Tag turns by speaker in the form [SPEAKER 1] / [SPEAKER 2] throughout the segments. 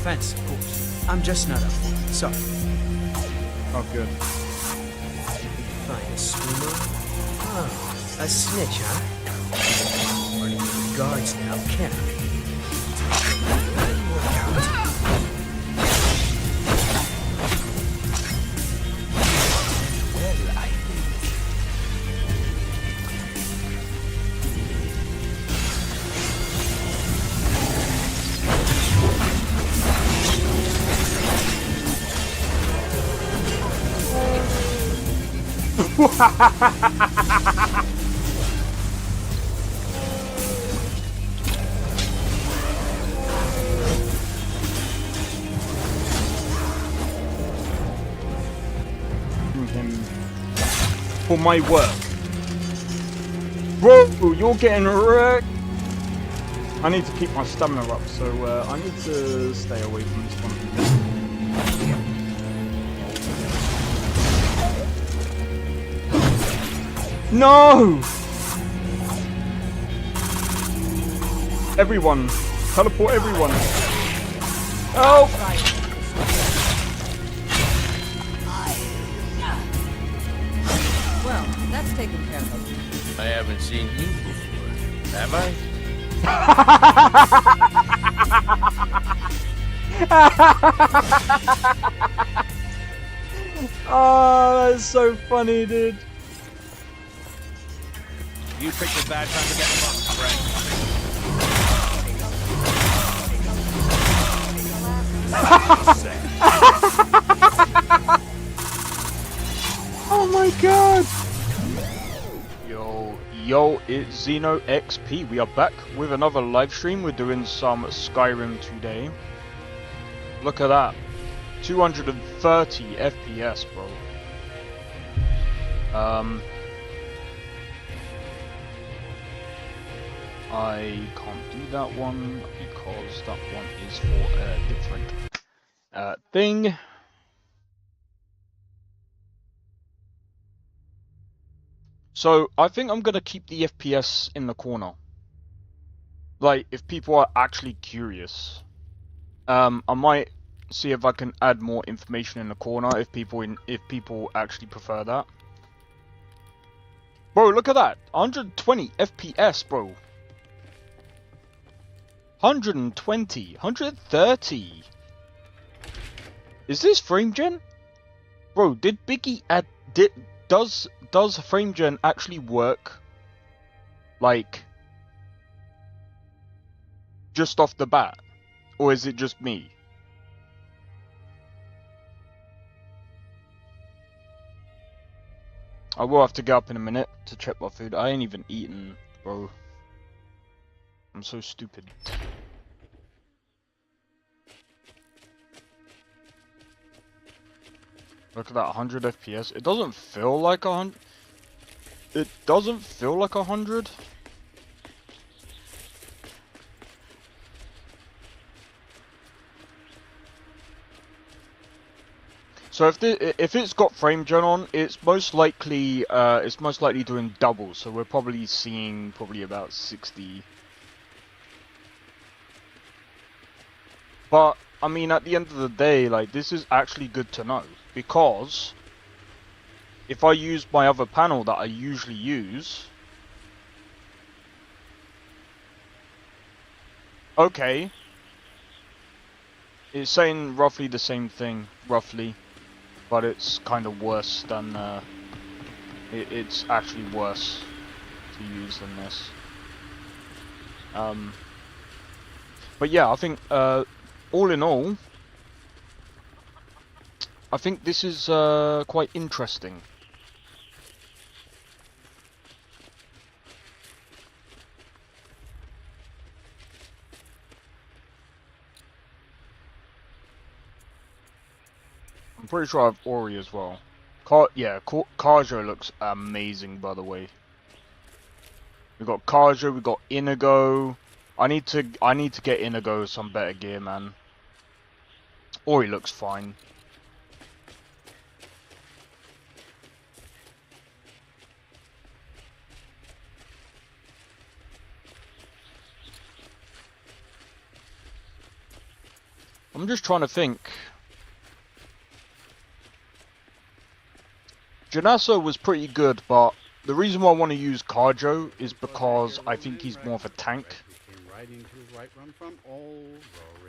[SPEAKER 1] offense, of course. I'm just not up for it. Sorry.
[SPEAKER 2] Oh, good.
[SPEAKER 1] Find a swimmer? Oh, a snitch, huh? Running with the guards now, can't I? Well, I think...
[SPEAKER 2] Him for my work. Bro, you're getting wrecked. I need to keep my stamina up, so I need to stay away from this one. No! Everyone! Teleport everyone! Oh!
[SPEAKER 3] Well, that's taken care of.
[SPEAKER 4] I haven't seen you before, have I?
[SPEAKER 2] Oh, that's so funny, dude.
[SPEAKER 4] You picked a bad time to get them up, friend.
[SPEAKER 2] Oh my god! Yo, it's Xeno XP. We are back with another live stream. We're doing some Skyrim today. Look at that. 230 FPS, bro. I can't do that one because that one is for a different thing. So I think I'm gonna keep the FPS in the corner. Like, if people are actually curious, I might see if I can add more information in the corner if people actually prefer that. Bro, look at that, 120 FPS, bro. 120, 130. Is this frame gen? Bro, did Biggie add? Does frame gen actually work? Like, just off the bat, or is it just me? I will have to get up in a minute to check my food. I ain't even eaten, bro. I'm so stupid. Look at that, 100 FPS. It doesn't feel like 100. It doesn't feel like 100. So if it's got frame gen on, it's most likely doing double. So we're probably seeing about 60. But I mean, at the end of the day, like, this is actually good to know, because if I use my other panel that I usually use, okay, it's saying roughly the same thing, roughly, but it's kind of worse than it's actually worse to use than this. But yeah, I think all in all, I think this is quite interesting. I'm pretty sure I have Ori as well. Kajo looks amazing, by the way. We got Kajo, we got Inigo. I need to get Inigo some better gear, man. Ori looks fine. I'm just trying to think. Janasa was pretty good, but the reason why I want to use Carjo is because I think he's more of a tank.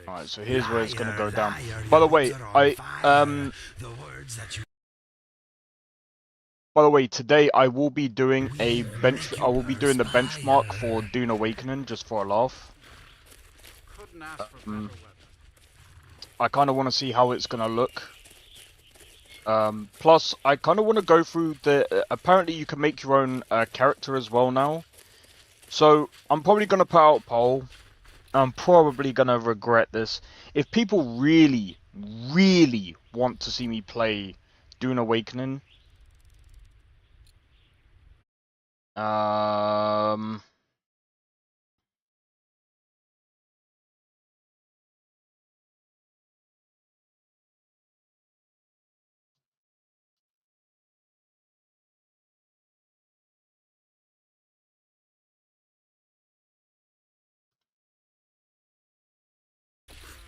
[SPEAKER 2] Alright, so here's where it's gonna go down. By the way, today I will be doing the benchmark for Dune Awakening just for a laugh. I kind of want to see how it's gonna look. Plus, I kind of want to go through the. Apparently, you can make your own character as well now. So I'm probably gonna put out a poll. I'm probably gonna regret this. If people really, really want to see me play Dune Awakening,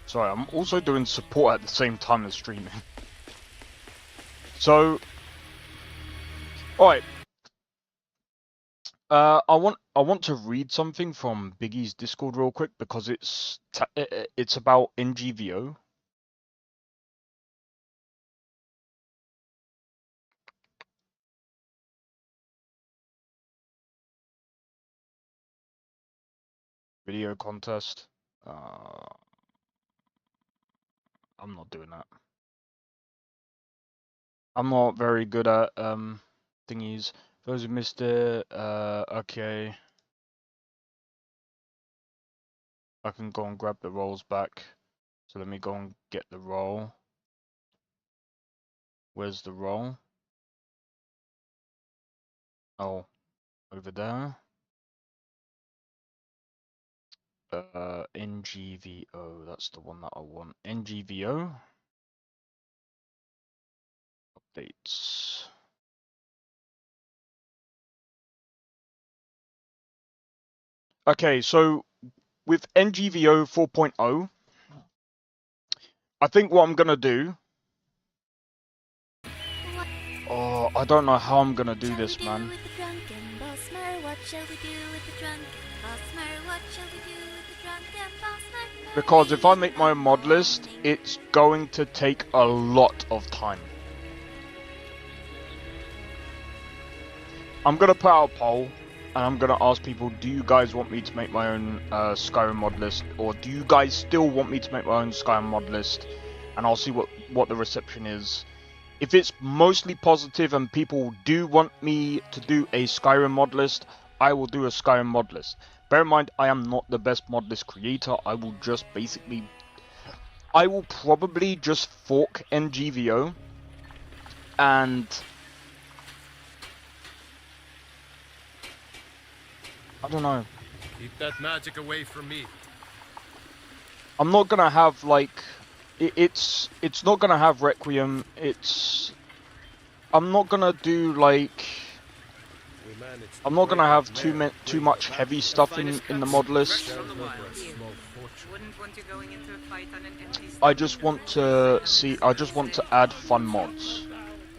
[SPEAKER 2] sorry, I'm also doing support at the same time as streaming. So, alright. I want to read something from Biggie's Discord real quick because it's about NGVO. Video contest. I'm not doing that. I'm not very good at thingies. Those who missed it, okay. I can go and grab the rolls back. So let me go and get the roll. Where's the roll? Oh, over there. NGVO, that's the one that I want. NGVO. Updates. Okay, so with NGVO 4.0, I think what I'm gonna do. Oh, I don't know how I'm gonna do this, man. Because if I make my own mod list, it's going to take a lot of time. I'm gonna put out a poll, and I'm gonna ask people, do you guys want me to make my own Skyrim mod list, or do you guys still want me to make my own Skyrim mod list? And I'll see what the reception is. If it's mostly positive and people do want me to do a Skyrim mod list, I will do a Skyrim mod list. Bear in mind, I am not the best mod list creator. I will probably just fork NGVO and I don't know.
[SPEAKER 3] Keep that magic away from me.
[SPEAKER 2] I'm not gonna have like it's not gonna have Requiem. I'm not gonna do like. I'm not gonna have too much heavy stuff in the mod list. I just want to add fun mods.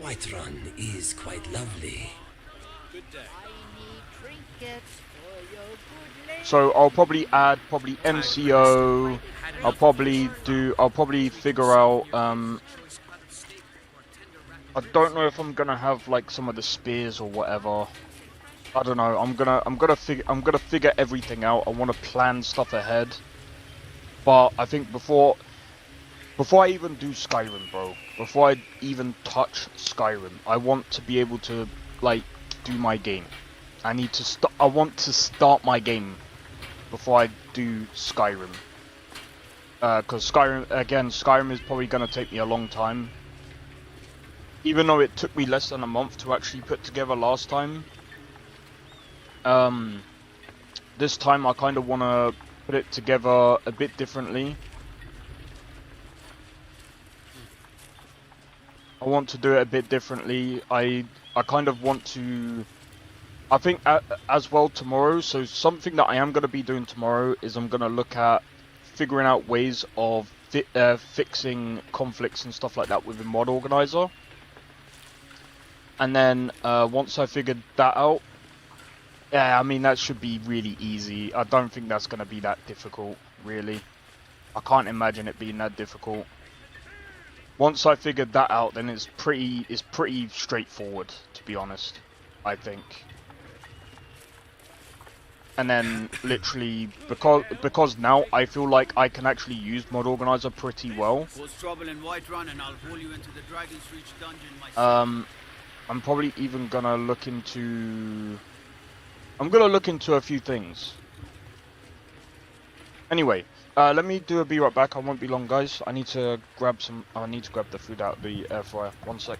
[SPEAKER 5] Whiterun is quite lovely.
[SPEAKER 2] So I'll probably add MCO. I'll probably figure out. I don't know if I'm gonna have like some of the spears or whatever. I don't know. I'm gonna figure everything out. I want to plan stuff ahead. But I think before I even do Skyrim, bro, before I even touch Skyrim, I want to be able to like do my game. I want to start my game before I do Skyrim. Because Skyrim is probably gonna take me a long time. Even though it took me less than a month to actually put together last time. This time I kind of want to put it together a bit differently. I want to do it a bit differently. I kind of want to. I think as well tomorrow. So something that I am going to be doing tomorrow is I'm going to look at figuring out ways of fixing conflicts and stuff like that with the mod organizer. And then once I figured that out, yeah, I mean that should be really easy. I don't think that's gonna be that difficult, really. I can't imagine it being that difficult. Once I figured that out, then it's pretty straightforward, to be honest, I think. And then literally because now I feel like I can actually use mod organizer pretty well.
[SPEAKER 6] Cause trouble in Whiterun and I'll pull you into the Dragon's Reach dungeon myself.
[SPEAKER 2] I'm probably even gonna look into a few things. Anyway, let me be right back. I won't be long, guys. I need to grab the food out of the air fryer. 1 sec.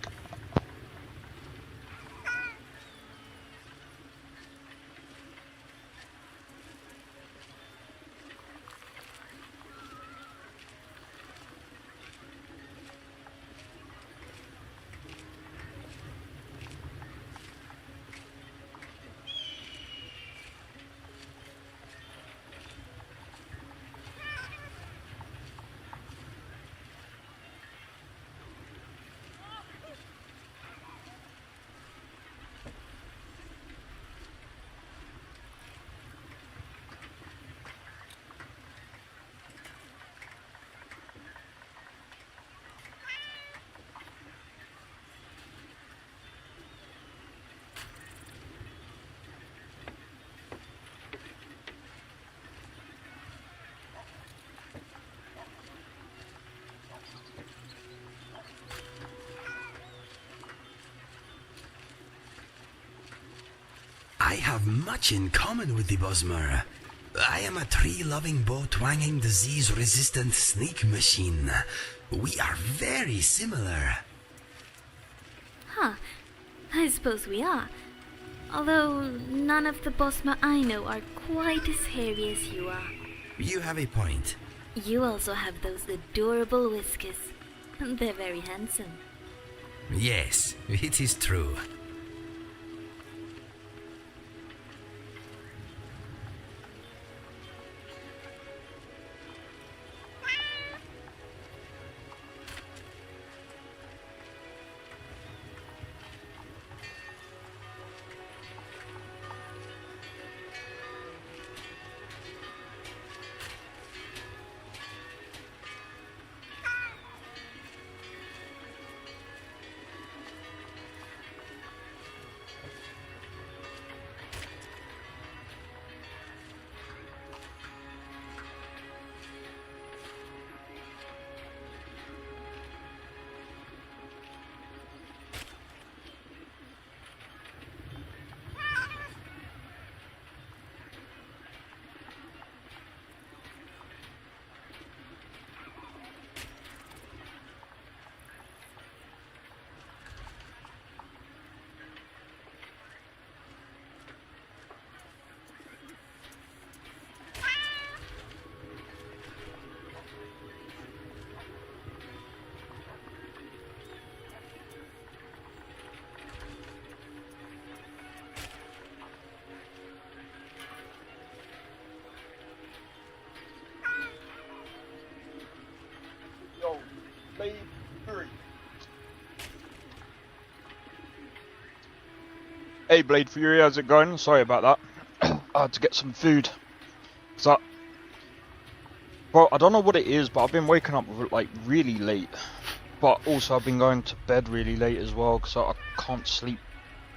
[SPEAKER 5] I have much in common with the Bosmer. I am a tree-loving, bow-twanging, disease-resistant snake machine. We are very similar.
[SPEAKER 7] Huh. I suppose we are. Although none of the Bosmer I know are quite as hairy as you are.
[SPEAKER 5] You have a point.
[SPEAKER 7] You also have those adorable whiskers. They're very handsome.
[SPEAKER 5] Yes, it is true.
[SPEAKER 2] Hey Blade Fury, how's it going? Sorry about that. I had to get some food. So, well, I don't know what it is, but I've been waking up like really late. But also I've been going to bed really late as well, because I can't sleep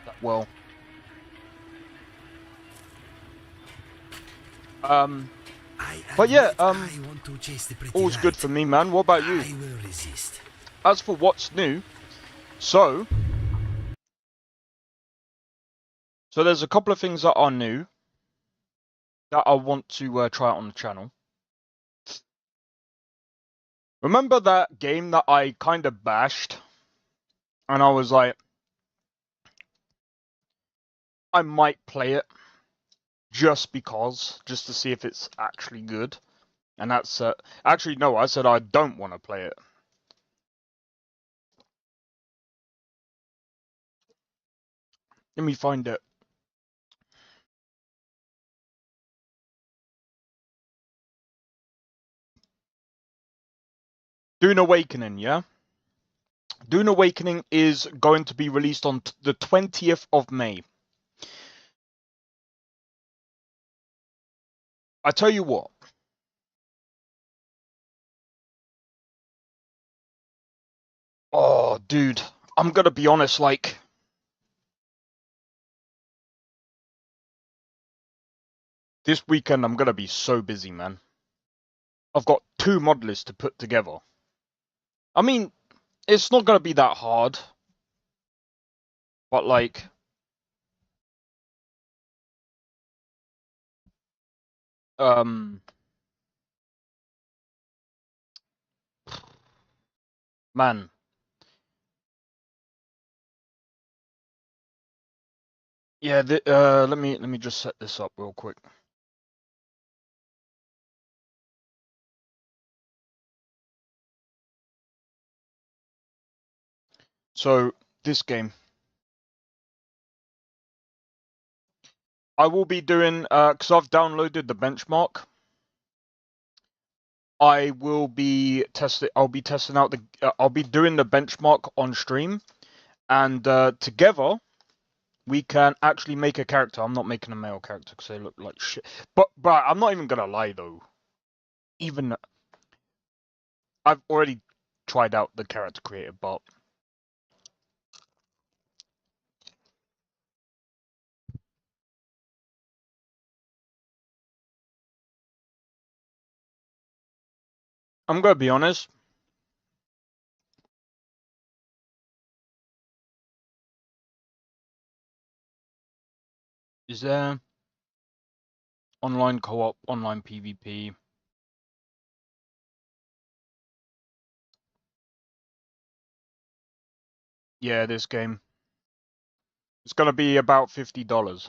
[SPEAKER 2] that well. But yeah, all's good for me, man. What about you?
[SPEAKER 5] I will resist.
[SPEAKER 2] As for what's new, so there's a couple of things that are new that I want to try out on the channel. Remember that game that I kind of bashed? And I was like, I might play it just because, just to see if it's actually good. And that's, actually no, I said I don't want to play it. Let me find it. Dune Awakening, yeah? Dune Awakening is going to be released on the 20th of May. I tell you what. Oh, dude. I'm gonna be honest, like... This weekend, I'm gonna be so busy, man. I've got 2 mod lists to put together. I mean, it's not gonna be that hard. But, like... Man. Yeah, let me just set this up real quick. So, this game. I will be doing, because I've downloaded the benchmark. I will be I'll be testing out I'll be doing the benchmark on stream. And together, we can actually make a character. I'm not making a male character because they look like shit. But I'm not even gonna lie though. Even I've already tried out the character creator, but I'm gonna be honest. Is there online co-op, online PvP? Yeah, this game. It's gonna be about $50.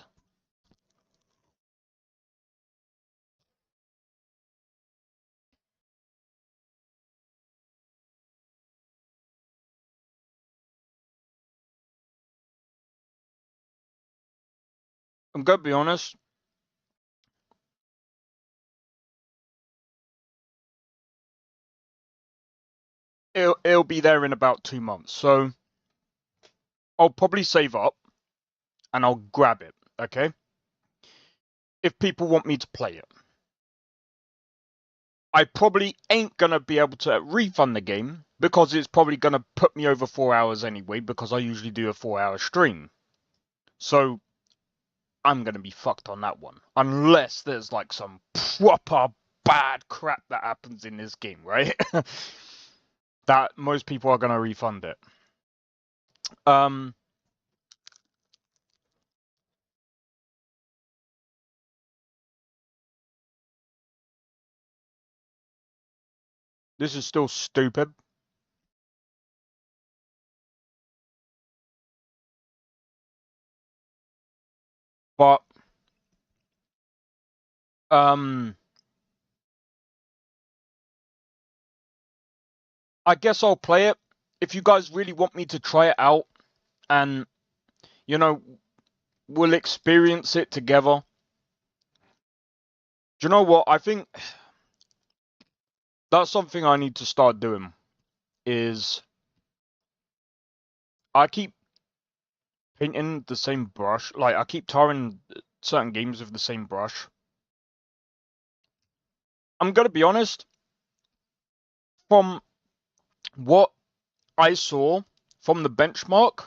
[SPEAKER 2] I'm gonna be honest. It'll be there in about 2 months, so I'll probably save up and I'll grab it. Okay. If people want me to play it. I probably ain't gonna be able to refund the game because it's probably gonna put me over 4 hours anyway because I usually do a 4-hour stream. So I'm gonna be fucked on that one. Unless there's like some proper bad crap that happens in this game, right? That most people are gonna refund it. This is still stupid. But I guess I'll play it. If you guys really want me to try it out and you know we'll experience it together. Do you know what? I think that's something I need to start doing. Is I keep painting the same brush. Like I keep tarring certain games with the same brush. I'm gonna be honest. From what I saw from the benchmark,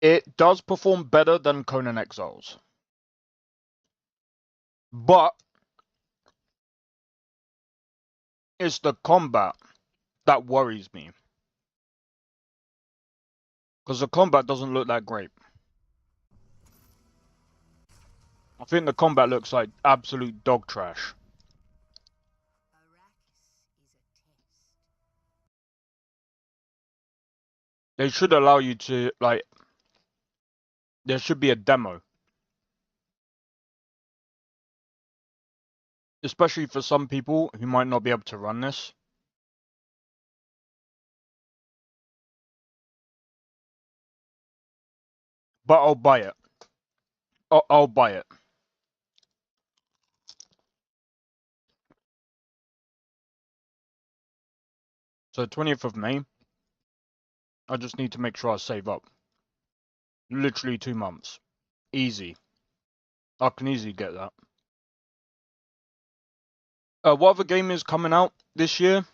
[SPEAKER 2] it does perform better than Conan Exiles. But it's the combat that worries me. Because the combat doesn't look that great. I think the combat looks like absolute dog trash. They should allow you to, like, there should be a demo. Especially for some people who might not be able to run this. But I'll buy it. I'll buy it. So 20th of May. I just need to make sure I save up. Literally 2 months. Easy. I can easily get that. What other game is coming out this year?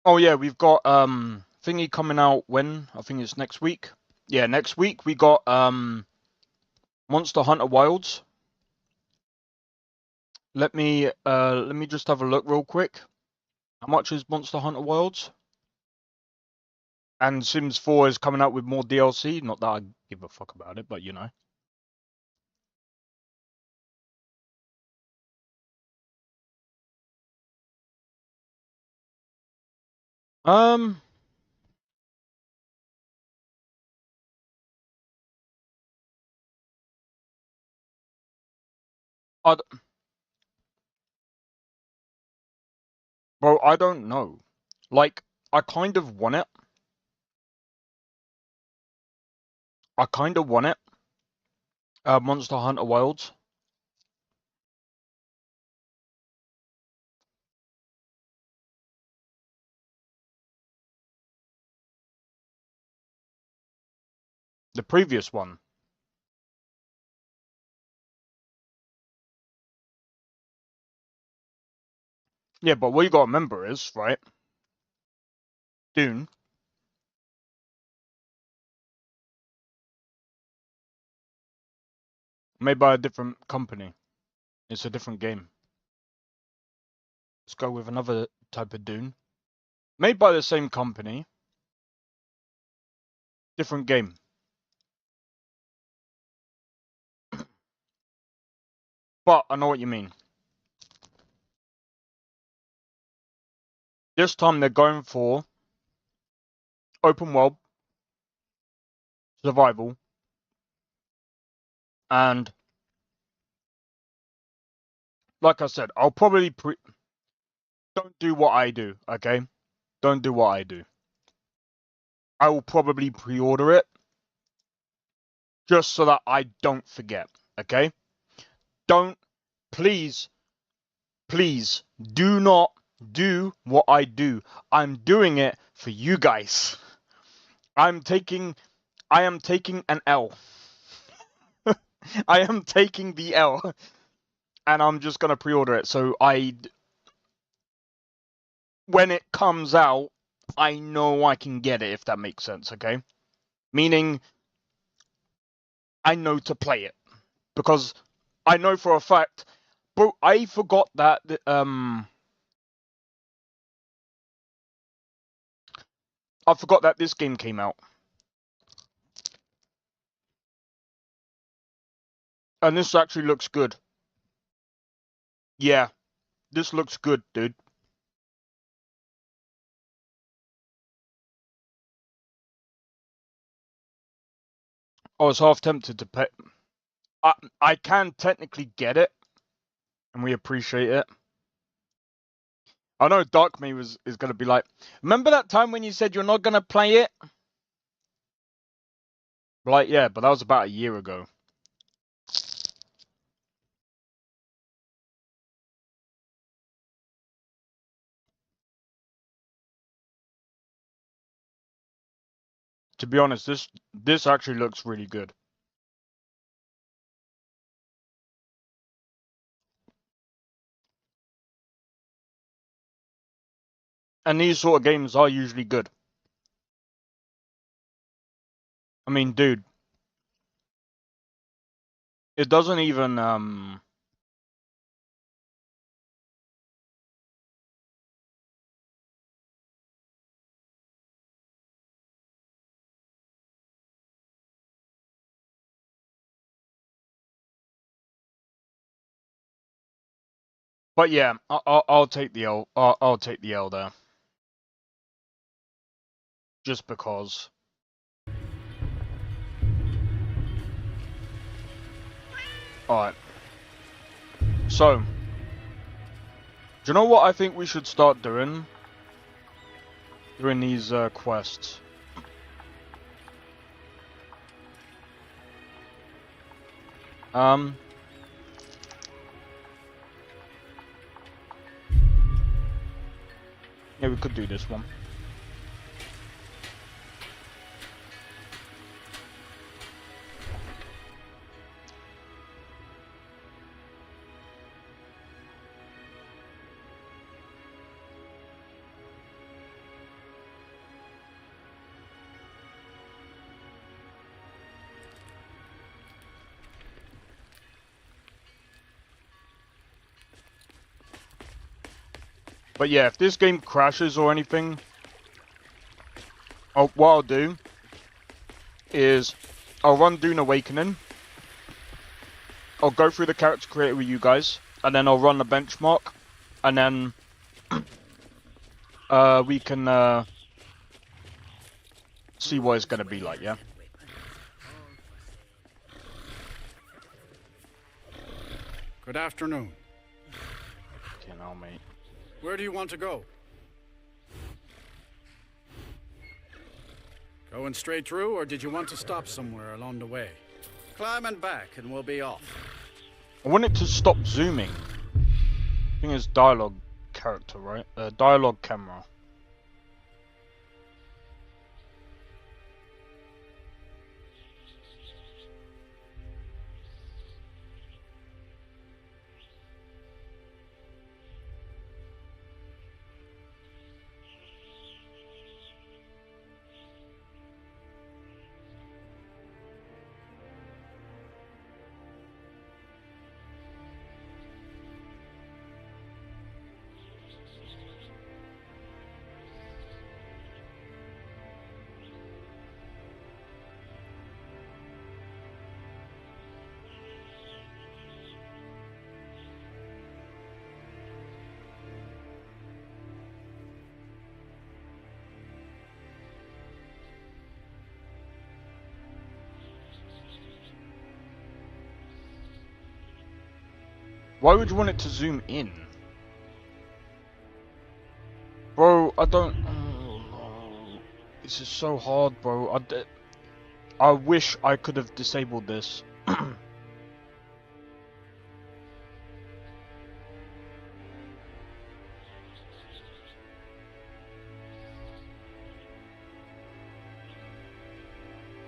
[SPEAKER 2] Oh yeah, we've got thingy coming out when? I think it's next week. Yeah, next week we got Monster Hunter Wilds. Let me just have a look real quick. How much is Monster Hunter Wilds? And Sims 4 is coming out with more DLC. Not that I give a fuck about it, but you know. Um, I, bro, I don't know. Like, I kind of want it. I kind of want it. Monster Hunter Wilds. The previous one. Yeah, but what you gotta remember is, right? Dune. Made by a different company. It's a different game. Let's go with another type of Dune. Made by the same company. Different game. But I know what you mean. This time they're going for open world, survival, and like I said, I'll probably don't do what I do, okay? Don't do what I do. I will probably pre-order it just so that I don't forget, okay? Don't, please, please, do not do what I do. I'm doing it for you guys. I am taking an L. I am taking the L. And I'm just gonna pre-order it. So when it comes out, I know I can get it, if that makes sense, okay? Meaning, I know to play it. Because I know for a fact, bro, I forgot that, I forgot that this game came out. And this actually looks good. Yeah, this looks good, dude. I was half tempted to pay. I can technically get it, and we appreciate it. I know Dark Me is gonna be like, remember that time when you said you're not gonna play it? Like, yeah, but that was about a year ago. To be honest, this actually looks really good. And these sort of games are usually good. I mean, dude, it doesn't even But yeah, I'll take the L. I'll take the L there. Just because. Alright. So. Do you know what I think we should start doing? Doing these quests. Yeah, we could do this one. But yeah, if this game crashes or anything, what I'll do is I'll run Dune Awakening. I'll go through the character creator with you guys, and then I'll run the benchmark, and then we can see what it's gonna be like, yeah?
[SPEAKER 8] Good afternoon.
[SPEAKER 2] Okay, now, mate.
[SPEAKER 8] Where do you want to go? Going straight through, or did you want to stop somewhere along the way? Climb and back, and we'll be off.
[SPEAKER 2] I want it to stop zooming. I think it's dialogue character, right? Dialogue camera. Why would you want it to zoom in? Bro, I don't... Oh, this is so hard, bro. I wish I could have disabled this.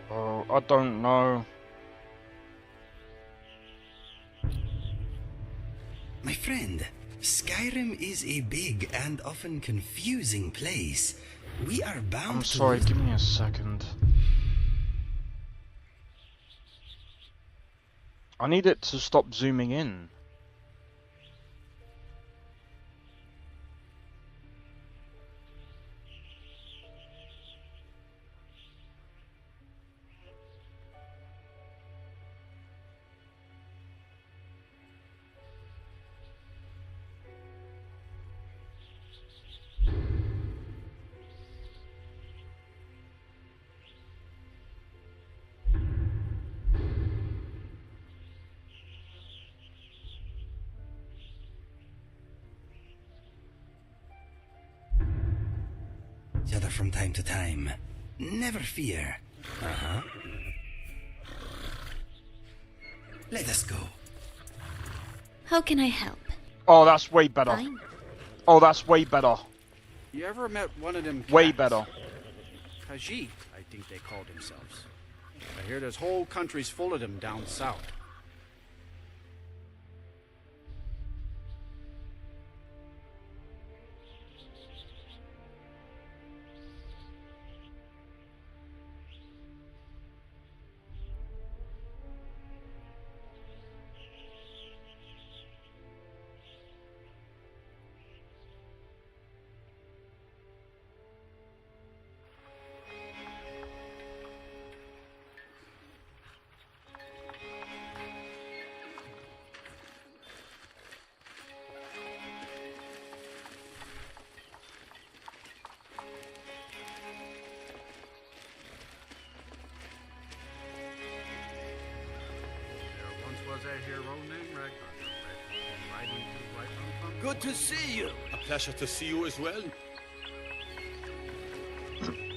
[SPEAKER 2] Bro, I don't know.
[SPEAKER 5] My friend, Skyrim is a big and often confusing place. We are bound
[SPEAKER 2] I'm
[SPEAKER 5] to...
[SPEAKER 2] sorry, give me a second. I need it to stop zooming in.
[SPEAKER 5] each other from time to time. Never fear. Uh-huh. Let us go.
[SPEAKER 7] How can I help?
[SPEAKER 2] Oh, that's way better.
[SPEAKER 7] Fine.
[SPEAKER 2] Oh, that's way better.
[SPEAKER 8] You ever met one of them cats?
[SPEAKER 2] Way better.
[SPEAKER 8] Khajiit, I think they called themselves. I hear there's whole countries full of them down south.
[SPEAKER 6] There once was a hero named Ragnar. Riding to Whiterun.
[SPEAKER 9] Good to see you. A pleasure to see you as well.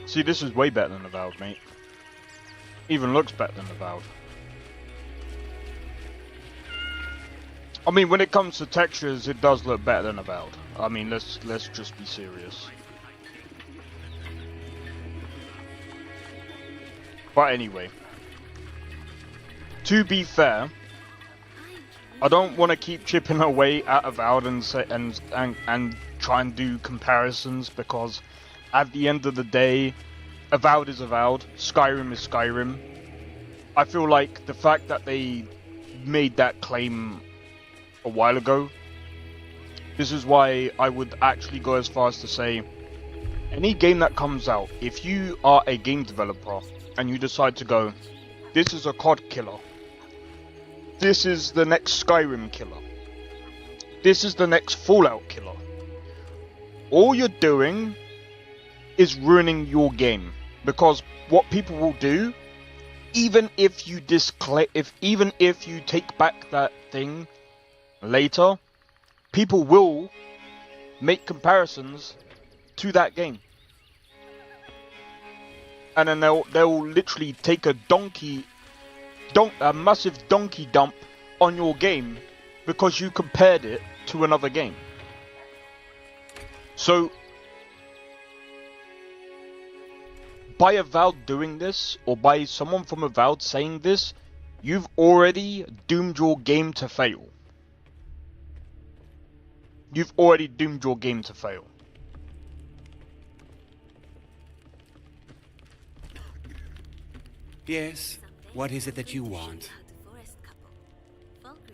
[SPEAKER 2] See, this is way better than the Valve, mate. Even looks better than the Valve. I mean, when it comes to textures, it does look better than the Valve. I mean, let's just be serious. But anyway, to be fair, I don't want to keep chipping away at Avowed and try and do comparisons, because at the end of the day, Avowed is Avowed, Skyrim is Skyrim. I feel like the fact that they made that claim a while ago, this is why I would actually go as far as to say, any game that comes out, if you are a game developer and you decide to go, this is a COD killer, this is the next Skyrim killer, this is the next Fallout killer, all you're doing is ruining your game. Because what people will do, even if you even if you take back that thing later, people will make comparisons to that game, and then they'll literally take a massive donkey dump on your game because you compared it to another game. So by Avowed doing this, or by someone from Avowed saying this, you've already doomed your game to fail. You've already doomed your game to fail.
[SPEAKER 10] Yes, what is it that you want?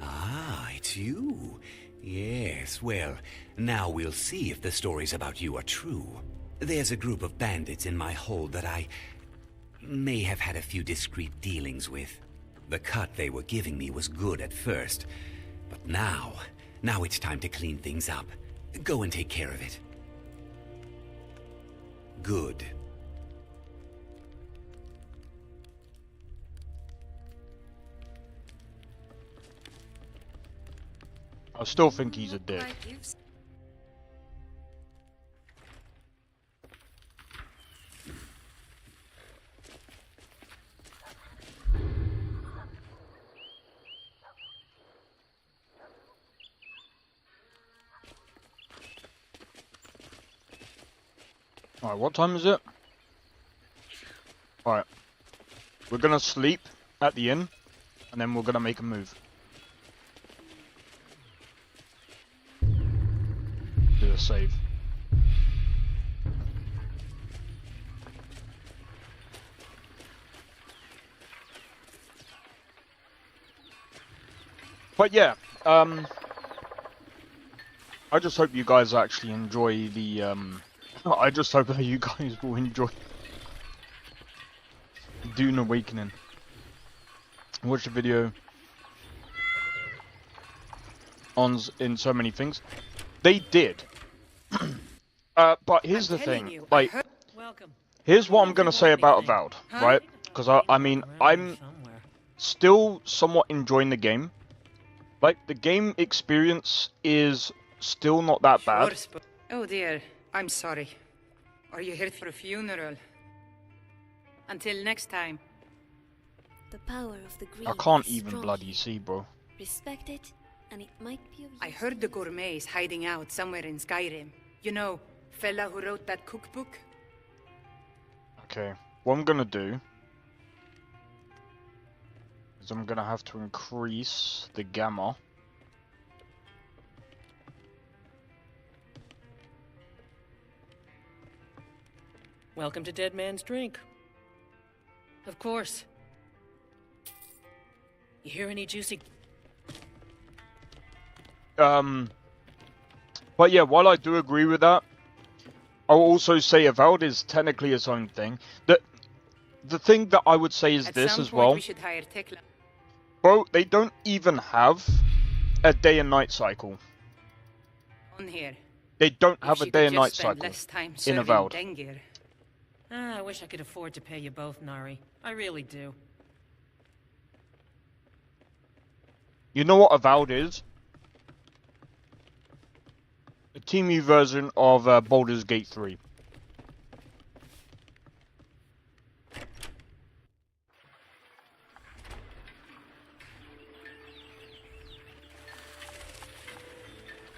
[SPEAKER 10] Ah, it's you. Yes, well, now we'll see if the stories about you are true. There's a group of bandits in my hold that I may have had a few discreet dealings with. The cut they were giving me was good at first, but now it's time to clean things up. Go and take care of it. Good.
[SPEAKER 2] I still think he's a dick. Alright, what time is it? Alright. We're gonna sleep at the inn, and then we're gonna make a move. Do a save. But yeah, I just hope you guys actually enjoy the, I just hope that you guys will enjoy Dune Awakening. Watch the video in so many things. They did. But here's the thing, like, here's what I'm gonna say about Avowed, right? Because I mean, I'm still somewhat enjoying the game. Like, the game experience is still not that bad.
[SPEAKER 11] Oh dear, I'm sorry. Are you here for a funeral? Until next time.
[SPEAKER 7] The power of the green
[SPEAKER 2] I can't
[SPEAKER 7] is
[SPEAKER 2] even
[SPEAKER 7] strong
[SPEAKER 2] bloody
[SPEAKER 7] here.
[SPEAKER 2] see, bro.
[SPEAKER 7] Respect it, and it might be of
[SPEAKER 11] I
[SPEAKER 7] use
[SPEAKER 11] heard
[SPEAKER 7] to
[SPEAKER 11] the
[SPEAKER 7] you.
[SPEAKER 11] gourmet is hiding out somewhere in Skyrim. You know, fella who wrote that cookbook?
[SPEAKER 2] Okay, what I'm gonna do is I'm gonna have to increase the gamma.
[SPEAKER 12] Welcome to Dead Man's Drink. Of course. You hear any juicy...
[SPEAKER 2] But yeah, while I do agree with that, I'll also say Avowed is technically its own thing. The thing that I would say is
[SPEAKER 11] At
[SPEAKER 2] this
[SPEAKER 11] some
[SPEAKER 2] as
[SPEAKER 11] point
[SPEAKER 2] well.
[SPEAKER 11] we should hire Tekla.
[SPEAKER 2] Bro, they don't even have a day and night cycle.
[SPEAKER 11] On here.
[SPEAKER 2] They don't
[SPEAKER 11] If
[SPEAKER 2] have
[SPEAKER 11] she
[SPEAKER 2] a day
[SPEAKER 11] could
[SPEAKER 2] and
[SPEAKER 11] just
[SPEAKER 2] night
[SPEAKER 11] spend
[SPEAKER 2] cycle
[SPEAKER 11] less time
[SPEAKER 2] in
[SPEAKER 11] serving
[SPEAKER 2] Avowed.
[SPEAKER 11] Dengir.
[SPEAKER 12] I wish I could afford to pay you both, Nari. I really do.
[SPEAKER 2] You know what Avowed is? A TMU version of Baldur's Gate 3.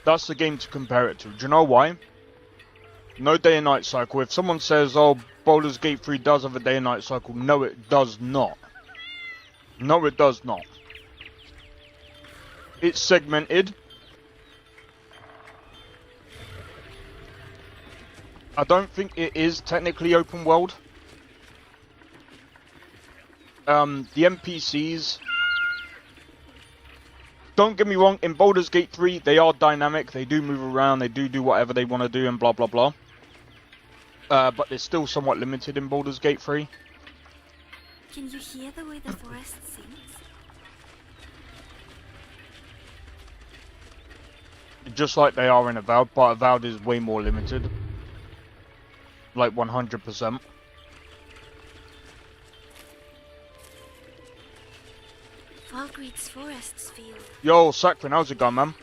[SPEAKER 2] That's the game to compare it to. Do you know why? No day and night cycle. If someone says, oh, Baldur's Gate 3 does have a day and night cycle, no it does not. No it does not. It's segmented. I don't think it is technically open world. The NPCs... Don't get me wrong, in Baldur's Gate 3, they are dynamic, they do move around, they do whatever they want to do and blah blah blah. But they're still somewhat limited in Baldur's Gate 3.
[SPEAKER 7] Can you hear the way the forest sings?
[SPEAKER 2] Just like they are in Avowed, but Avowed is way more limited. Like 100%.
[SPEAKER 7] Falgreet's forests feel...
[SPEAKER 2] Yo, Sakrin, how's it going, man?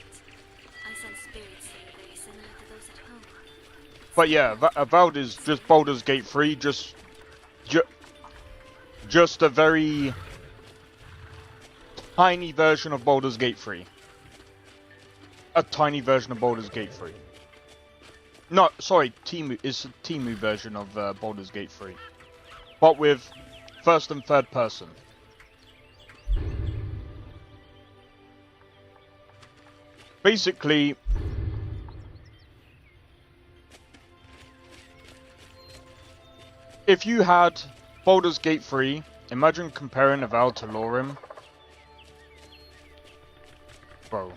[SPEAKER 7] I sense spirits here very similar to those at home.
[SPEAKER 2] But yeah, Avowed is just Baldur's Gate 3, just a very tiny version of Baldur's Gate 3. A tiny version of Baldur's Gate 3. No, sorry, it's a Temu version of Baldur's Gate 3. But with first and third person. Basically, if you had Baldur's Gate 3, imagine comparing Avowed to LoreRim. Bro.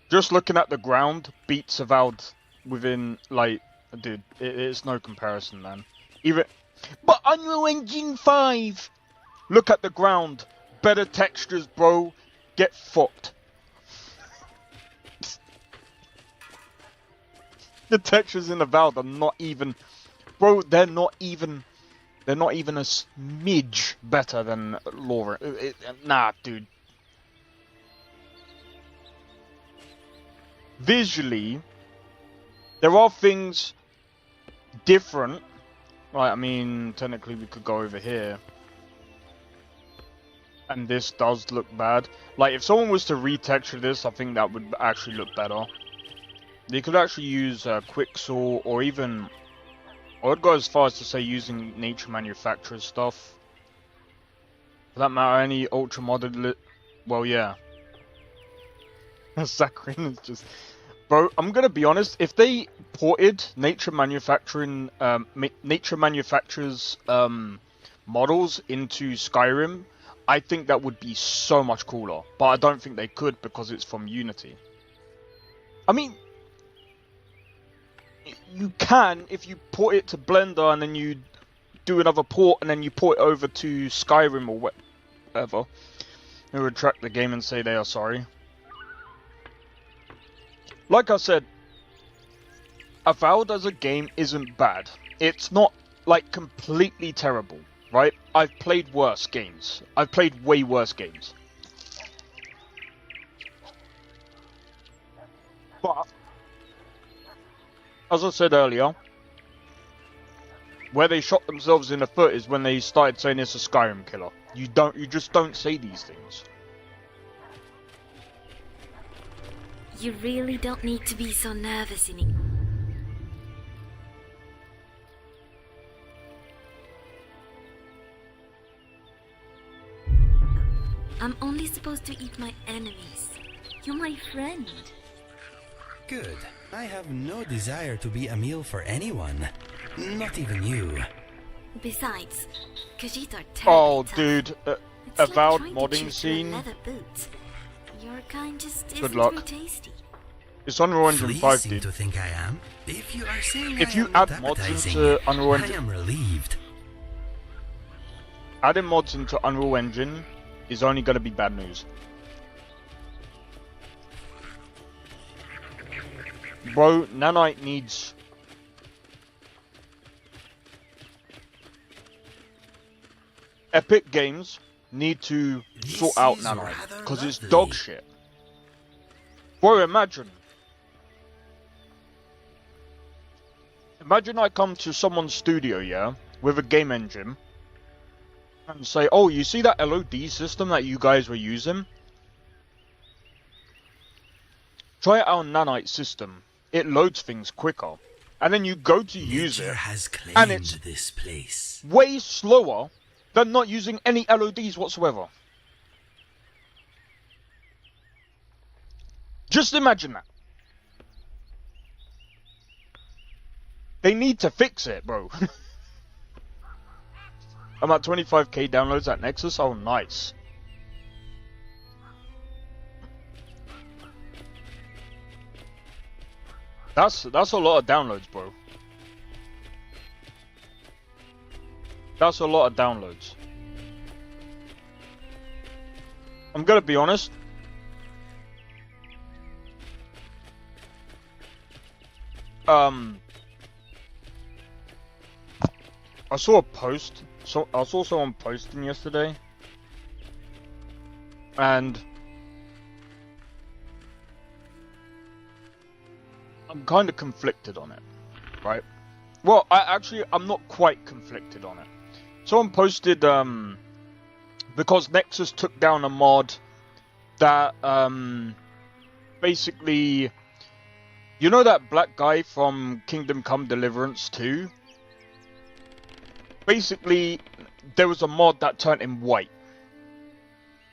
[SPEAKER 2] Just looking at the ground beats Avowed within, like, dude, it's no comparison, man. Even, but Unreal Engine 5! Look at the ground. Better textures, bro. Get fucked. The textures in Avowed are not even, bro. They're not even a smidge better than LoreRim. Nah, dude. Visually, there are things different. Right, I mean, technically we could go over here. And this does look bad. Like, if someone was to retexture this, I think that would actually look better. They could actually use Quicksaw, or even... I would go as far as to say using Nature Manufacturer's stuff. For that matter, any ultra-modded... Well, yeah. Sakrin is just... Bro, I'm gonna be honest, if they ported Nature Manufacturer's models into Skyrim, I think that would be so much cooler. But I don't think they could because it's from Unity. I mean, you can if you port it to Blender and then you do another port and then you port it over to Skyrim or whatever. They retract the game and say they are sorry. Like I said, Avowed as a game isn't bad. It's not, like, completely terrible, right? I've played worse games. I've played way worse games. But, as I said earlier, where they shot themselves in the foot is when they started saying it's a Skyrim killer. You just don't say these things.
[SPEAKER 7] You really don't need to be so nervous anymore. I'm only supposed to eat my enemies. You're my friend.
[SPEAKER 5] Good. I have no desire to be a meal for anyone. Not even you.
[SPEAKER 7] Besides, Khajiit are terribly
[SPEAKER 2] Oh,
[SPEAKER 7] tough.
[SPEAKER 2] dude.
[SPEAKER 7] It's
[SPEAKER 2] Avowed
[SPEAKER 7] like
[SPEAKER 2] modding
[SPEAKER 7] trying to chew through a
[SPEAKER 2] scene.
[SPEAKER 7] leather boot. Your kind just
[SPEAKER 2] Good
[SPEAKER 7] isn't
[SPEAKER 2] luck.
[SPEAKER 7] very tasty.
[SPEAKER 2] It's Unreal Engine 5,
[SPEAKER 5] Pleasing
[SPEAKER 2] dude.
[SPEAKER 5] to think I am. If you are saying
[SPEAKER 2] If
[SPEAKER 5] I
[SPEAKER 2] you
[SPEAKER 5] am not
[SPEAKER 2] add mods
[SPEAKER 5] appetizing,
[SPEAKER 2] into Unreal
[SPEAKER 5] I
[SPEAKER 2] Engine...
[SPEAKER 5] am relieved.
[SPEAKER 2] Adding mods into Unreal Engine is only going to be bad news. Bro, Nanite needs... Epic Games need to sort out Nanite, because it's dog shit. Bro, imagine. Imagine I come to someone's studio, yeah, with a game engine, and say, oh, you see that LOD system that you guys were using? Try it out on Nanite system. it loads things quicker. And then you go to use
[SPEAKER 5] Nature
[SPEAKER 2] it,
[SPEAKER 5] has
[SPEAKER 2] and
[SPEAKER 5] claimed
[SPEAKER 2] it's
[SPEAKER 5] this place.
[SPEAKER 2] way slower than not using any LODs whatsoever. Just imagine that. They need to fix it, bro. I'm at 25k downloads at Nexus. Oh, nice. That's a lot of downloads, bro. That's a lot of downloads. I'm gonna be honest. I saw a post. So I saw someone posting yesterday, and I'm kind of conflicted on it, right? Well, I'm not quite conflicted on it. Someone posted because Nexus took down a mod that basically, you know that black guy from Kingdom Come Deliverance 2? Basically, there was a mod that turned him white,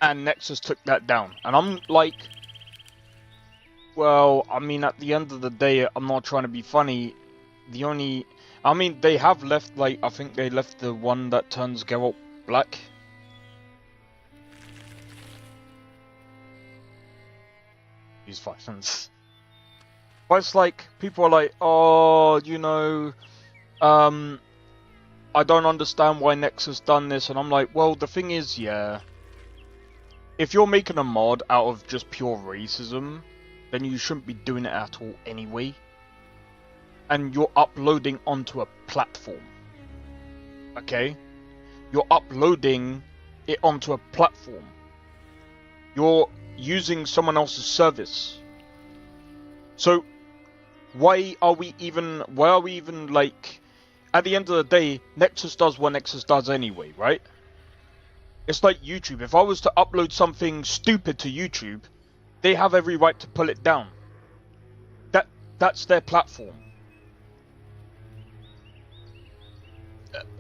[SPEAKER 2] and Nexus took that down. And I'm like, well, I mean, at the end of the day, I'm not trying to be funny. I mean, they have left, like, I think they left the one that turns Geralt black. These violence. But it's like, people are like, oh, you know, I don't understand why Nexus done this, and I'm like, well, the thing is, yeah, if you're making a mod out of just pure racism, then you shouldn't be doing it at all anyway. And you're uploading onto a platform. Okay? You're uploading it onto a platform. You're using someone else's service. So, why are we even like, at the end of the day, Nexus does what Nexus does anyway, right? It's like YouTube. If I was to upload something stupid to YouTube, they have every right to pull it down. That's their platform.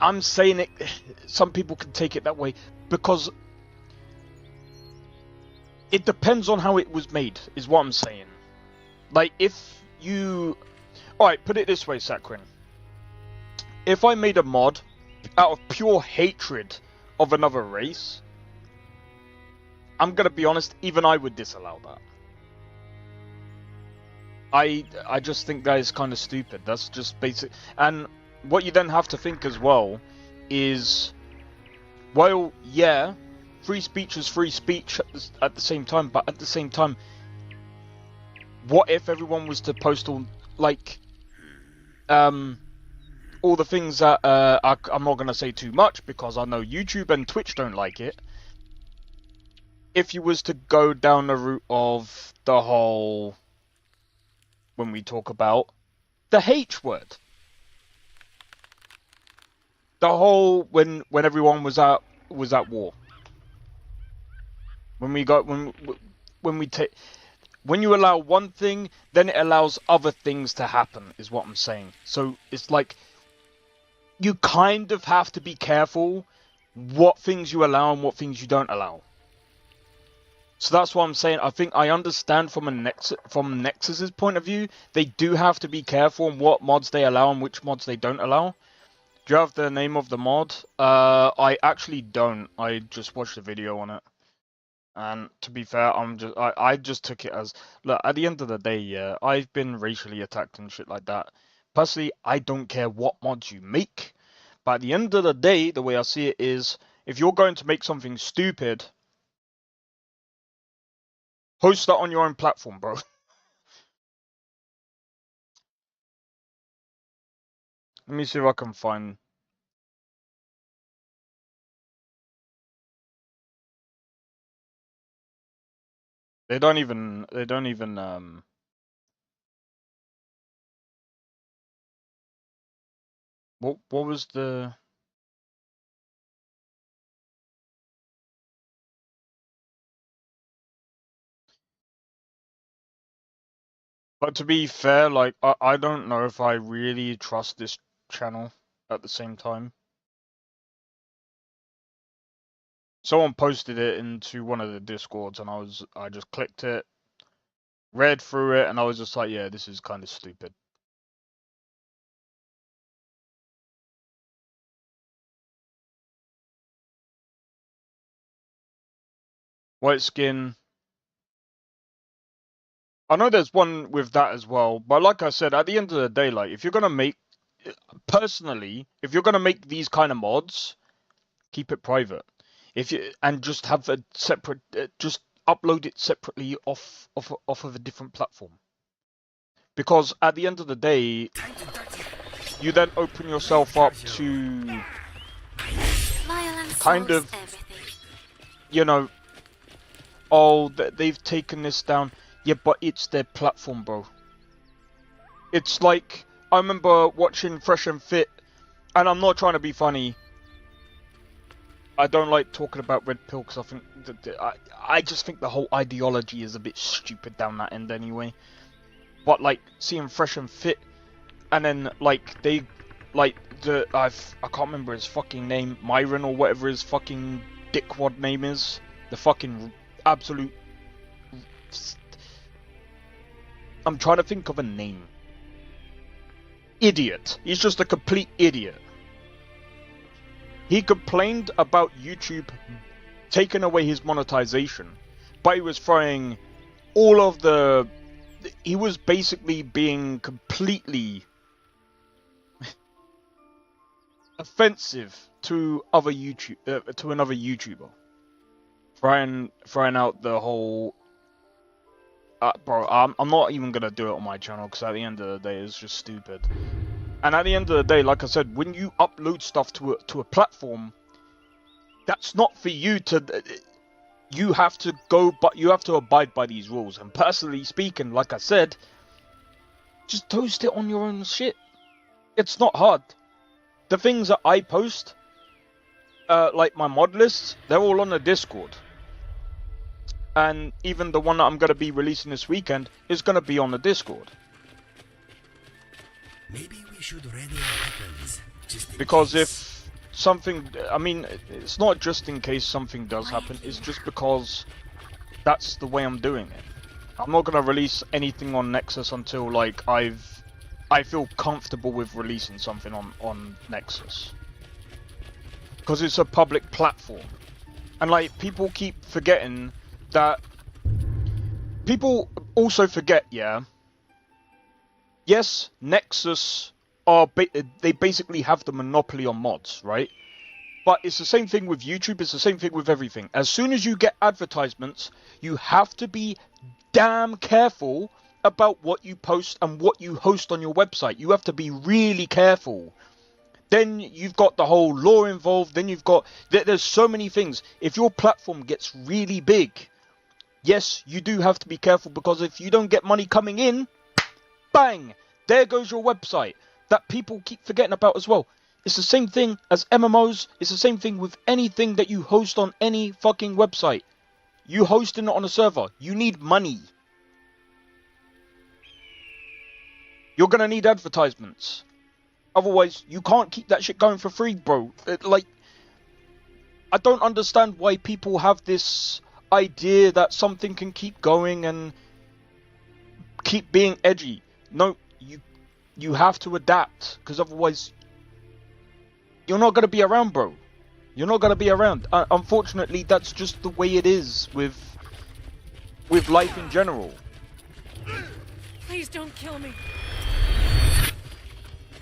[SPEAKER 2] I'm saying it, some people can take it that way, because it depends on how it was made, is what I'm saying. Like, if you... Alright, put it this way, Sakrin. If I made a mod out of pure hatred of another race, I'm gonna be honest, even I would disallow that. I just think that is kind of stupid. That's just basic. And what you then have to think as well is, well, yeah, free speech is free speech at the same time, but at the same time, what if everyone was to post all, like, all the things that, I'm not going to say too much because I know YouTube and Twitch don't like it. If you was to go down the route of the whole, when we talk about the H word, the whole when everyone was at war, when you allow one thing, then it allows other things to happen, is what I'm saying. So it's like, you kind of have to be careful what things you allow and what things you don't allow. So that's what I'm saying. I think I understand from Nexus's point of view, they do have to be careful on what mods they allow and which mods they don't allow. Do you have the name of the mod? I actually don't. I just watched a video on it. And to be fair, I just took it as, look, at the end of the day, yeah, I've been racially attacked and shit like that. Personally, I don't care what mods you make, but at the end of the day, the way I see it is, if you're going to make something stupid, host that on your own platform, bro. Let me see if I can find. They don't even what was the... But to be fair, like, I don't know if I really trust this channel at the same time. Someone posted it into one of the Discords, and I just clicked it, read through it, and I was just like, yeah, this is kind of stupid. White skin. I know there's one with that as well, but like I said, at the end of the day, like, if you're gonna make, personally, if you're gonna make these kind of mods, keep it private. If you and just have a separate, just upload it separately off of a different platform. Because at the end of the day, you then open yourself up to kind of, you know, oh, they've taken this down. Yeah, but it's their platform, bro. It's like, I remember watching Fresh and Fit, and I'm not trying to be funny. I don't like talking about Red Pill because I think I just think the whole ideology is a bit stupid down that end anyway. But like seeing Fresh and Fit, and then like they, like I can't remember his fucking name, Myron or whatever his fucking dickwad name is, the fucking absolute. I'm trying to think of a name. Idiot. He's just a complete idiot. He complained about YouTube taking away his monetization, but he was throwing all of the. He was basically being completely offensive to other to another YouTuber, throwing out the whole. Bro, I'm not even gonna do it on my channel because at the end of the day, it's just stupid. And at the end of the day, like I said, when you upload stuff to a platform, that's not for you to. You have to go, but you have to abide by these rules. And personally speaking, like I said, just toast it on your own shit. It's not hard. The things that I post, like my mod lists, they're all on the Discord. And even the one that I'm going to be releasing this weekend is going to be on the Discord.
[SPEAKER 5] Maybe we should ready our weapons,
[SPEAKER 2] because if something, I mean, it's not just in case something does happen, it's just because that's the way I'm doing it. I'm not going to release anything on Nexus until like I feel comfortable with releasing something on Nexus. Because it's a public platform. And like, people keep forgetting that. People also forget, yeah. Yes, Nexus are they basically have the monopoly on mods, right? But it's the same thing with YouTube, it's the same thing with everything. As soon as you get advertisements, you have to be damn careful about what you post and what you host on your website. You have to be really careful. Then you've got the whole law involved, then you've got... There's so many things. If your platform gets really big, yes, you do have to be careful, because if you don't get money coming in, bang! There goes your website. That people keep forgetting about as well. It's the same thing as MMOs. It's the same thing with anything that you host on any fucking website. You hosting it on a server, you need money. You're gonna need advertisements. Otherwise, you can't keep that shit going for free, bro. Like, I don't understand why people have this idea that something can keep going and keep being edgy. No, you have to adapt, because otherwise you're not going to be around, bro. You're not going to be around. Unfortunately, that's just the way it is with life in general.
[SPEAKER 12] Please don't kill me.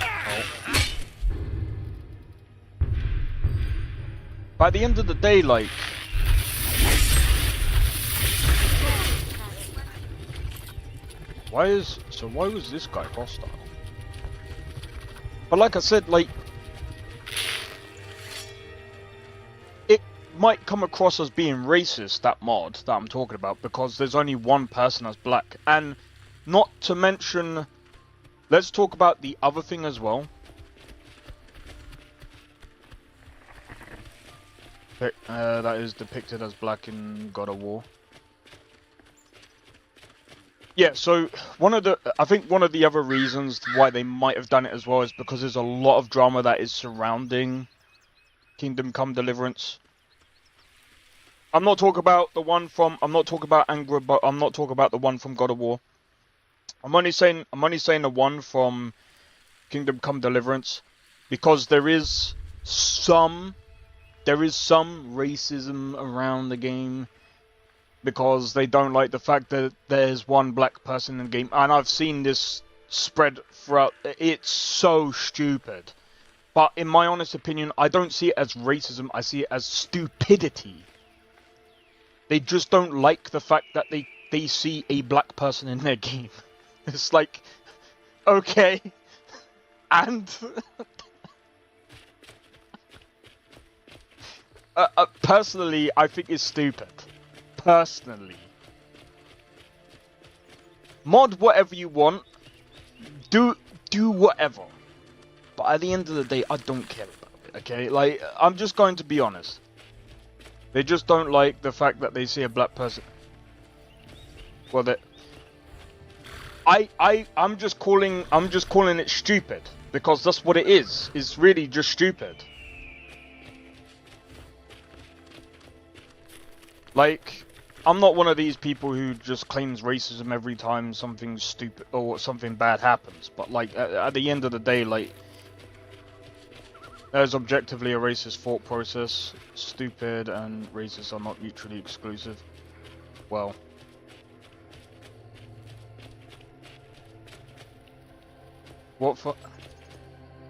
[SPEAKER 2] Oh. By the end of the day, like, why was this guy hostile? But like I said, like, it might come across as being racist, that mod that I'm talking about, because there's only one person that's black. And not to mention, let's talk about the other thing as well. That is depicted as black in God of War. Yeah, so I think one of the other reasons why they might have done it as well is because there's a lot of drama that is surrounding Kingdom Come Deliverance. I'm not talking about Angra, but I'm not talking about the one from God of War. I'm only saying the one from Kingdom Come Deliverance because there is some racism around the game. Because they don't like the fact that there's one black person in the game. And I've seen this spread throughout. It's so stupid. But in my honest opinion, I don't see it as racism. I see it as stupidity. They just don't like the fact that they see a black person in their game. It's like, okay. And... personally, I think it's stupid. Personally, mod whatever you want, do whatever, but at the end of the day, I don't care about it. Okay, like I'm just going to be honest. They just don't like the fact that they see a black person. Well, that I'm just calling it stupid because that's what it is. It's really just stupid. Like. I'm not one of these people who just claims racism every time something stupid or something bad happens. But like at the end of the day, like there's objectively a racist thought process. Stupid and racist are not mutually exclusive. Well, what for?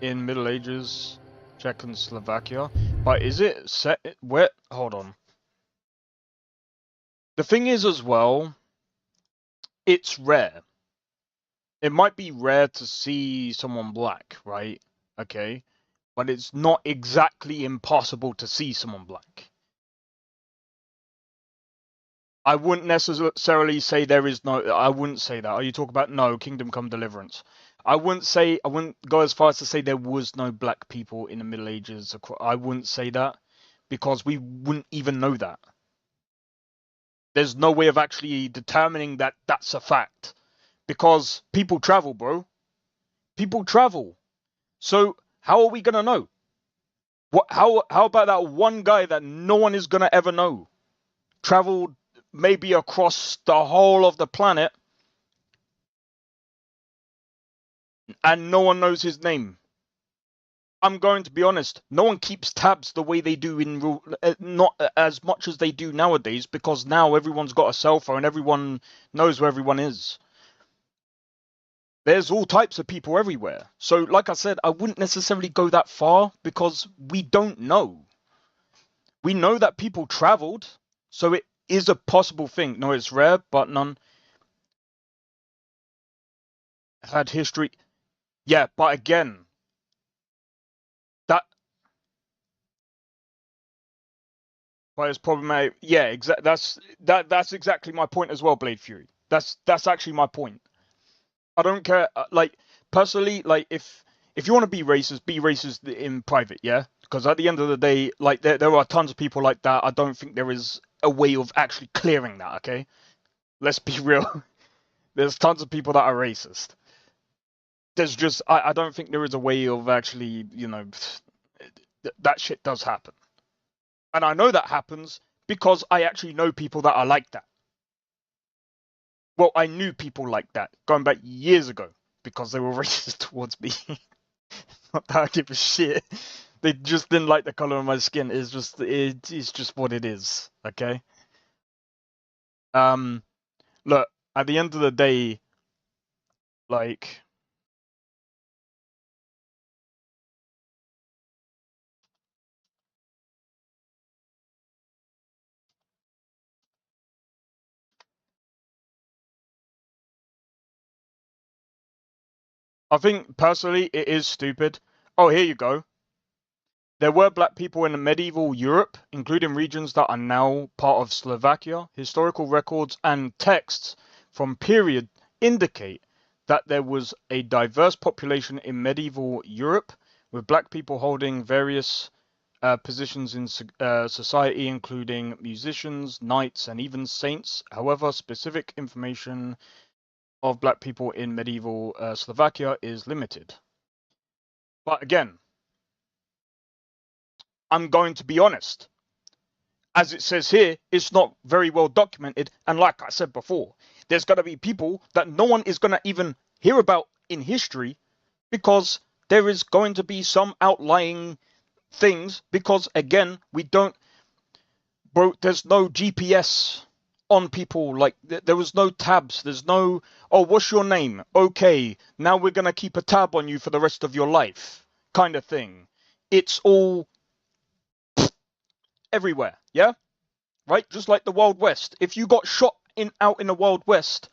[SPEAKER 2] In Middle Ages, Czech and Slovakia. But is it set? Where? Hold on. The thing is as well, it's rare. It might be rare to see someone black, right? Okay. But it's not exactly impossible to see someone black. I wouldn't necessarily say there is no... I wouldn't say that. Are you talking about... No, Kingdom Come Deliverance. I wouldn't go as far as to say there was no black people in the Middle Ages. I wouldn't say that. Because we wouldn't even know that. There's no way of actually determining that that's a fact. Because people travel, bro. People travel. So, how are we gonna know? How about that one guy that no one is gonna ever know? Traveled maybe across the whole of the planet. And no one knows his name. I'm going to be honest, no one keeps tabs the way they do in not as much as they do nowadays, because now everyone's got a cell phone, everyone knows where everyone is. There's all types of people everywhere. So, like I said, I wouldn't necessarily go that far because we don't know. We know that people traveled, so it is a possible thing. No, it's rare, but none had history. Yeah, but again, but it's problematic. Yeah, that's exactly my point as well, Blade Fury. That's actually my point. I don't care. Like personally, like if you want to be racist in private, yeah. Because at the end of the day, like there are tons of people like that. I don't think there is a way of actually clearing that. Okay, let's be real. There's tons of people that are racist. There's just I don't think there is a way of actually, you know, that shit does happen. And I know that happens because I actually know people that are like that. Well, I knew people like that going back years ago because they were racist towards me. Not that I give a shit. They just didn't like the color of my skin. It's just what it is. Okay. Look, at the end of the day, like. I think personally it is stupid. Oh, here you go. There were black people in medieval Europe, including regions that are now part of Slovakia. Historical records and texts from period indicate that there was a diverse population in medieval Europe, with black people holding various positions in society, including musicians, knights, and even saints. However, specific information of black people in medieval Slovakia is limited. But again, I'm going to be honest. As it says here, it's not very well documented. And like I said before, there's going to be people that no one is going to even hear about in history because there is going to be some outlying things. Because again, we don't, bro, there's no GPS on people. Like there was no tabs. There's no, oh, what's your name? Okay, now we're going to keep a tab on you for the rest of your life kind of thing. It's all everywhere. Yeah. Right? Just like the Wild West. If you got shot out in the Wild West,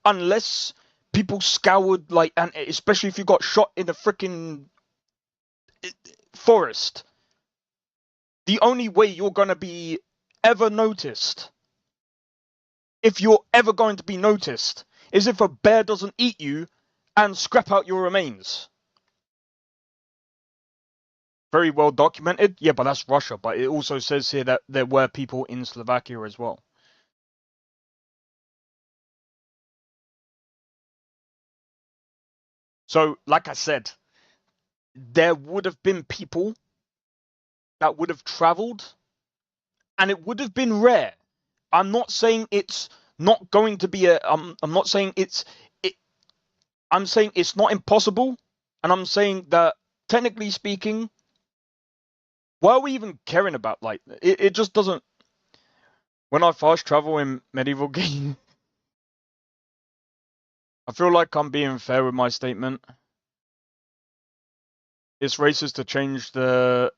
[SPEAKER 2] unless people scoured, like, and especially if you got shot in a freaking forest, the only way you're going to be ever noticed, if you're ever going to be noticed, is if a bear doesn't eat you and scrap out your remains. Very well documented. Yeah, but that's Russia. But it also says here that there were people in Slovakia as well. So, like I said, there would have been people that would have traveled, and it would have been rare. I'm not saying it's not going to be a. I'm not saying it's. I'm saying it's not impossible, and I'm saying that technically speaking, why are we even caring about like it just doesn't. When I fast travel in medieval games, I feel like I'm being fair with my statement. It's racist to change the.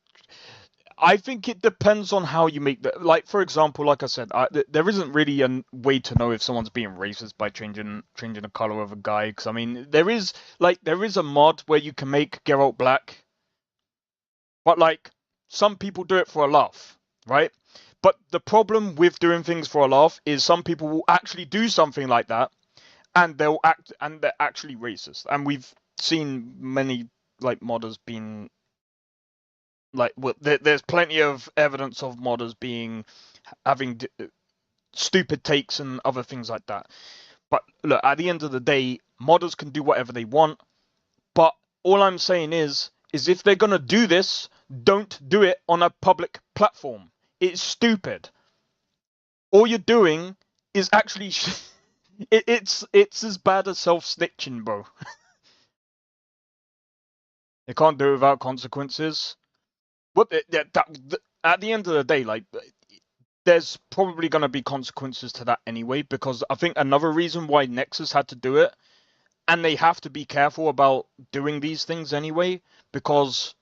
[SPEAKER 2] I think it depends on how you make the. Like, for example, like I said, there isn't really a way to know if someone's being racist by changing the color of a guy. Because I mean, there is a mod where you can make Geralt black, but like some people do it for a laugh, right? But the problem with doing things for a laugh is some people will actually do something like that, and they're actually racist. And we've seen many like modders being like, well, there's plenty of evidence of modders having stupid takes and other things like that. But look, at the end of the day, modders can do whatever they want. But all I'm saying is if they're gonna do this, don't do it on a public platform. It's stupid. All you're doing is actually it's as bad as self-snitching, bro. They can't do it without consequences. But at the end of the day, like, there's probably going to be consequences to that anyway, because I think another reason why Nexus had to do it, and they have to be careful about doing these things anyway, because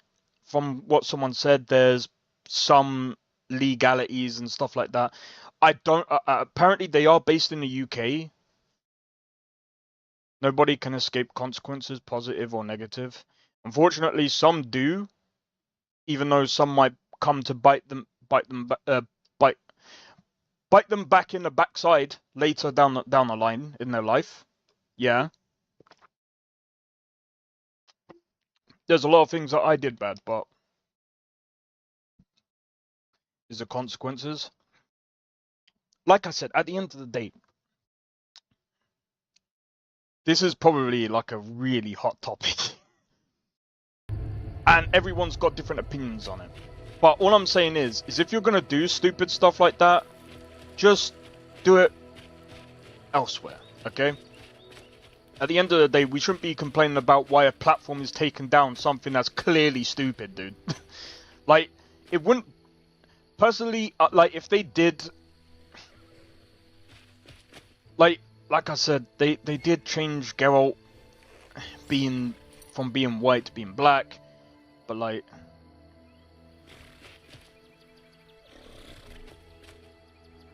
[SPEAKER 2] from what someone said, there's some legalities and stuff like that. I don't. Apparently, they are based in the UK. Nobody can escape consequences, positive or negative. Unfortunately, some do, even though some might come to bite them back in the backside later down the line in their life. Yeah. There's a lot of things that I did bad, but is the consequences. Like I said, at the end of the day, this is probably like a really hot topic. And everyone's got different opinions on it. But all I'm saying is if you're going to do stupid stuff like that, just do it elsewhere, okay? At the end of the day, we shouldn't be complaining about why a platform is taking down something that's clearly stupid, dude. Like, it wouldn't... Personally, like, if they did... Like I said, they did change Geralt from being white to being black, but like...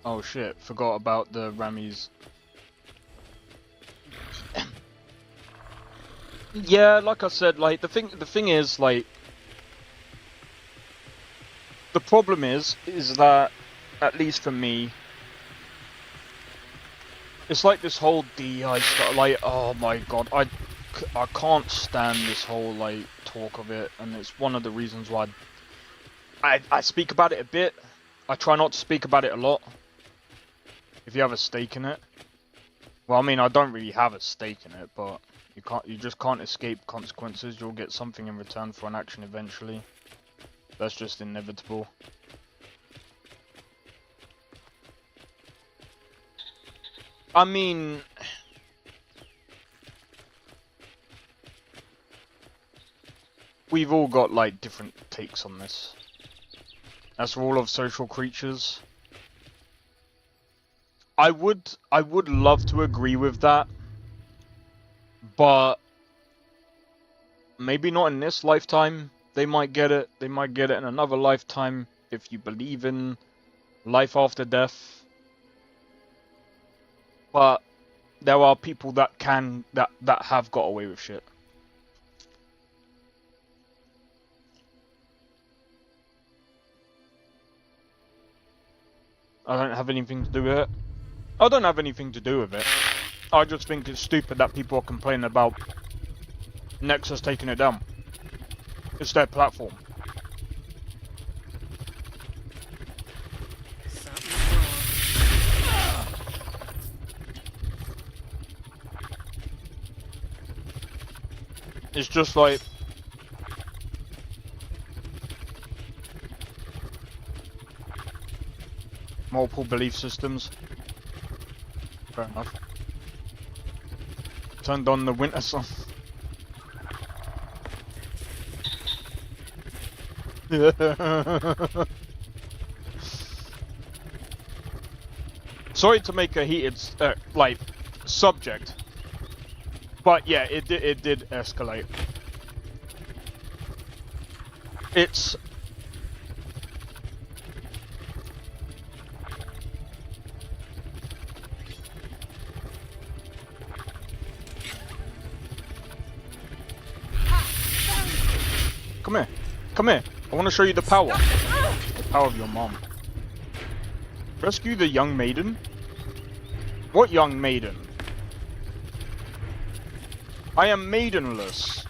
[SPEAKER 2] Oh shit, forgot about the Rammies. Yeah, like I said, like the thing is, like, the problem is that, at least for me, it's like this whole DEI stuff, like, oh my god, I can't stand this whole, like, talk of it, and it's one of the reasons why I speak about it a bit. I try not to speak about it a lot, if you have a stake in it. Well, I mean, I don't really have a stake in it, but you just can't escape consequences. You'll get something in return for an action eventually. That's just inevitable. I mean, we've all got like different takes on this. That's rule of social creatures. I would love to agree with that, but maybe not in this lifetime. They might get it. They might get it in another lifetime if you believe in life after death. But there are people that have got away with shit. I don't have anything to do with it. I don't have anything to do with it. I just think it's stupid that people are complaining about Nexus taking it down. It's their platform. It's just like multiple belief systems. Fair enough. Turned on the winter song. Sorry to make a heated like subject, but yeah, it did escalate. It's come here, come here. I want to show you the power. The power of your mom. Rescue the young maiden? What young maiden? I am maidenless.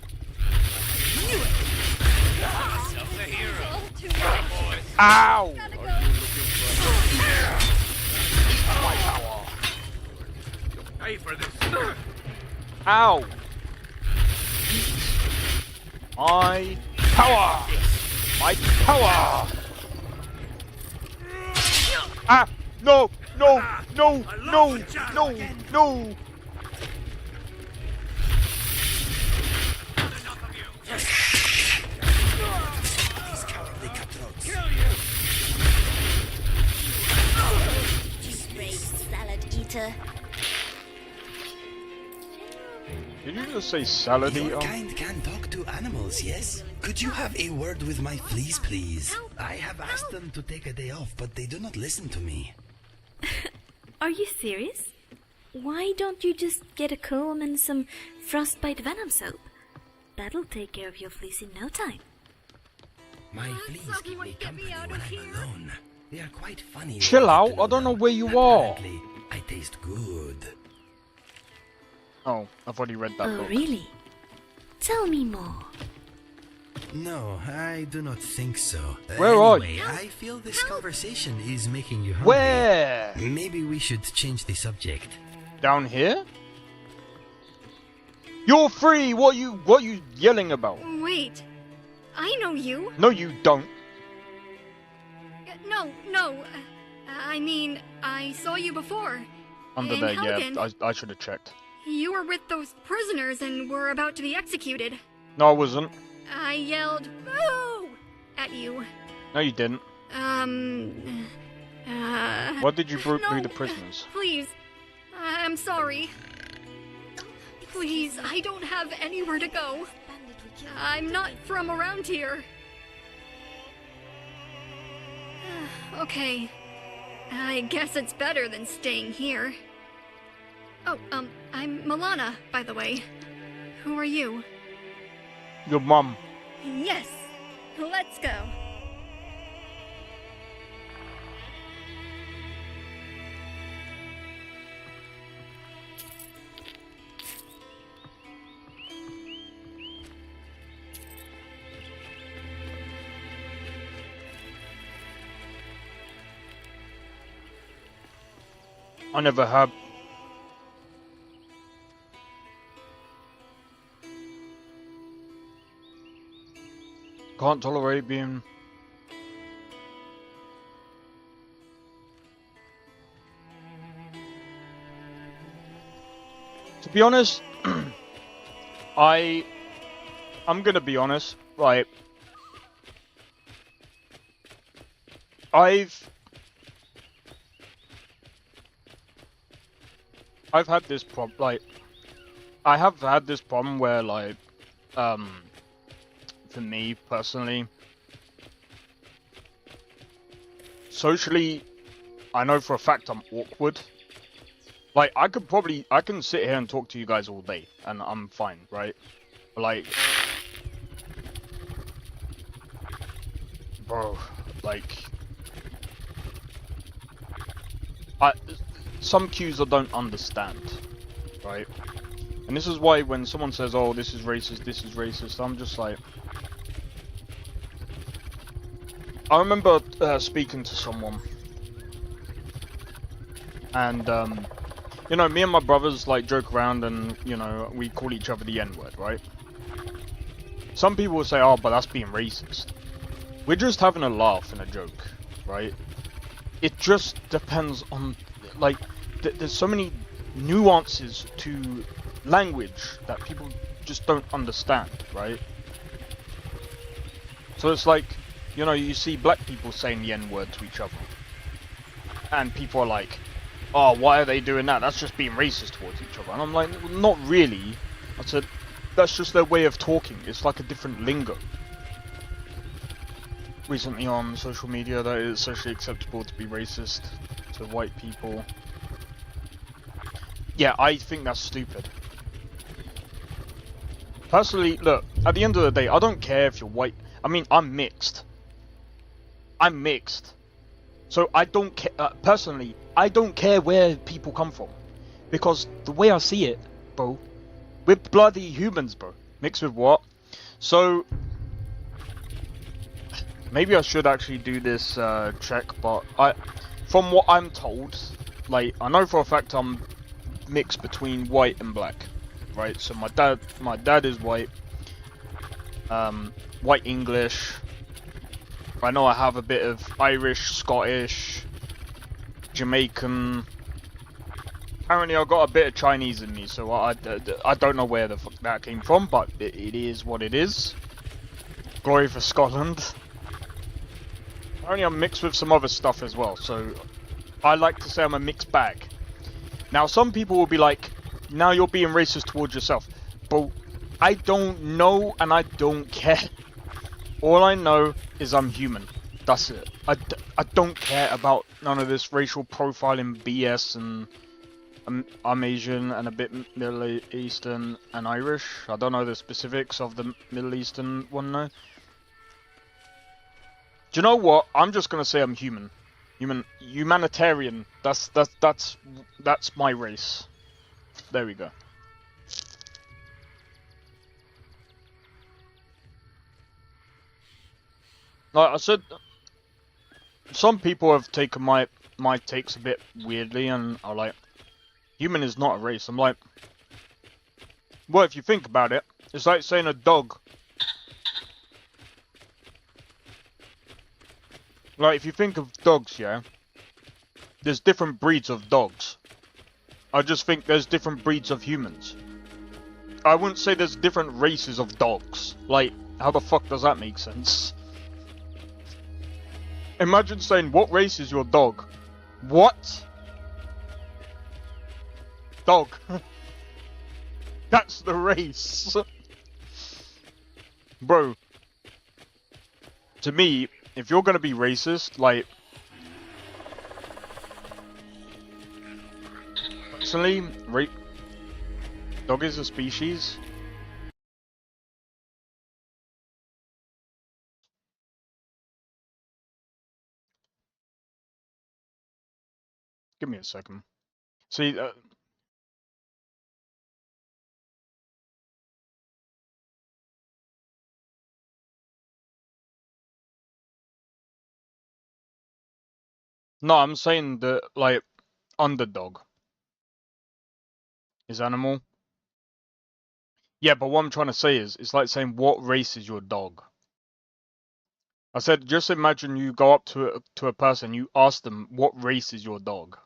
[SPEAKER 2] Ow! My power.
[SPEAKER 3] Pay for this.
[SPEAKER 2] Ow! My power! My power! Ah! No! No! No! No! No! No!
[SPEAKER 5] These cowardly cutthroats.
[SPEAKER 7] Disgraced salad eater.
[SPEAKER 2] Did you just say salad
[SPEAKER 5] Your
[SPEAKER 2] eater?
[SPEAKER 5] kind can talk to animals, yes? Could you have a word with my fleas, please? I have asked them to take a day off, but they do not listen to me.
[SPEAKER 7] Are you serious? Why don't you just get a comb and some frostbite venom soap? That'll take care of your fleas in no time.
[SPEAKER 5] My fleas keep me company when I'm alone. They are quite funny.
[SPEAKER 2] Chill out, I don't know where you are.
[SPEAKER 5] Apparently, I taste good.
[SPEAKER 2] Oh, I've already read that
[SPEAKER 7] Oh,
[SPEAKER 2] book.
[SPEAKER 7] really? Tell me more.
[SPEAKER 5] No, I do not think so.
[SPEAKER 2] Where are
[SPEAKER 5] anyway, I feel this conversation is making you hungry.
[SPEAKER 2] Where?
[SPEAKER 5] Maybe we should change the subject.
[SPEAKER 2] Down here? You're free! What are you yelling about?
[SPEAKER 13] Wait, I know you.
[SPEAKER 2] No, you don't.
[SPEAKER 13] No. I mean, I saw you before.
[SPEAKER 2] Under
[SPEAKER 13] in
[SPEAKER 2] there,
[SPEAKER 13] Helgen.
[SPEAKER 2] yeah. I should have checked.
[SPEAKER 13] You were with those prisoners and were about to be executed.
[SPEAKER 2] No, I wasn't.
[SPEAKER 13] I yelled, "Boo!" at you.
[SPEAKER 2] No, you didn't. What did you do
[SPEAKER 13] no,
[SPEAKER 2] the prisoners?
[SPEAKER 13] Please, I'm sorry. Please, I don't have anywhere to go. I'm not from around here. Okay. I guess it's better than staying here. Oh, I'm Milana, by the way. Who are you?
[SPEAKER 2] Your mum.
[SPEAKER 13] Yes. Let's go.
[SPEAKER 2] I never have. Can't tolerate being... To be honest, I'm gonna be honest, right? I've had this problem, like, I have had this problem where, like, for me personally, socially, I know for a fact I'm awkward. Like, I can sit here and talk to you guys all day, and I'm fine, right? But, like, bro, like, some cues I don't understand, right? And this is why when someone says, oh, this is racist, I'm just like... I remember speaking to someone, and, you know, me and my brothers, like, joke around and, you know, we call each other the N-word, right? Some people will say, oh, but that's being racist. We're just having a laugh and a joke, right? It just depends on, like, there's so many nuances to language that people just don't understand, right? So it's like, you know, you see black people saying the N-word to each other. And people are like, oh, why are they doing that? That's just being racist towards each other. And I'm like, well, not really. I said, that's just their way of talking. It's like a different lingo. Recently on social media that it's socially acceptable to be racist to white people. Yeah, I think that's stupid. Personally, look, at the end of the day, I don't care if you're white. I mean, I'm mixed. I'm mixed. So I don't care, personally, I don't care where people come from. Because the way I see it, bro, we're bloody humans, bro. Mixed with what? So, maybe I should actually do this check, but from what I'm told, like, I know for a fact I'm mixed between white and black, right? So my dad is white, white English. I know I have a bit of Irish, Scottish, Jamaican. Apparently I got a bit of Chinese in me, so I don't know where the fuck that came from, but it is what it is. Glory for Scotland. Apparently I'm mixed with some other stuff as well, so I like to say I'm a mixed bag. Now some people will be like, now you're being racist towards yourself. But I don't know and I don't care. All I know is I'm human. That's it. I don't care about none of this racial profiling BS, and I'm Asian and a bit Middle Eastern and Irish. I don't know the specifics of the Middle Eastern one though. Do you know what? I'm just gonna say I'm human. Humanitarian. That's my race. There we go. Like I said, some people have taken my takes a bit weirdly and are like, human is not a race. I'm like, well, if you think about it, it's like saying a dog. Like, if you think of dogs, yeah, there's different breeds of dogs. I just think there's different breeds of humans. I wouldn't say there's different races of dogs. Like, how the fuck does that make sense? Imagine saying, what race is your dog? What? Dog. That's the race. Bro. To me, if you're gonna be racist, like... Personally, dog is a species. Give me a second. See, no, I'm saying the, like, underdog is animal. Yeah, but what I'm trying to say is, it's like saying, what race is your dog? I said, just imagine you go up to a person, you ask them, what race is your dog?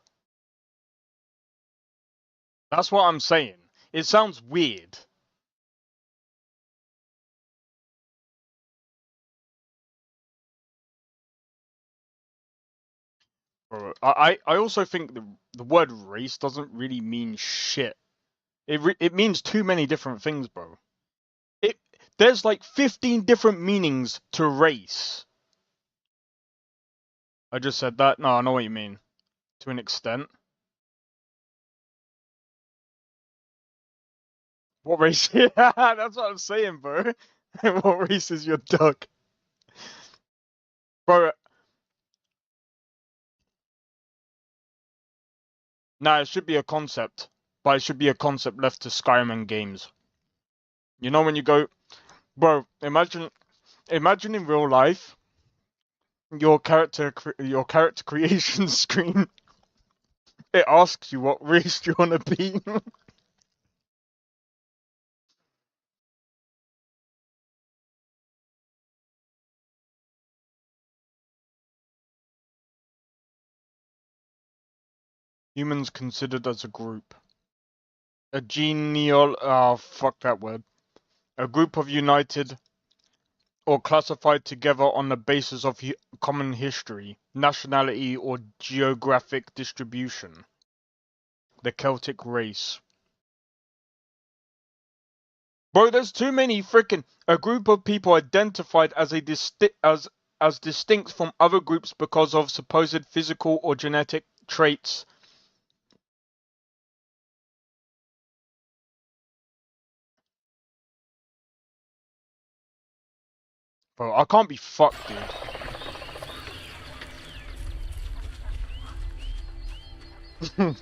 [SPEAKER 2] That's what I'm saying. It sounds weird. Bro, I also think the word race doesn't really mean shit. It means too many different things, bro. There's like 15 different meanings to race. I just said that. No, I know what you mean. To an extent. What race? Yeah, that's what I'm saying, bro. What race is your dog? Bro. Nah, it should be a concept. But it should be a concept left to Skyrim and games. You know when you go... Bro, imagine in real life, your character creation screen, it asks you what race do you want to be. Humans considered as a group. A fuck that word. A group of united or classified together on the basis of common history, nationality, or geographic distribution. The Celtic race. Bro, there's too many freaking... A group of people identified as as distinct from other groups because of supposed physical or genetic traits. Bro, I can't be fucked, dude.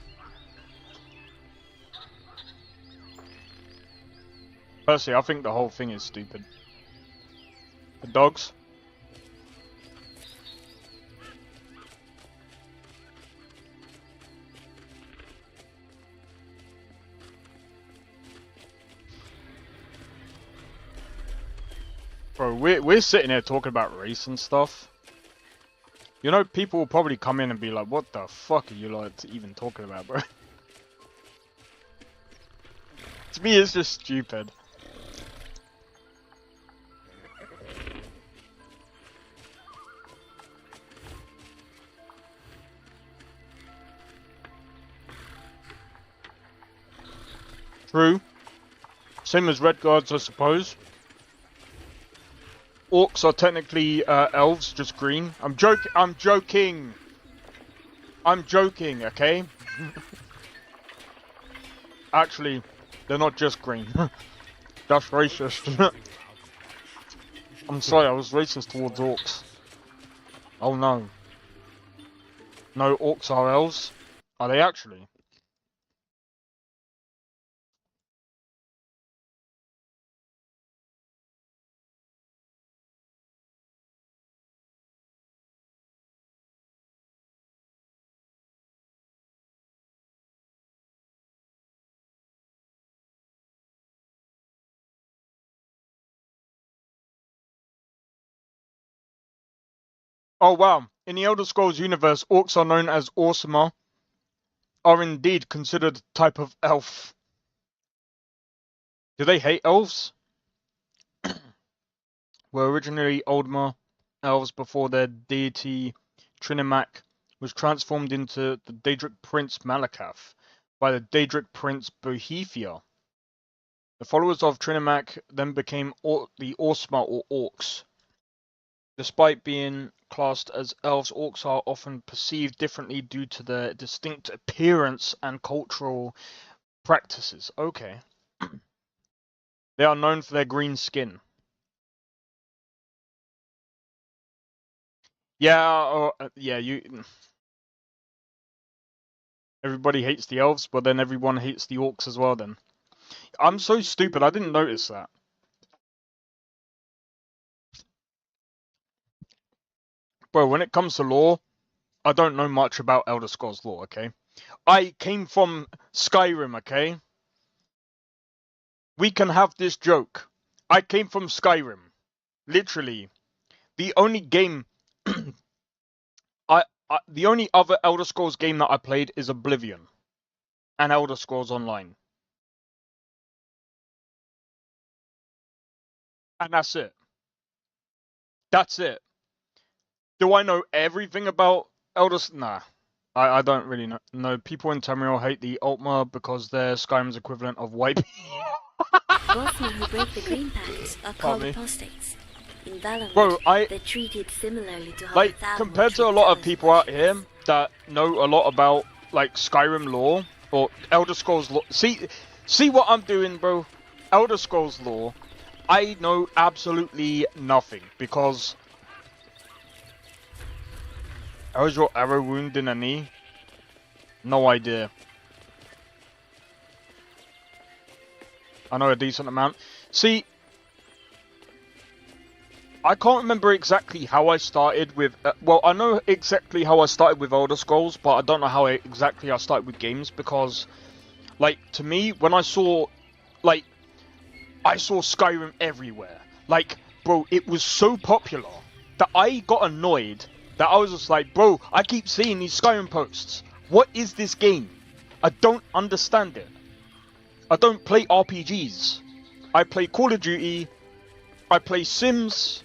[SPEAKER 2] Personally, I think the whole thing is stupid. The dogs? Bro, we're sitting here talking about race and stuff. You know, people will probably come in and be like, what the fuck are you like even talking about, bro? To me, it's just stupid. True. Same as red guards, I suppose. Orcs are technically elves, just green. I'm joking, okay? Actually, they're not just green. That's racist. I'm sorry, I was racist towards orcs. Oh no. No, orcs are elves? Are they actually? Oh wow, in the Elder Scrolls universe, orcs are known as Orsimer, are indeed considered a type of elf. Do they hate elves? Were originally Oldmer elves before their deity Trinimac was transformed into the Daedric Prince Malakath by the Daedric Prince Bohethia. The followers of Trinimac then became the Orsimer or Orcs. Despite being classed as elves, orcs are often perceived differently due to their distinct appearance and cultural practices. Okay. They are known for their green skin. Yeah, everybody hates the elves, but then everyone hates the orcs as well then. I'm so stupid, I didn't notice that. Bro, when it comes to lore, I don't know much about Elder Scrolls lore, okay? I came from Skyrim, okay? We can have this joke. I came from Skyrim. Literally. The only game, the only other Elder Scrolls game that I played is Oblivion, and Elder Scrolls Online, and that's it. That's it. Do I know everything about Nah. I don't really know. No, people in Tamriel hate the Altmer because they're Skyrim's equivalent of white people.
[SPEAKER 7] Bosmer who break the Green Pact are called apostates. In Valenwood,
[SPEAKER 2] Bro,
[SPEAKER 7] they're treated similarly to how
[SPEAKER 2] like,
[SPEAKER 7] the Thalmor
[SPEAKER 2] compared to a
[SPEAKER 7] treat
[SPEAKER 2] lot of
[SPEAKER 7] Talus
[SPEAKER 2] people out
[SPEAKER 7] worshippers.
[SPEAKER 2] here that know a lot about, like, Skyrim lore, or Elder Scrolls lore. See what I'm doing, bro? Elder Scrolls lore, I know absolutely nothing, because... How's your arrow wound in the knee? No idea. I know a decent amount. See, I can't remember exactly how I started with... well, I know exactly how I started with Elder Scrolls, but I don't know how exactly I started with games, because, like, to me, when I saw... Like, I saw Skyrim everywhere. Like, bro, it was so popular that I got annoyed that I was just like, bro, I keep seeing these Skyrim posts. What is this game? I don't understand it. I don't play RPGs. I play Call of Duty. I play Sims.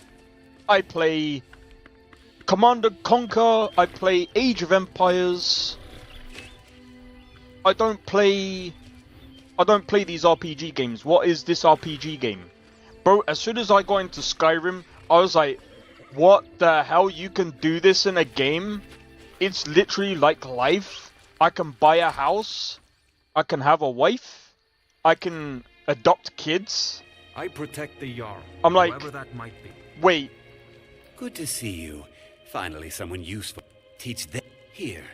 [SPEAKER 2] I play Command & Conquer. I play Age of Empires. I don't play these RPG games. What is this RPG game? Bro, as soon as I got into Skyrim, I was like, what the hell? You can do this in a game? It's literally like life. I can buy a house. I can have a wife. I can adopt kids.
[SPEAKER 8] I protect the Jarl,
[SPEAKER 2] I'm like,
[SPEAKER 8] whoever that might be.
[SPEAKER 2] Wait.
[SPEAKER 10] Good to see you. Finally, someone useful. Teach them. Here.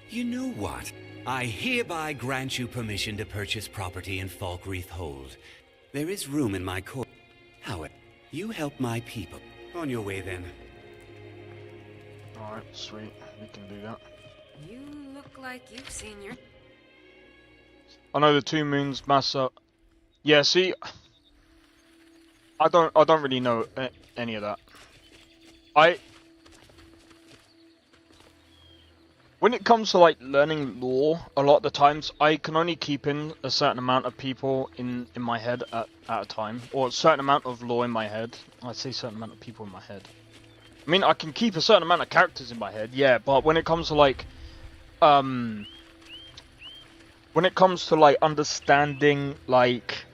[SPEAKER 10] You know what? I hereby grant you permission to purchase property in Falkreath Hold. There is room in my court. However, you help my people. On your way, then.
[SPEAKER 2] Alright, sweet. We can do that.
[SPEAKER 11] You look like you've seen your...
[SPEAKER 2] I know the 2 moons mass up. Yeah, see, I don't really know any of that. When it comes to, like, learning lore, a lot of the times I can only keep in a certain amount of people in my head at a time, or a certain amount of lore in my head. I say certain amount of people in my head. I mean, I can keep a certain amount of characters in my head, yeah, but when it comes to, like, understanding, like,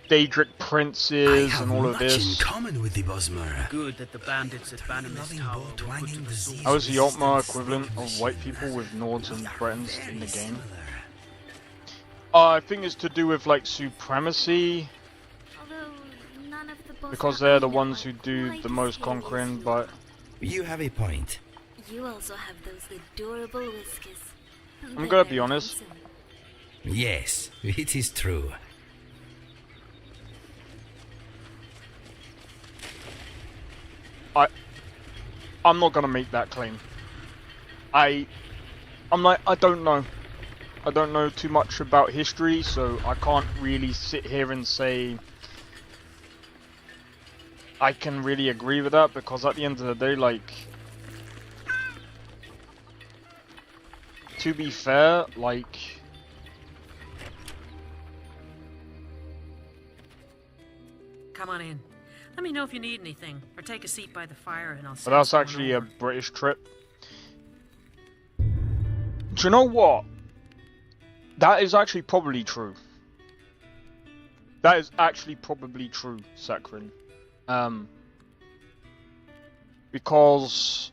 [SPEAKER 2] Daedric princes and all of this.
[SPEAKER 5] In common with the Bosmer.
[SPEAKER 6] Good that the bandits at Bannerman's Tower were put to the sword.
[SPEAKER 2] How is the Altmar equivalent of white people with Nords and Bretons in the game? I think it's to do with, like, supremacy. Because they're the ones who do the most conquering, but...
[SPEAKER 5] You have a point.
[SPEAKER 7] You also have those adorable whiskers.
[SPEAKER 2] I'm gonna be honest.
[SPEAKER 5] Yes, it is true.
[SPEAKER 2] I'm not gonna make that claim. I'm like, I don't know. I don't know too much about history, so I can't really sit here and say I can really agree with that, because at the end of the day, like, to be fair, like,
[SPEAKER 12] Come on in. Let me know if you need anything, or take a seat by the fire and I'll
[SPEAKER 2] but that's actually a British trip. Do you know what? That is actually probably true. That is actually probably true, Sakrin. Because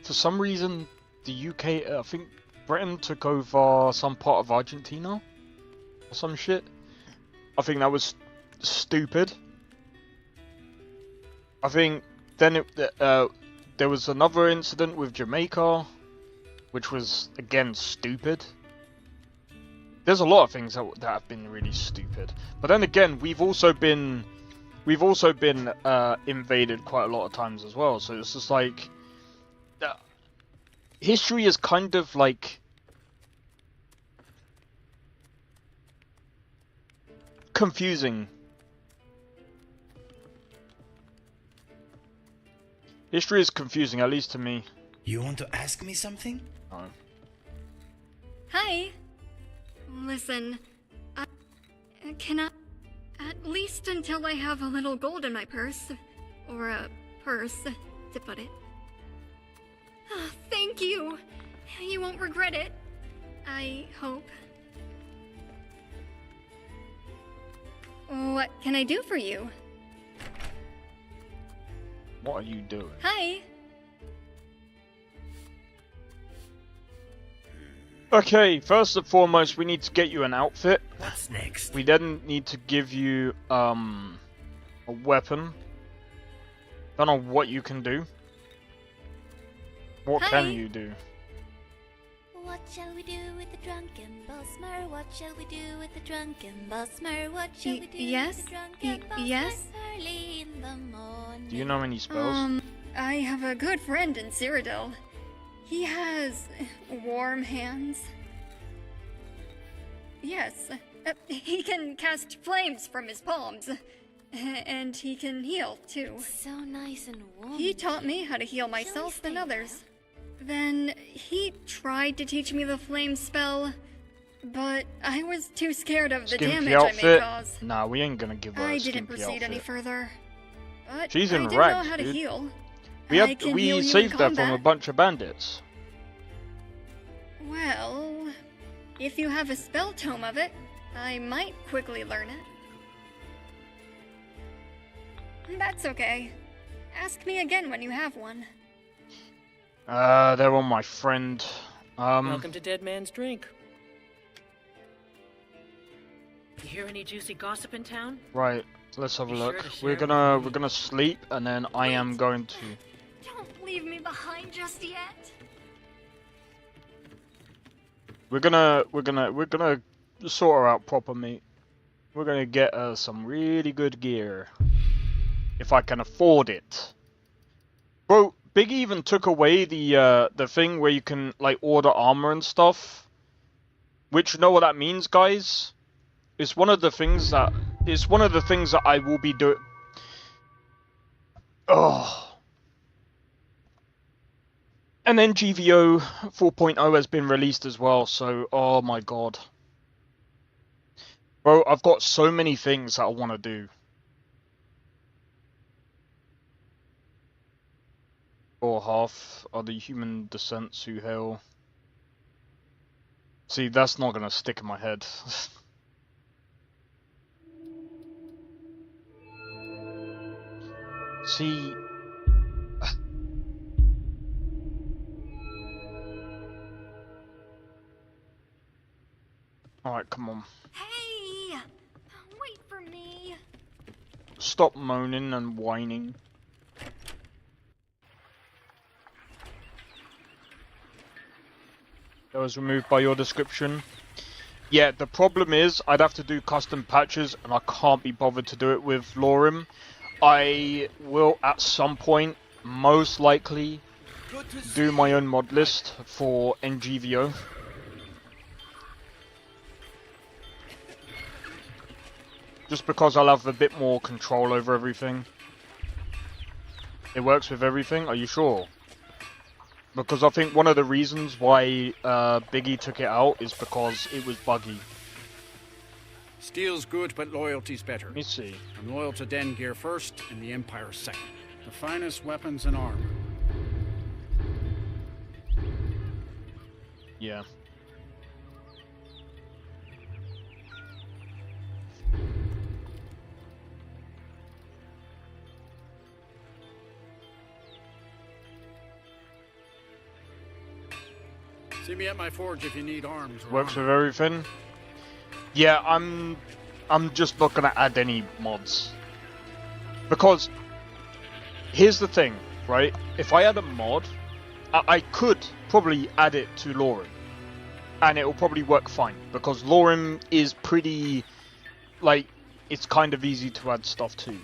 [SPEAKER 2] for some reason the UK, I think Britain took over some part of Argentina or some shit. I think that was stupid. I think then there was another incident with Jamaica, which was again stupid. There's a lot of things that have been really stupid. But then again, we've also been invaded quite a lot of times as well. So it's just like history is kind of like confusing. History is confusing, at least to me.
[SPEAKER 5] You want to ask me something?
[SPEAKER 2] No.
[SPEAKER 13] Hi. Listen, can I... At least until I have a little gold in my purse. Or a purse, to put it. Oh, thank you. You won't regret it. I hope. What can I do for you?
[SPEAKER 2] What are you doing?
[SPEAKER 13] Hi.
[SPEAKER 2] Okay, first and foremost, we need to get you an outfit.
[SPEAKER 5] What's next?
[SPEAKER 2] We then need to give you a weapon. Don't know what you can do. What can you do?
[SPEAKER 7] What shall we do with the drunken Bosmer? What shall we do with the drunken Bosmer? What shall we do with the drunken Bosmer?
[SPEAKER 13] Yes?
[SPEAKER 7] Early in the morning.
[SPEAKER 2] Do you know any spells?
[SPEAKER 13] I have a good friend in Cyrodiil. He has warm hands. Yes, he can cast flames from his palms. And he can heal, too.
[SPEAKER 7] So nice and warm.
[SPEAKER 13] He taught me how to heal myself and others. Then he tried to teach me the flame spell, but I was too scared of the damage I may cause.
[SPEAKER 2] Nah, we ain't gonna give her a
[SPEAKER 13] I didn't
[SPEAKER 2] skimpy
[SPEAKER 13] proceed any
[SPEAKER 2] outfit.
[SPEAKER 13] further. But
[SPEAKER 2] She's in
[SPEAKER 13] I do
[SPEAKER 2] rags,
[SPEAKER 13] know how to
[SPEAKER 2] dude.
[SPEAKER 13] heal.
[SPEAKER 2] We saved her from a bunch of bandits.
[SPEAKER 13] Well, if you have a spell tome of it, I might quickly learn it. That's okay. Ask me again when you have one.
[SPEAKER 2] They're on my friend.
[SPEAKER 12] Welcome to Dead Man's Drink. You hear any juicy gossip in town?
[SPEAKER 2] Right, let's have a
[SPEAKER 12] Be
[SPEAKER 2] look.
[SPEAKER 12] sure to
[SPEAKER 2] We're
[SPEAKER 12] share
[SPEAKER 2] gonna sleep, and then I am going to.
[SPEAKER 13] Don't leave me behind just yet.
[SPEAKER 2] We're gonna sort her out proper, mate. We're gonna get her some really good gear, if I can afford it. Bro, Big even took away the thing where you can like order armor and stuff. Which, you know what that means, guys? It's one of the things that I will be doing. Oh. And then GVO 4.0 has been released as well, so oh my god. Bro, I've got so many things that I want to do. Or half are the human descents who hail. See, that's not gonna stick in my head. See... Alright, come on.
[SPEAKER 13] Hey! Wait for me.
[SPEAKER 2] Stop moaning and whining. That was removed by your description. Yeah, the problem is I'd have to do custom patches and I can't be bothered to do it with LoreRim. I will at some point, most likely, do my own mod list for NGVO. Just because I'll have a bit more control over everything. It works with everything? Are you sure? Because I think one of the reasons why Biggie took it out is because it was buggy.
[SPEAKER 8] Steel's good, but loyalty's better.
[SPEAKER 2] Let me see.
[SPEAKER 8] I'm loyal to Den Gear first, and the Empire second. The finest weapons and armor.
[SPEAKER 2] Yeah.
[SPEAKER 8] See me at my forge if you need arms.
[SPEAKER 2] Works with everything. Yeah, I'm just not gonna add any mods. Because here's the thing, right? If I add a mod, I could probably add it to LoreRim. And it will probably work fine. Because LoreRim is pretty, like, it's kind of easy to add stuff to.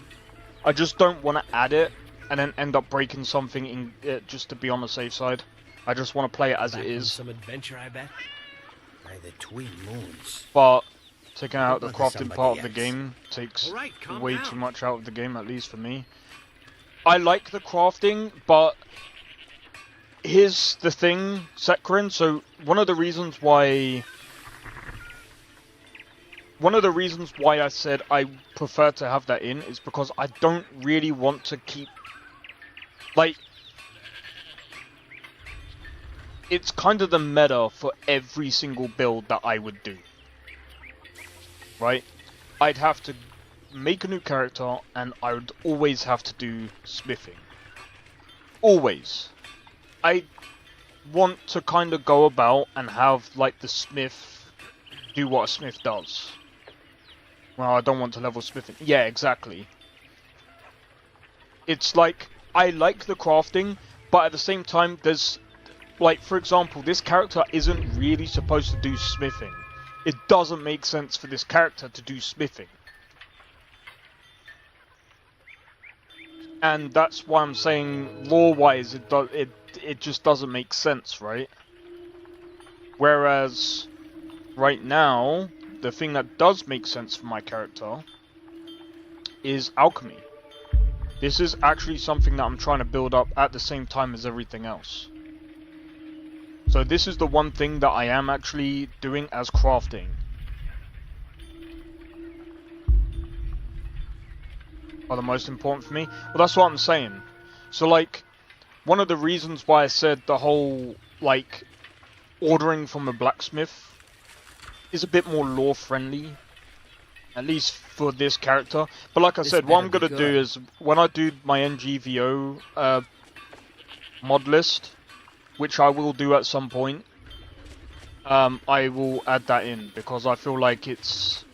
[SPEAKER 2] I just don't want to add it and then end up breaking something in, just to be on the safe side. I just want to play it as it is.
[SPEAKER 1] Some adventure, I bet. By the twin moons.
[SPEAKER 2] But taking out the crafting part of the game takes way too much out of the game, at least for me. I like the crafting, but here's the thing, Sekrin. So one of the reasons why I said I prefer to have that in is because I don't really want to keep, like, it's kind of the meta for every single build that I would do, right? I'd have to make a new character and I would always have to do smithing. Always. I want to kind of go about and have, like, the smith do what a smith does. Well, I don't want to level smithing. Yeah, exactly. It's like, I like the crafting, but at the same time, there's, like, for example, this character isn't really supposed to do smithing. It doesn't make sense for this character to do smithing. And that's why I'm saying, lore-wise, it just doesn't make sense, right? Whereas, right now, the thing that does make sense for my character is alchemy. This is actually something that I'm trying to build up at the same time as everything else. So this is the one thing that I am actually doing as crafting. Are the most important for me? Well, that's what I'm saying. So, like, one of the reasons why I said the whole, like, ordering from a blacksmith is a bit more lore friendly, at least for this character. But like I said, what I'm gonna do is when I do my NGVO mod list, which I will do at some point, I will add that in, because I feel like it's,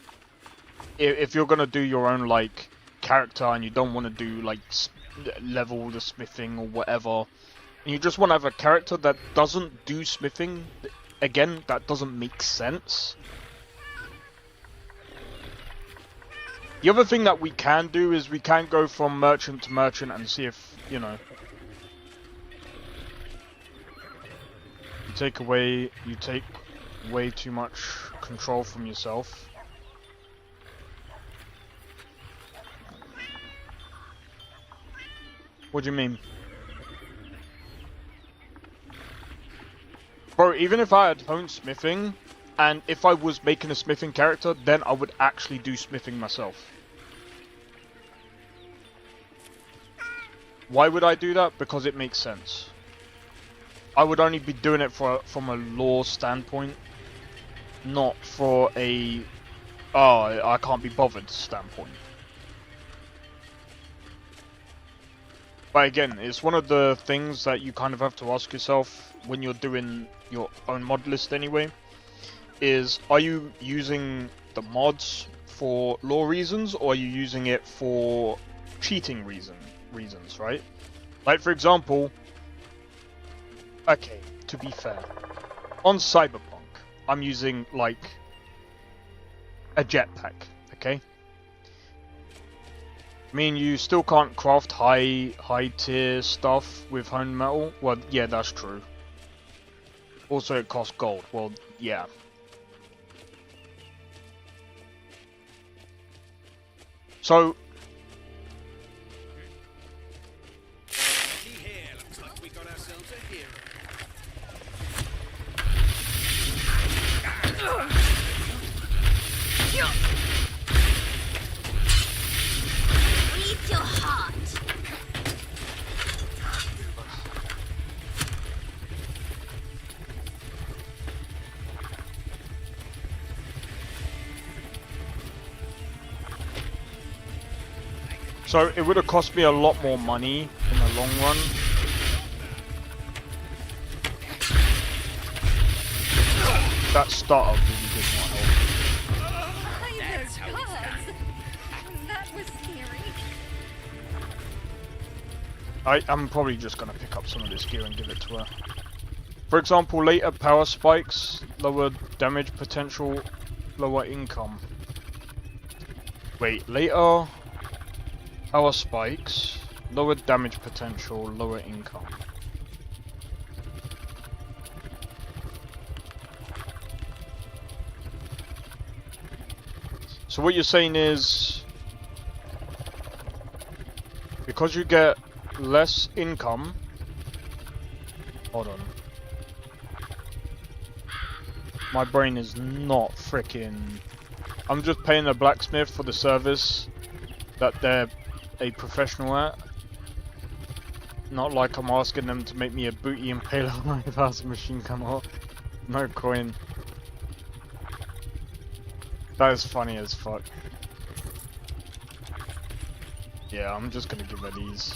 [SPEAKER 2] if you're gonna do your own, like, character and you don't want to do, like, level the smithing or whatever, and you just want to have a character that doesn't do smithing, again, that doesn't make sense. The other thing that we can do is we can go from merchant to merchant and see if, you know, you take way too much control from yourself. What do you mean? Bro, even if I had honed smithing, and if I was making a smithing character, then I would actually do smithing myself. Why would I do that? Because it makes sense. I would only be doing it from a lore standpoint, not for a, oh, I can't be bothered standpoint. But again, it's one of the things that you kind of have to ask yourself when you're doing your own mod list anyway, is are you using the mods for lore reasons, or are you using it for cheating reasons, right? Like, for example, okay, to be fair, on Cyberpunk, I'm using, like, a jetpack, okay? I mean, you still can't craft high tier stuff with honed metal. Well, yeah, that's true. Also, it costs gold. Well, yeah. So,
[SPEAKER 9] Looks like we got ourselves a hero.
[SPEAKER 7] Eat your heart.
[SPEAKER 2] so it would have cost me a lot more money in the long run. That startup really did not help.
[SPEAKER 13] That's how that was scary.
[SPEAKER 2] I'm probably just gonna pick up some of this gear and give it to her. For example, later power spikes, lower damage potential, lower income. Wait, later power spikes, lower damage potential, lower income. So what you're saying is, because you get less income. Hold on. My brain is not freaking. I'm just paying a blacksmith for the service that they're a professional at. Not like I'm asking them to make me a booty impaler knife as a machine gun or no coin. That is funny as fuck. Yeah, I'm just gonna give her these.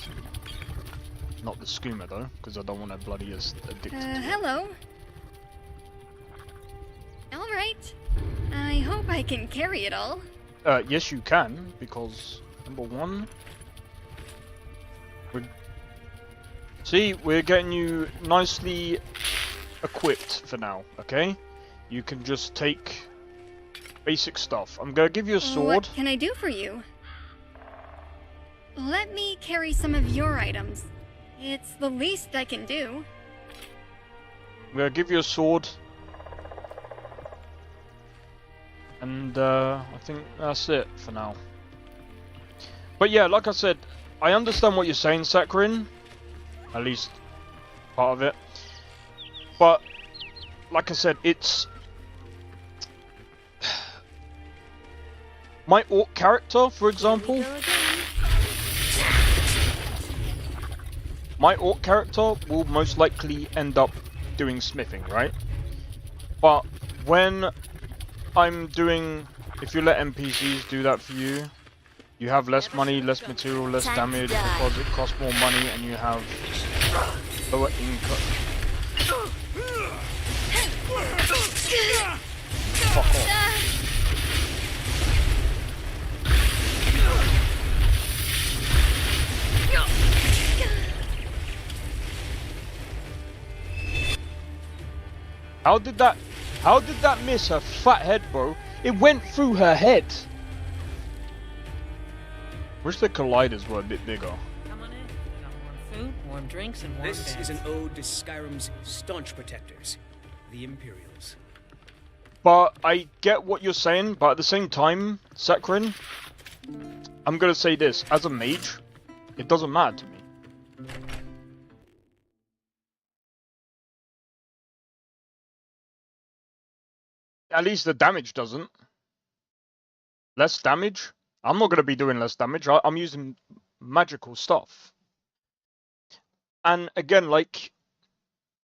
[SPEAKER 2] Not the skooma though, because I don't want to bloody addicted to it.
[SPEAKER 13] Hello. Alright. I hope I can carry it all.
[SPEAKER 2] Yes you can, because number one, we're getting you nicely equipped for now, okay? You can just take basic stuff. I'm gonna give you a sword.
[SPEAKER 13] What can I do for you? Let me carry some of your items. It's the least I can do.
[SPEAKER 2] I'm gonna give you a sword. And I think that's it for now. But yeah, like I said, I understand what you're saying, Saccharin. At least part of it. But like I said, it's my orc character, for example. My orc character will most likely end up doing smithing, right? But when I'm doing, if you let NPCs do that for you, you have less money, less material, less damage because it costs more money and you have lower income. Fuck off. How did that miss her fat head, bro? It went through her head. Wish the colliders were a bit bigger.
[SPEAKER 12] Come on in. Got warm food, warm drinks, and warm
[SPEAKER 14] This
[SPEAKER 12] beds.
[SPEAKER 14] is an ode to Skyrim's staunch protectors, the Imperials.
[SPEAKER 2] But I get what you're saying, but at the same time, Saccharin, I'm gonna say this, as a mage, it doesn't matter to me. At least the damage doesn't. Less damage? I'm not gonna be doing less damage, I'm using magical stuff. And again, like,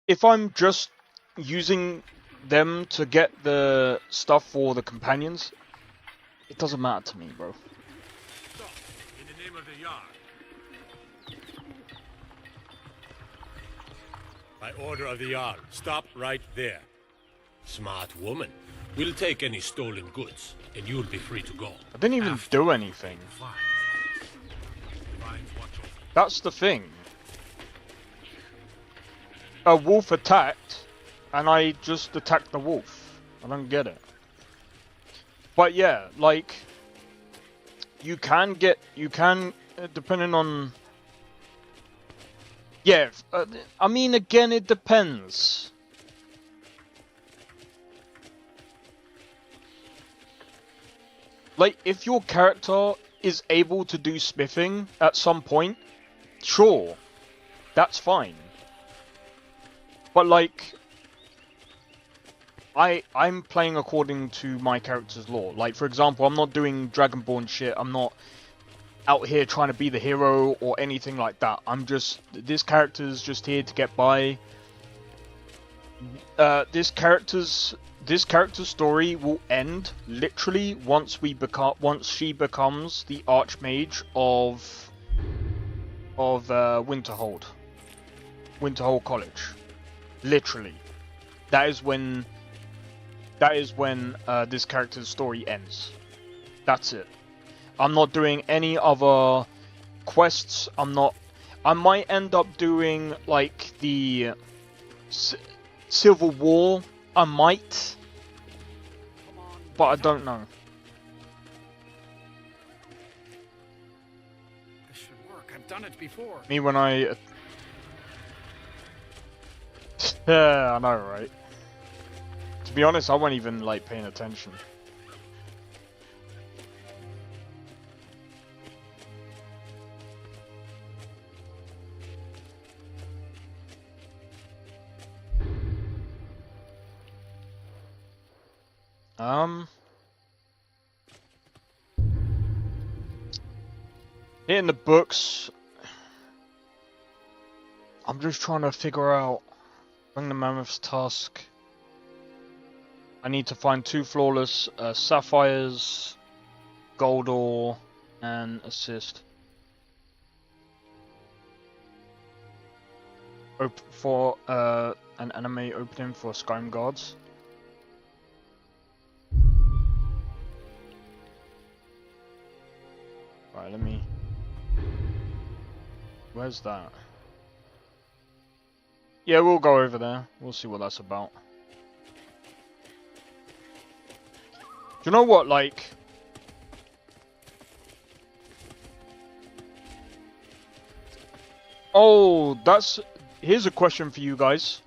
[SPEAKER 2] if I'm just using them to get the stuff for the companions, it doesn't matter to me, bro.
[SPEAKER 3] Stop, in the name of the Yard.
[SPEAKER 15] By order of the Jarl, stop right there. Smart woman. We'll take any stolen goods, and you'll be free to go.
[SPEAKER 2] I didn't even do anything. That's the thing. A wolf attacked, and I just attacked the wolf. I don't get it. But yeah, like, you can, depending on... Yeah, I mean, again, it depends. Like, if your character is able to do smithing at some point, sure, that's fine. But like, I'm playing according to my character's lore. Like, for example, I'm not doing Dragonborn shit, I'm not out here trying to be the hero or anything like that. I'm just, this character's just here to get by. This character's story will end literally once she becomes the Archmage of Winterhold College. Literally, that is when this character's story ends. That's it. I'm not doing any other quests. I might end up doing like the Civil War. I might, but I don't know.
[SPEAKER 8] This should work. I've done it before.
[SPEAKER 2] Me when I... Yeah, I know, right? To be honest, I wasn't even like paying attention. In the books, I'm just trying to figure out. Bring the Mammoth's Tusk. I need to find 2 flawless sapphires, gold ore, and assist. For an anime opening for Skyrim Guards. Right, let me. Where's that? Yeah, we'll go over there. We'll see what that's about. Do you know what, like... Oh, that's... Here's a question for you guys.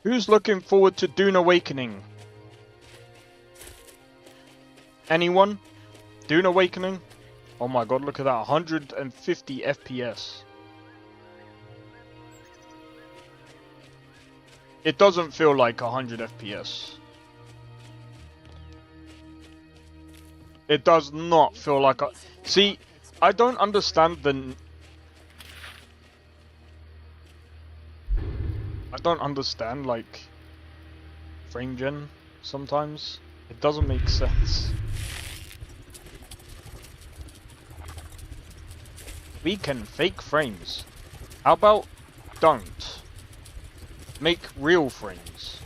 [SPEAKER 2] Who's looking forward to Dune Awakening? Anyone? Dune Awakening? Oh my god, look at that. 150 FPS. It doesn't feel like 100 FPS. It does not feel like a... See, I don't understand the... I don't understand, like, frame gen sometimes. It doesn't make sense. We can fake frames. How about don't? Make real frames.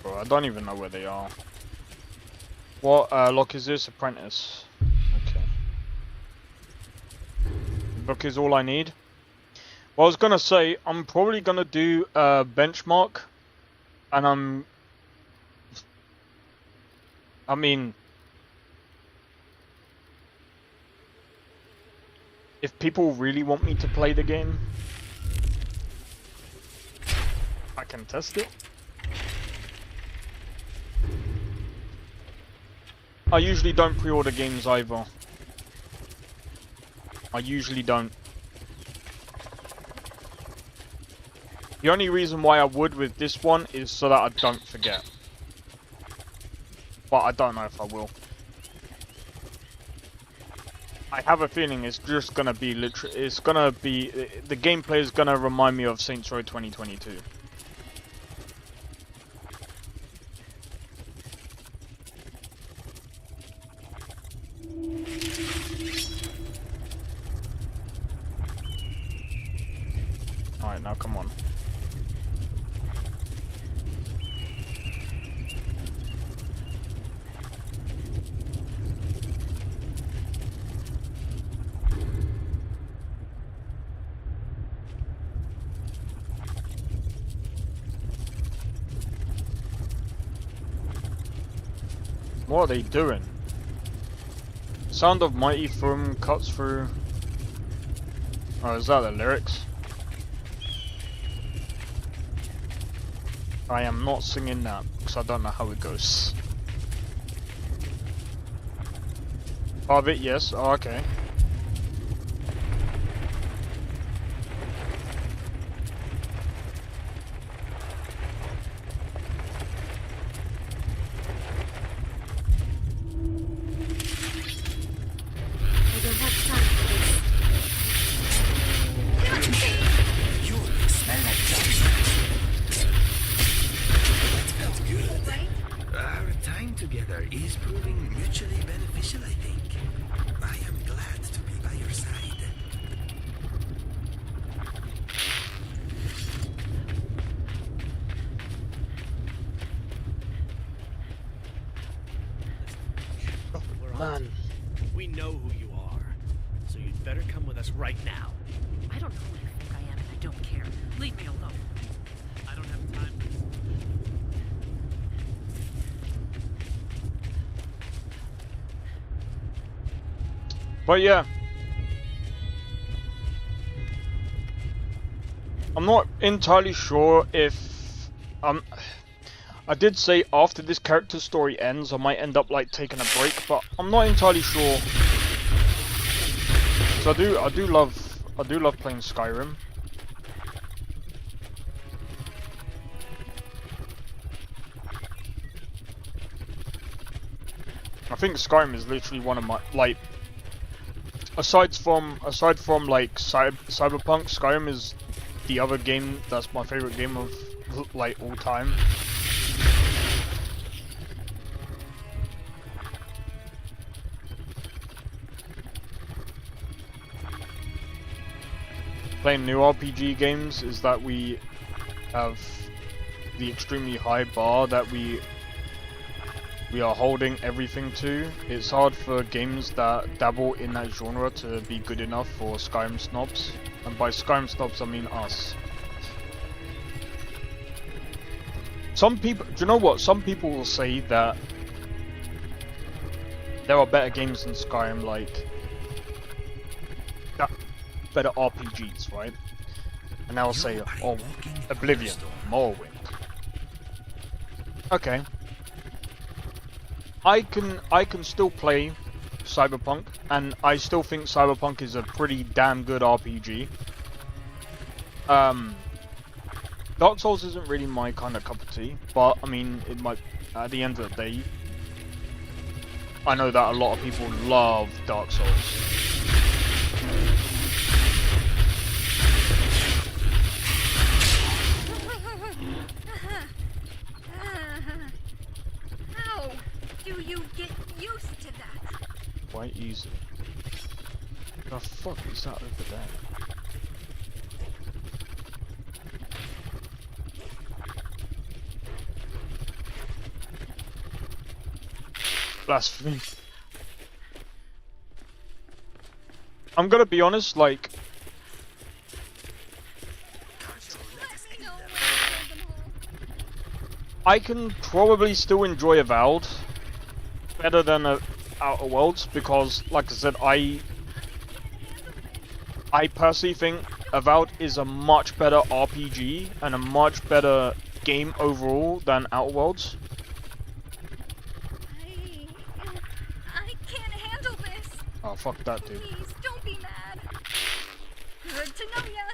[SPEAKER 2] Bro, I don't even know where they are. What lock is this? Apprentice. Okay. Book is all I need. Well, I was gonna say, I'm probably gonna do a benchmark. And I mean, if people really want me to play the game, I can test it. I usually don't pre-order games either. I usually don't. The only reason why I would with this one is so that I don't forget. But I don't know if I will. I have a feeling it's just gonna be it's gonna be, the gameplay is gonna remind me of Saints Row 2022. Alright, now come on. What are they doing? Sound of mighty foam cuts through. Oh, is that the lyrics? I am not singing that because I don't know how it goes. Part of it, yes. Oh, okay.
[SPEAKER 14] Man. We know who you are, so you'd better come with us right now.
[SPEAKER 12] I don't know who you think I am, and I don't care. Leave me alone.
[SPEAKER 14] I don't have time for this.
[SPEAKER 2] But yeah. I'm not entirely sure if... I I did say after this character story ends, I might end up like taking a break, but I'm not entirely sure. So I do love playing Skyrim. I think Skyrim is literally one of my like. Aside from like Cyberpunk, Skyrim is the other game that's my favorite game of like all time. Playing new RPG games is that we have the extremely high bar that we are holding everything to. It's hard for games that dabble in that genre to be good enough for Skyrim snobs. And by Skyrim snobs I mean us. Some people, do you know what? Some people will say that there are better games than Skyrim, like better RPGs, right? And they'll say, oh, Oblivion, Morrowind. Okay. I can still play Cyberpunk, and I still think Cyberpunk is a pretty damn good RPG. Dark Souls isn't really my kind of cup of tea, but I mean, it might. At the end of the day, I know that a lot of people love Dark Souls.
[SPEAKER 13] How do you get used to that?
[SPEAKER 2] Quite easily. The fuck is that over there? Blasphemy. I'm gonna be honest, like, I can probably still enjoy Avowed better than Outer Worlds because, like I said, I personally think Avowed is a much better RPG and a much better game overall than Outer Worlds.
[SPEAKER 13] I can't handle this.
[SPEAKER 2] Oh, fuck that, dude.
[SPEAKER 13] Please, don't be mad. Good to know ya.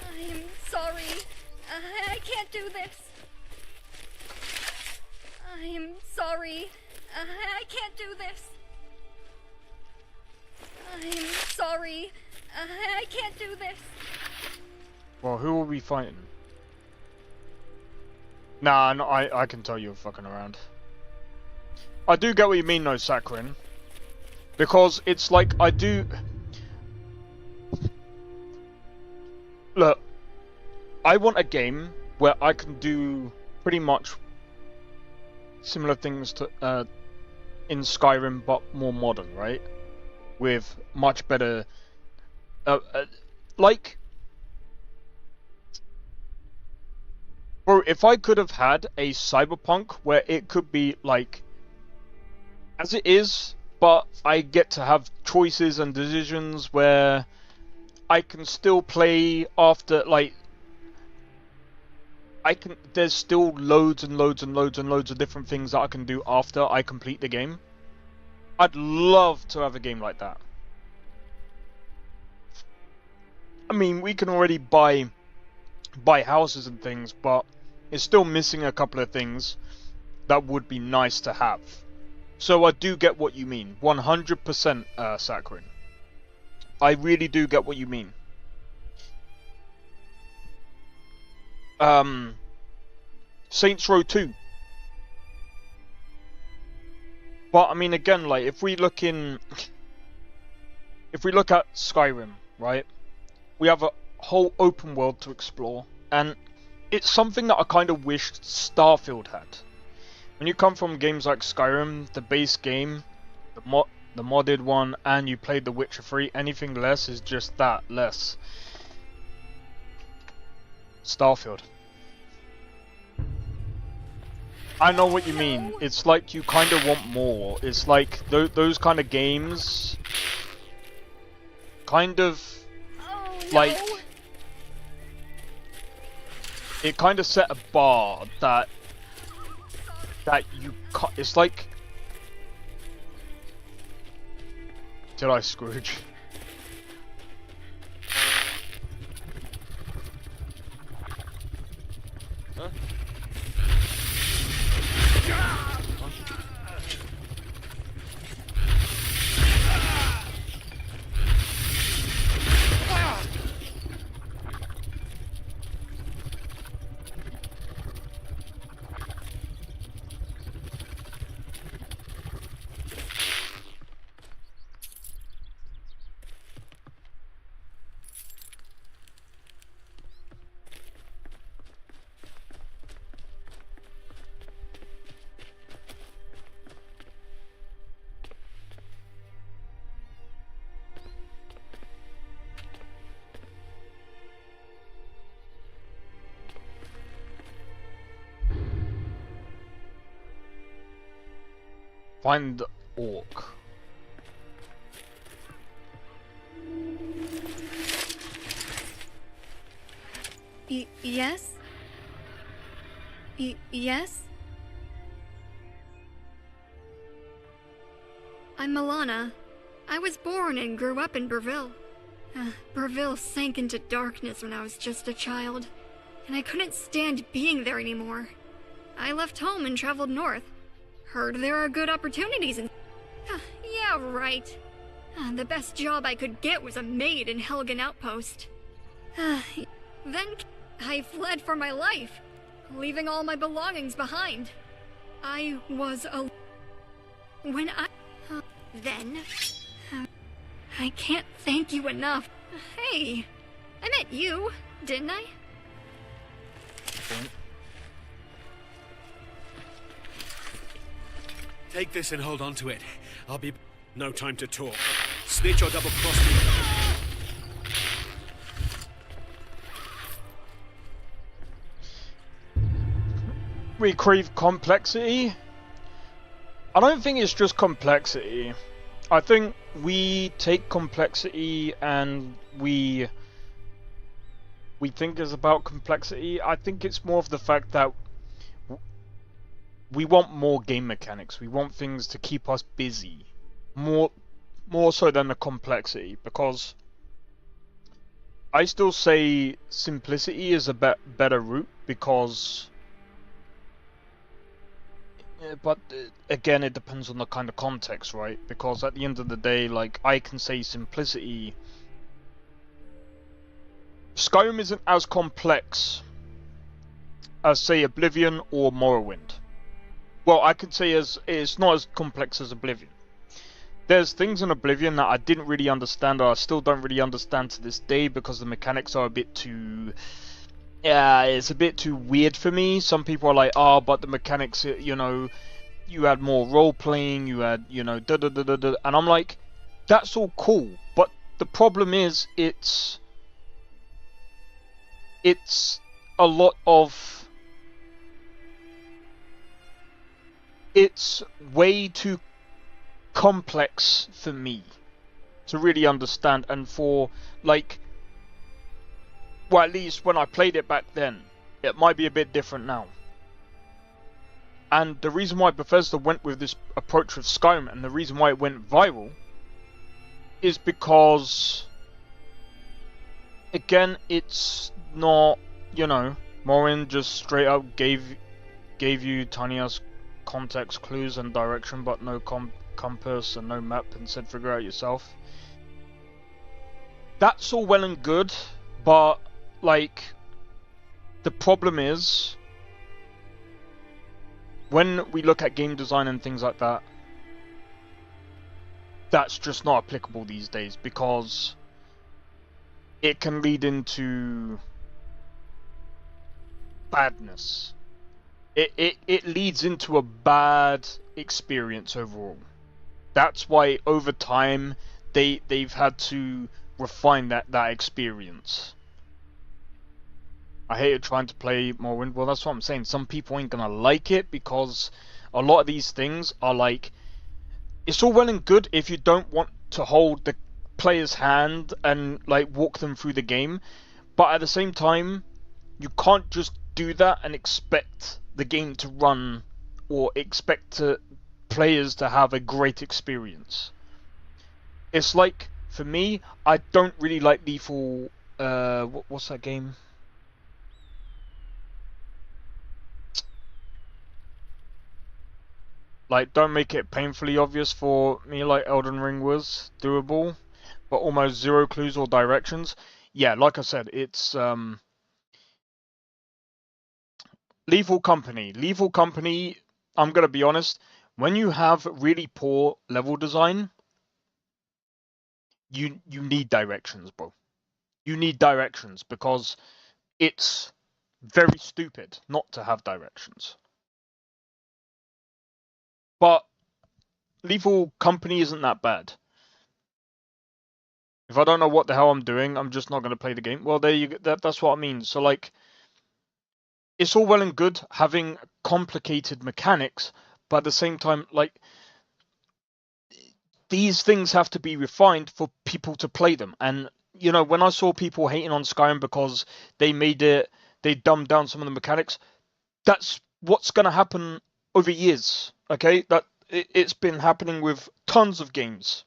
[SPEAKER 13] I'm sorry. I can't do this. I'm sorry. I can't do this. I'm sorry. I can't do this.
[SPEAKER 2] Well, who will we fighting? Nah, no, I can tell you're fucking around. I do get what you mean though, Sakrin. Because it's like, I do... Look, I want a game where I can do pretty much similar things to in Skyrim, but more modern, right? With much better... like... Bro, if I could have had a Cyberpunk where it could be like... as it is, but I get to have choices and decisions where I can still play after, like... there's still loads and loads and loads and loads of different things that I can do after I complete the game. I'd love to have a game like that. I mean, we can already buy houses and things, but it's still missing a couple of things that would be nice to have. So I do get what you mean, 100%, Sakrin. I really do get what you mean. Saints Row 2. But I mean, again, like if we look at Skyrim, right? We have a whole open world to explore, and it's something that I kind of wished Starfield had. When you come from games like Skyrim, the base game, the modded one, and you played The Witcher 3, anything less is just that, less. Starfield. I know what you mean. It's like you kind of want more. It's like those kind of games kind of like it kind of set a bar that you can't. It's like, did I Scrooge?
[SPEAKER 4] Huh?
[SPEAKER 2] Find the orc.
[SPEAKER 13] Yes? Yes? I'm Milana. I was born and grew up in Burville. Burville sank into darkness when I was just a child, and I couldn't stand being there anymore. I left home and traveled north. Heard there are good opportunities in... yeah, right. The best job I could get was a maid in Helgen Outpost. Then I fled for my life, leaving all my belongings behind. I was a... When I... then... I can't thank you enough. Hey, I met you, didn't I?
[SPEAKER 14] Take this and hold on to it. I'll be... No time to talk. Snitch or double-cross me.
[SPEAKER 2] We crave complexity. I don't think it's just complexity. I think we take complexity and we think it's about complexity. I think it's more of the fact that we want more game mechanics. We want things to keep us busy. More so than the complexity, because I still say simplicity is a better route, because but again, it depends on the kind of context, right? Because at the end of the day, like, I can say simplicity. Skyrim isn't as complex as, say, Oblivion or Morrowind. Well, I could say it's not as complex as Oblivion. There's things in Oblivion that I didn't really understand, or I still don't really understand to this day, because the mechanics are a bit too... yeah, it's a bit too weird for me. Some people are like, oh, but the mechanics, you know, you had more role-playing, you had, you know, da-da-da-da-da, and I'm like, that's all cool, but the problem is, it's a lot of... it's way too complex for me to really understand, and for, like, well, at least when I played it back then, it might be a bit different now. And the reason why Bethesda went with this approach with Skyrim, and the reason why it went viral, is because, again, it's not, you know, Morrowind just straight up gave you tiny ass context clues and direction, but no compass and no map, and said figure out yourself. That's all well and good, but like, the problem is, when we look at game design and things like that, that's just not applicable these days, because it can lead into badness. It leads into a bad experience overall. That's why over time they've had to refine that experience. I hated trying to play Morrowind. Well, that's what I'm saying. Some people ain't gonna like it, because a lot of these things are like, it's all well and good if you don't want to hold the player's hand and like walk them through the game, but at the same time, you can't just do that and expect the game to run or expect players to have a great experience. It's like, for me, I don't really like Lethal... what's that game? Like, don't make it painfully obvious for me like Elden Ring was doable, but almost zero clues or directions. Yeah, like I said, it's Lethal Company. Lethal Company, I'm gonna be honest, when you have really poor level design, you need directions, bro. You need directions because it's very stupid not to have directions. But Lethal Company isn't that bad. If I don't know what the hell I'm doing, I'm just not going to play the game. Well, there you go. That's what I mean. So, like, it's all well and good having complicated mechanics, but at the same time, like, these things have to be refined for people to play them. And, you know, when I saw people hating on Skyrim because they dumbed down some of the mechanics, that's what's going to happen over years, okay? It's been happening with tons of games.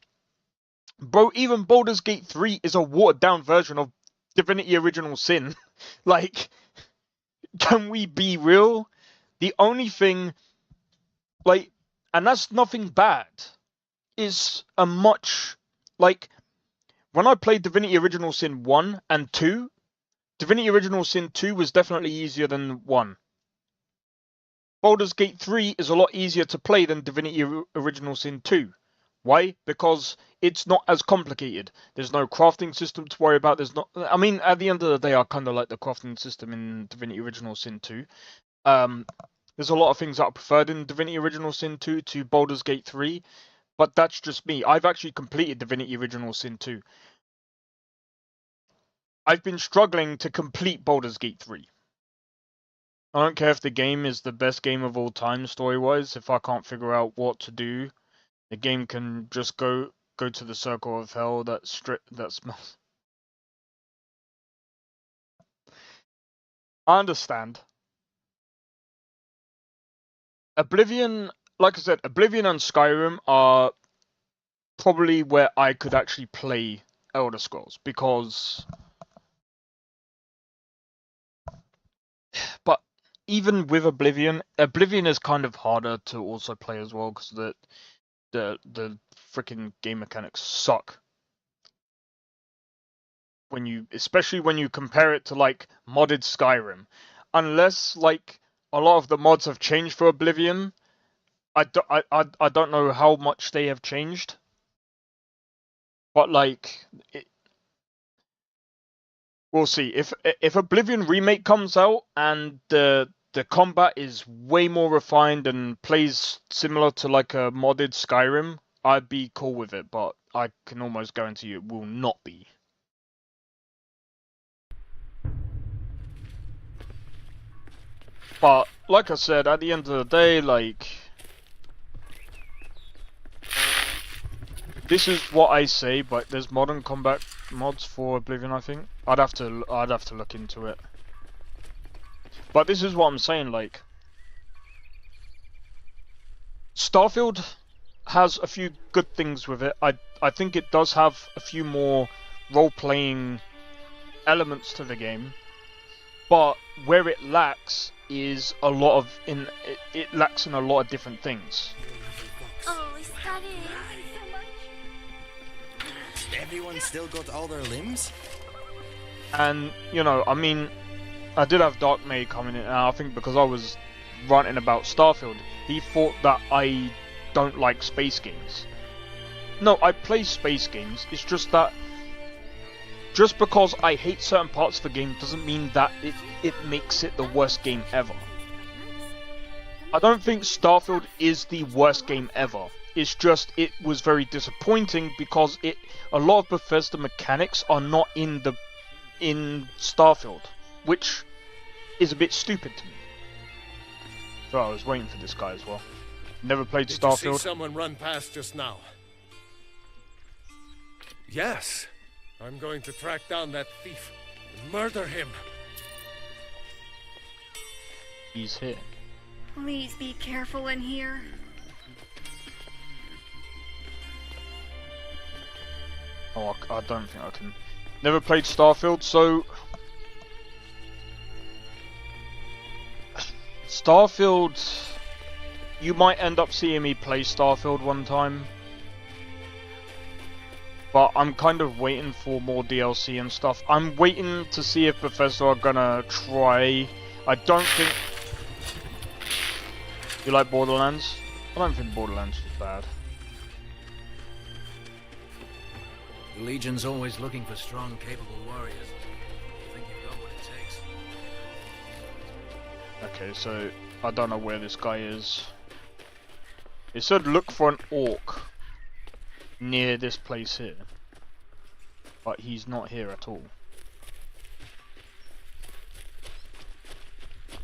[SPEAKER 2] Bro, even Baldur's Gate 3 is a watered down version of Divinity Original Sin. Like, can we be real? The only thing, like, and that's nothing bad, is a much, like, when I played Divinity Original Sin 1 and 2, Divinity Original Sin 2 was definitely easier than 1. Baldur's Gate 3 is a lot easier to play than Divinity Original Sin 2. Why? Because it's not as complicated. There's no crafting system to worry about. I mean, at the end of the day, I kind of like the crafting system in Divinity Original Sin 2. There's a lot of things that I preferred in Divinity Original Sin 2 to Baldur's Gate 3, but that's just me. I've actually completed Divinity Original Sin 2. I've been struggling to complete Baldur's Gate 3. I don't care if the game is the best game of all time story-wise. If I can't figure out what to do, the game can just go to the circle of hell that smells. I understand. Oblivion, like I said, Oblivion and Skyrim are probably where I could actually play Elder Scrolls, because... But even with Oblivion is kind of harder to also play as well, because the freaking game mechanics suck. Especially when you compare it to like modded Skyrim, unless like a lot of the mods have changed for Oblivion, I don't know how much they have changed. But like, we'll see. If Oblivion Remake comes out and the combat is way more refined and plays similar to like a modded Skyrim, I'd be cool with it. But I can almost guarantee you it will not be. But, like I said, at the end of the day, like... This is what I say, but there's modern combat mods for Oblivion, I think. I'd have to look into it. But this is what I'm saying, like... Starfield has a few good things with it. I think it does have a few more role-playing elements to the game. But where it lacks is a lot of it lacks in a lot of different things.
[SPEAKER 13] Oh, is that it?
[SPEAKER 5] Everyone still got all their limbs?
[SPEAKER 2] And, you know, I mean, I did have Dark May coming in, and I think because I was ranting about Starfield, he thought that I don't like space games. No, I play space games, it's just that just because I hate certain parts of the game doesn't mean that it makes it the worst game ever. I don't think Starfield is the worst game ever. It's just it was very disappointing because a lot of Bethesda mechanics are not in Starfield, which is a bit stupid to me. So I was waiting for this guy as well. Never played Starfield.
[SPEAKER 15] Did you see someone run past just now? Yes. I'm going to track down that thief and murder him.
[SPEAKER 2] he's here.
[SPEAKER 13] Please be careful in here.
[SPEAKER 2] Oh, I don't think I can. Never played Starfield, so Starfield, you might end up seeing me play Starfield one time, but I'm kind of waiting for more DLC and stuff. I'm waiting to see if Bethesda are gonna try. I don't think you like Borderlands. I don't think Borderlands was bad.
[SPEAKER 16] The Legion's always looking for strong, capable warriors. I think you've got what it takes.
[SPEAKER 2] Okay, so I don't know where this guy is. It said look for an orc near this place here, but he's not here at all.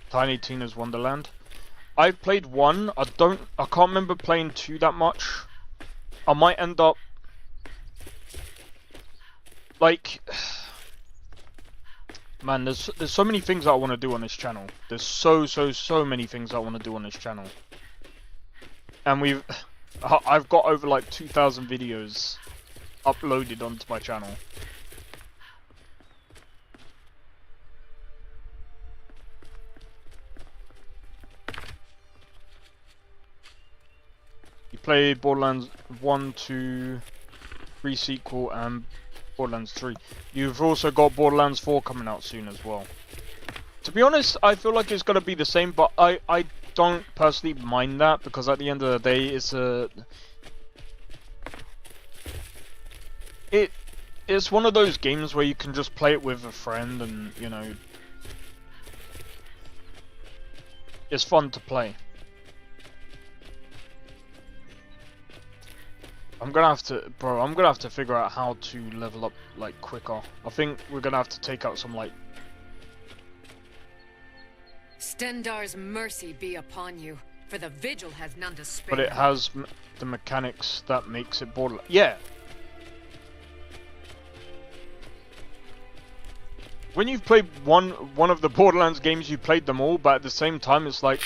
[SPEAKER 2] Tiny Tina's Wonderland. I've played 1. I can't remember playing 2 that much. I might end up like, man, there's so many things that I want to do on this channel. There's so many things I want to do on this channel. And I've got over like 2,000 videos uploaded onto my channel. You play Borderlands 1, 2, 3 sequel and Borderlands 3. You've also got Borderlands 4 coming out soon as well. To be honest, I feel like it's going to be the same, but I don't personally mind that, because at the end of the day, it's one of those games where you can just play it with a friend and, you know, it's fun to play. I'm gonna have to figure out how to level up like quicker. I think we're gonna have to take out some like.
[SPEAKER 11] Stendar's mercy be upon you, for the vigil has none to spare.
[SPEAKER 2] But it has the mechanics that makes it Borderlands. Yeah. When you've played one of the Borderlands games, you played them all, but at the same time, it's like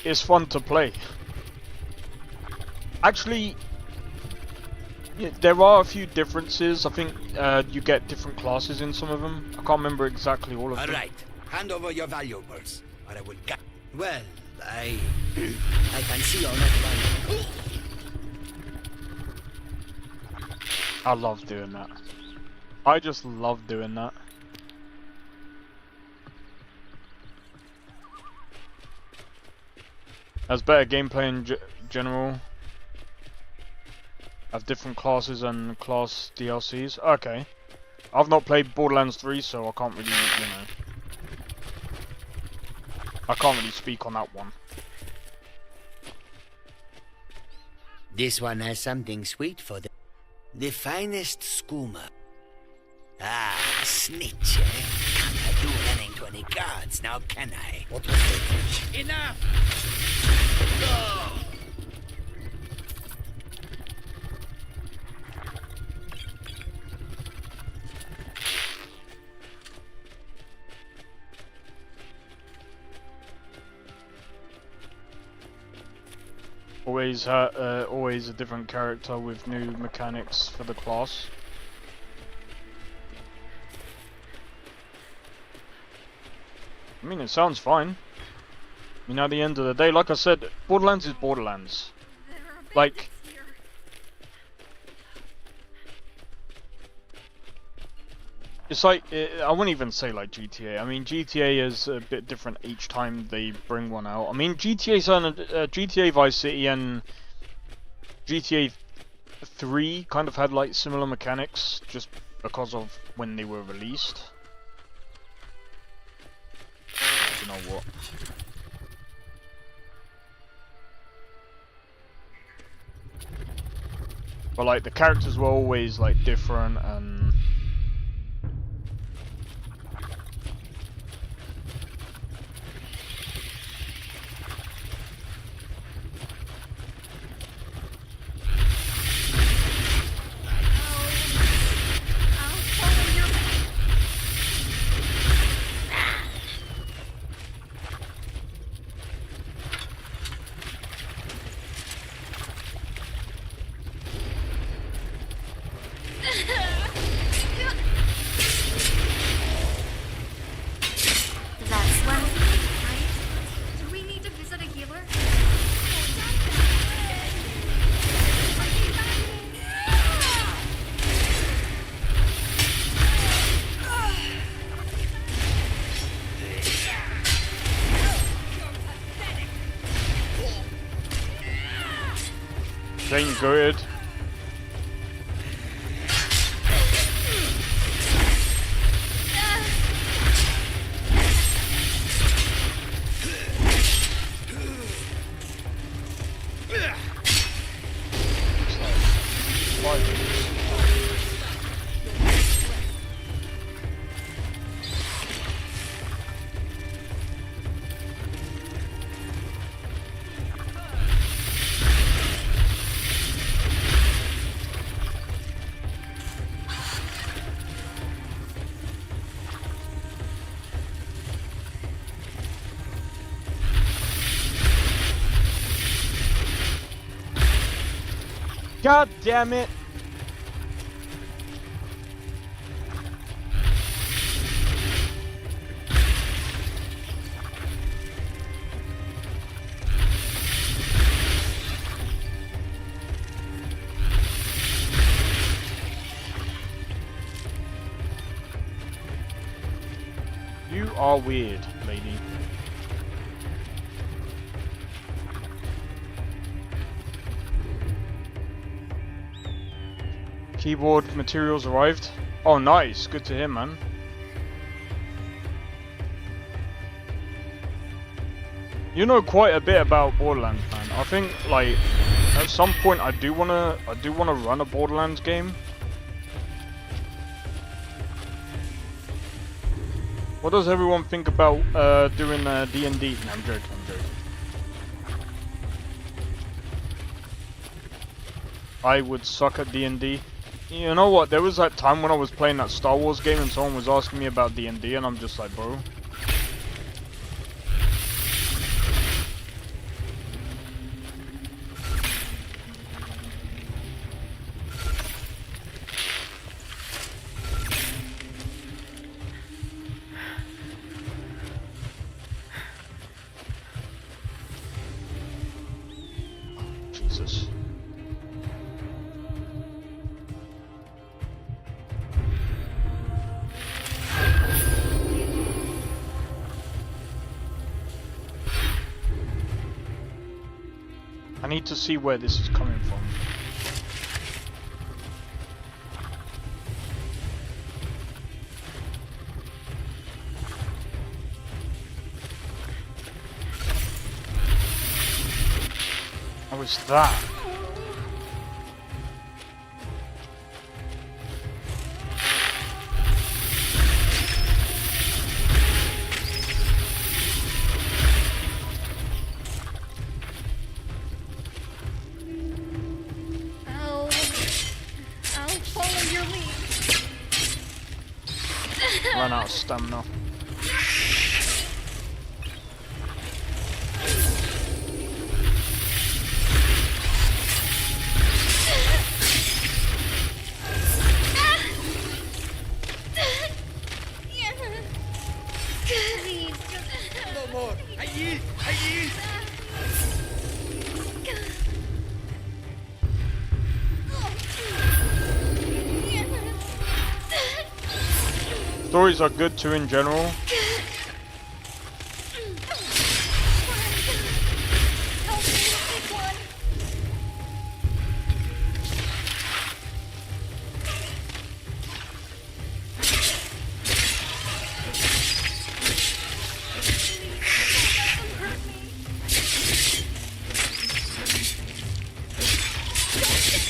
[SPEAKER 2] it's fun to play. Actually. Yeah, there are a few differences. I think you get different classes in some of them. I can't remember exactly all of them.
[SPEAKER 5] Alright, hand over your valuables, or I will get... Well, I can see you're not valuable.
[SPEAKER 2] I love doing that. I just love doing that. Has better gameplay in general. Have different classes and class DLCs. Okay. I've not played Borderlands 3, so I can't really, you know... I can't really speak on that one.
[SPEAKER 5] This one has something sweet for the finest skooma. Ah, snitch, eh? Can't I do anything to any guards now, can I? What was it?
[SPEAKER 9] Enough!
[SPEAKER 5] Go!
[SPEAKER 2] Always a different character with new mechanics for the class. I mean, it sounds fine. I mean, at the end of the day, like I said, Borderlands is Borderlands. Like, it's like, I wouldn't even say like GTA. I mean, GTA is a bit different each time they bring one out. I mean, GTA Vice City and GTA 3 kind of had like similar mechanics just because of when they were released. You know what? But like the characters were always like different and ain't good. God damn it! You are weird, lady. Keyboard materials arrived. Oh, nice. Good to hear, man. You know quite a bit about Borderlands, man. I think, like, at some point, I do wanna run a Borderlands game. What does everyone think about doing D&D? No, I'm joking. I would suck at D&D. You know what, there was that time when I was playing that Star Wars game and someone was asking me about D&D and I'm just like, bro. Jesus. I need to see where this is coming from. What was that? Run out of stamina.
[SPEAKER 9] No more. Allí.
[SPEAKER 2] Stories are good too in general.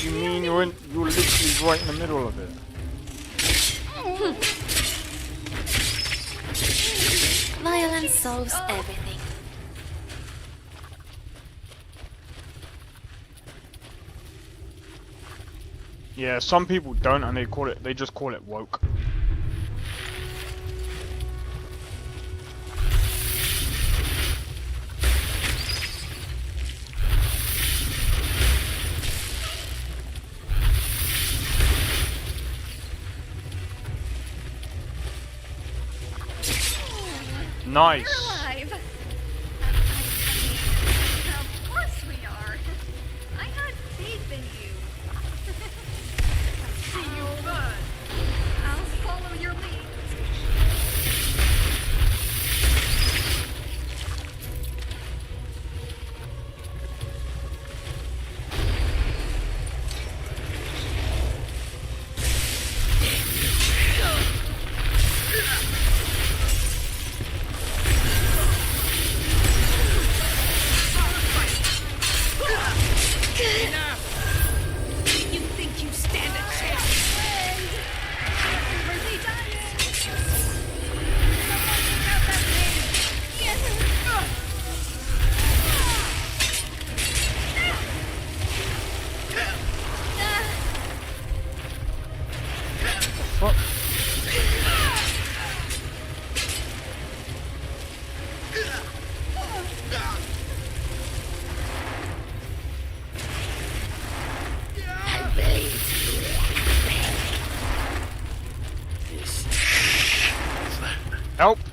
[SPEAKER 2] You mean you're literally right in the middle of it?
[SPEAKER 7] Violence solves everything.
[SPEAKER 2] Yeah, some people don't, and they just call it woke. Nice.
[SPEAKER 13] Alive. Of course we are. I had faith in you. See you good. I'll follow your lead.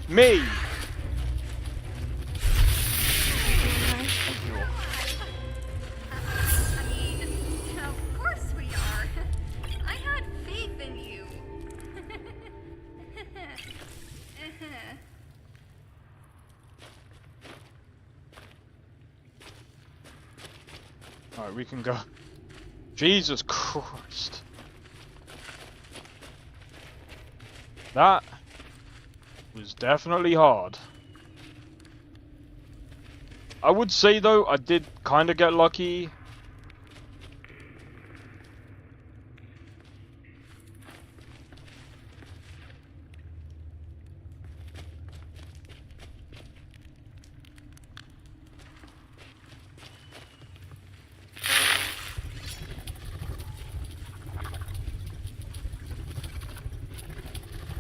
[SPEAKER 2] Me!
[SPEAKER 13] I mean, of course we are. I had faith in you.
[SPEAKER 2] Alright, we can go. Jesus Christ. That was definitely hard. I would say though, I did kind of get lucky.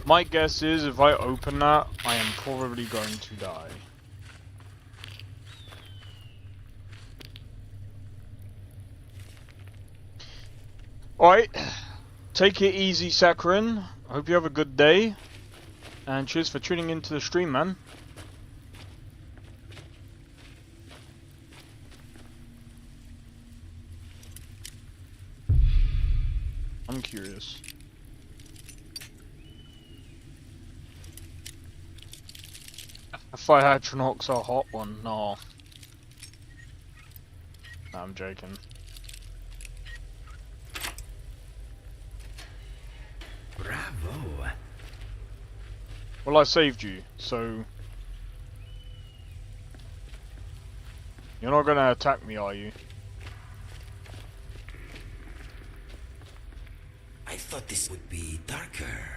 [SPEAKER 2] My guess is if I open that, I am probably going to die. Alright, take it easy, Sakharin. I hope you have a good day. And cheers for tuning into the stream, man. I'm curious. Fire Atronach's a hot one. No. No, I'm joking.
[SPEAKER 10] Bravo.
[SPEAKER 2] Well, I saved you, so... You're not gonna attack me, are you?
[SPEAKER 10] I thought this would be darker.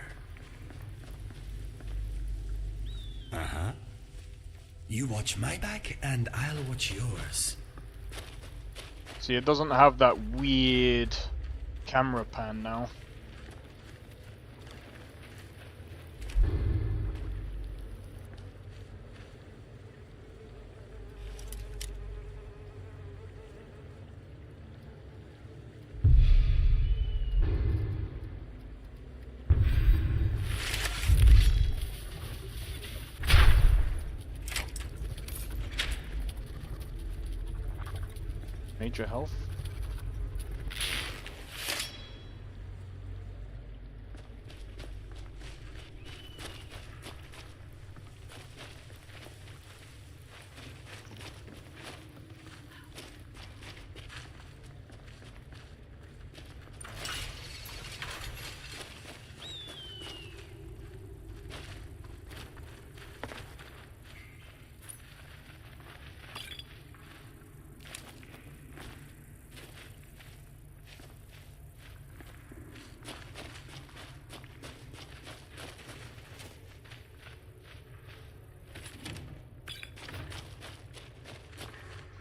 [SPEAKER 10] Uh-huh. You watch my back, and I'll watch yours.
[SPEAKER 2] See, it doesn't have that weird camera pan now. Major health.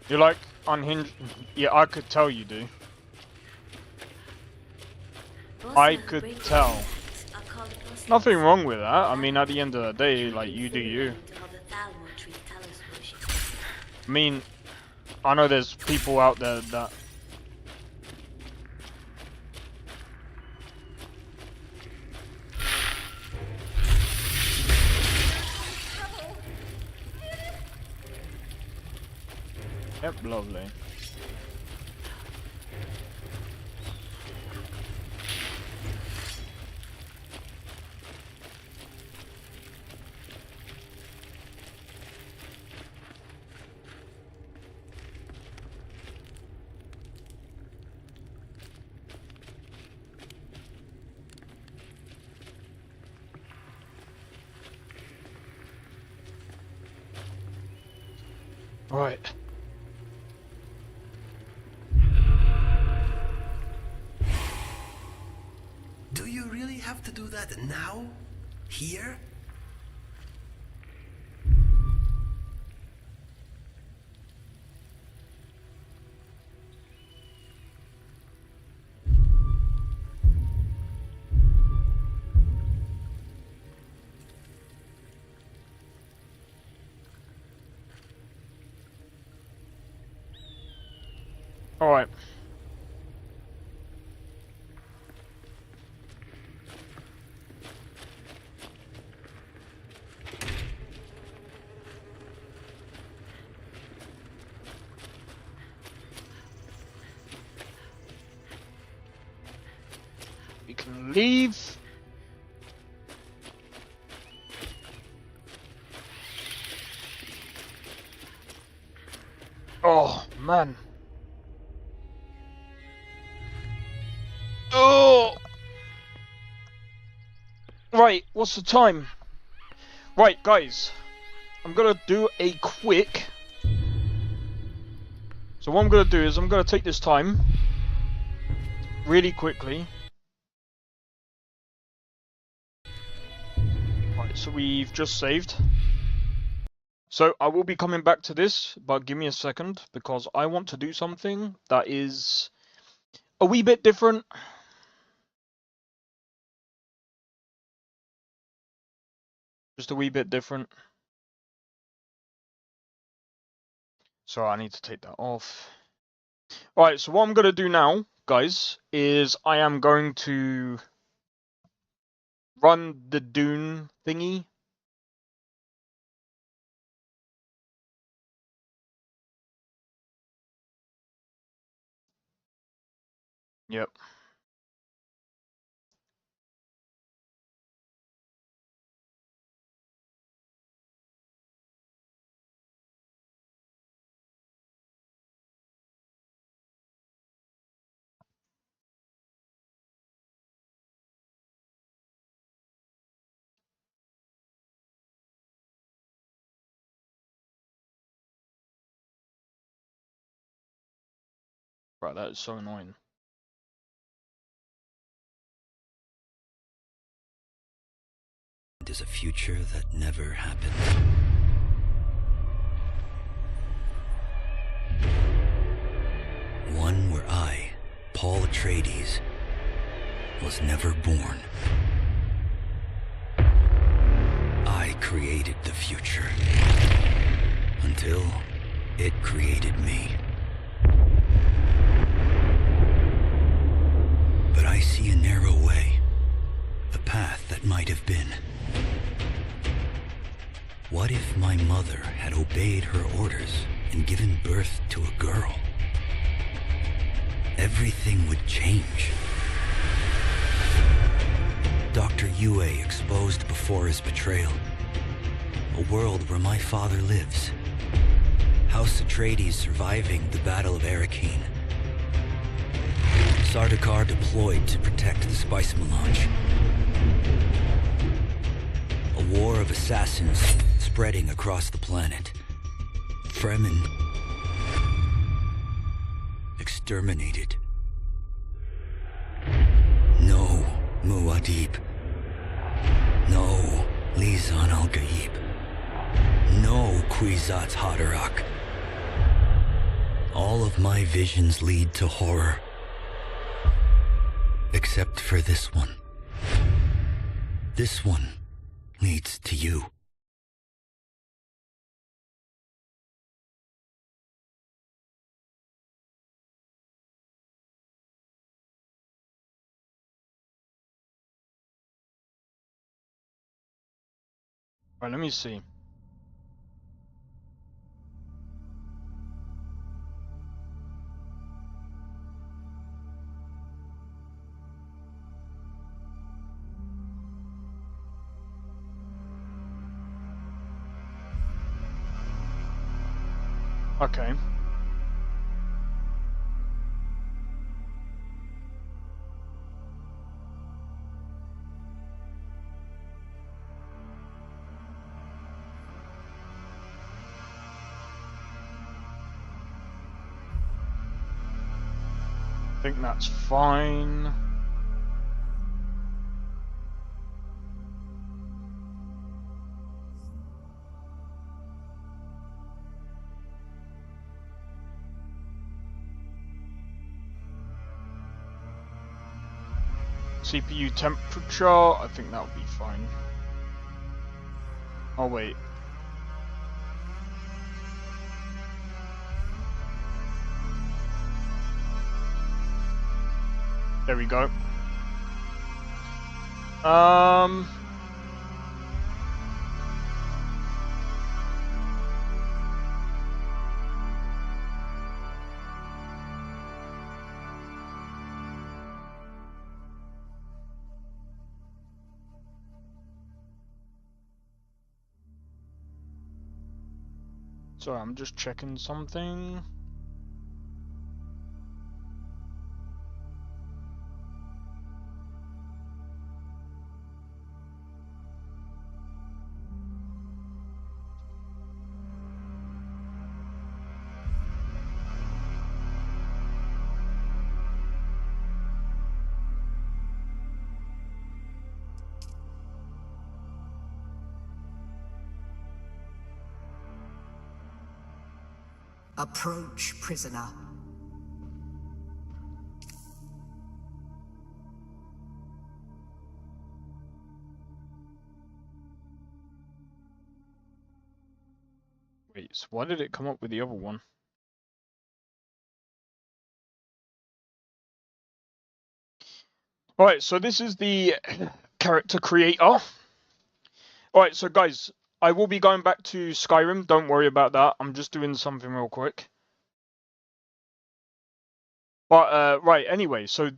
[SPEAKER 2] You're like unhinged. Yeah, I could tell you do. I could tell. Nothing wrong with that. I mean, at the end of the day, like, you do you. I mean, I know there's people out there that... Yep, lovely. Right.
[SPEAKER 10] Do you really have to do that now? Here?
[SPEAKER 2] All right. and leave. Oh, man. Oh! Right, what's the time? Right, guys. I'm gonna do a quick... So what I'm gonna do is I'm gonna take this time really quickly. Right, so we've just saved. So I will be coming back to this, but give me a second because I want to do something that is a wee bit different. Just a wee bit different. So I need to take that off. Alright, so what I'm going to do now, guys, is I am going to run the Dune thingy. Yep. Right, that is so annoying.
[SPEAKER 17] Is a future that never happened. One where I, Paul Atreides, was never born. I created the future until it created me. But I see a narrow way, a path that might have been. What if my mother had obeyed her orders and given birth to a girl? Everything would change. Dr. Yue exposed before his betrayal. A world where my father lives. House Atreides surviving the Battle of Arrakeen. Sardaukar deployed to protect the spice melange. A war of assassins spreading across the planet. Fremen exterminated. No Muad'Dib. No Lisan al-Gaib. No Kwisatz Haderach. All of my visions lead to horror. Except for this one. This one leads to you.
[SPEAKER 2] Right, let me see. Okay. I think that's fine. CPU temperature, I think that would be fine. Oh wait. There we go. Sorry, I'm just checking something.
[SPEAKER 18] Approach, prisoner.
[SPEAKER 2] Wait, so why did it come up with the other one? Alright, so this is the character creator. Alright, so guys, I will be going back to Skyrim, don't worry about that. I'm just doing something real quick. But, right, anyway, so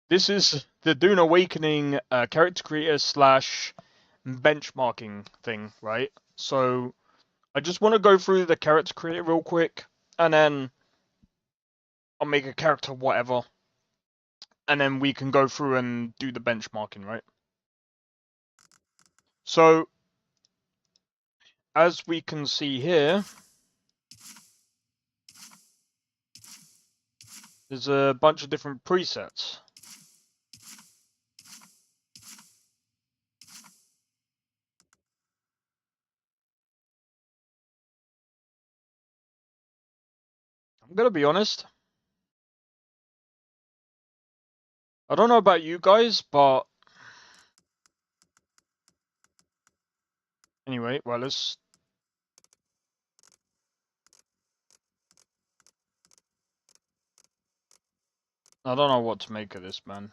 [SPEAKER 2] this is the Dune Awakening character creator slash benchmarking thing, right? So, I just want to go through the character creator real quick, and then I'll make a character whatever, and then we can go through and do the benchmarking, right? So, as we can see here, there's a bunch of different presets. I'm gonna be honest. I don't know about you guys, but anyway, well, let's. I don't know what to make of this, man.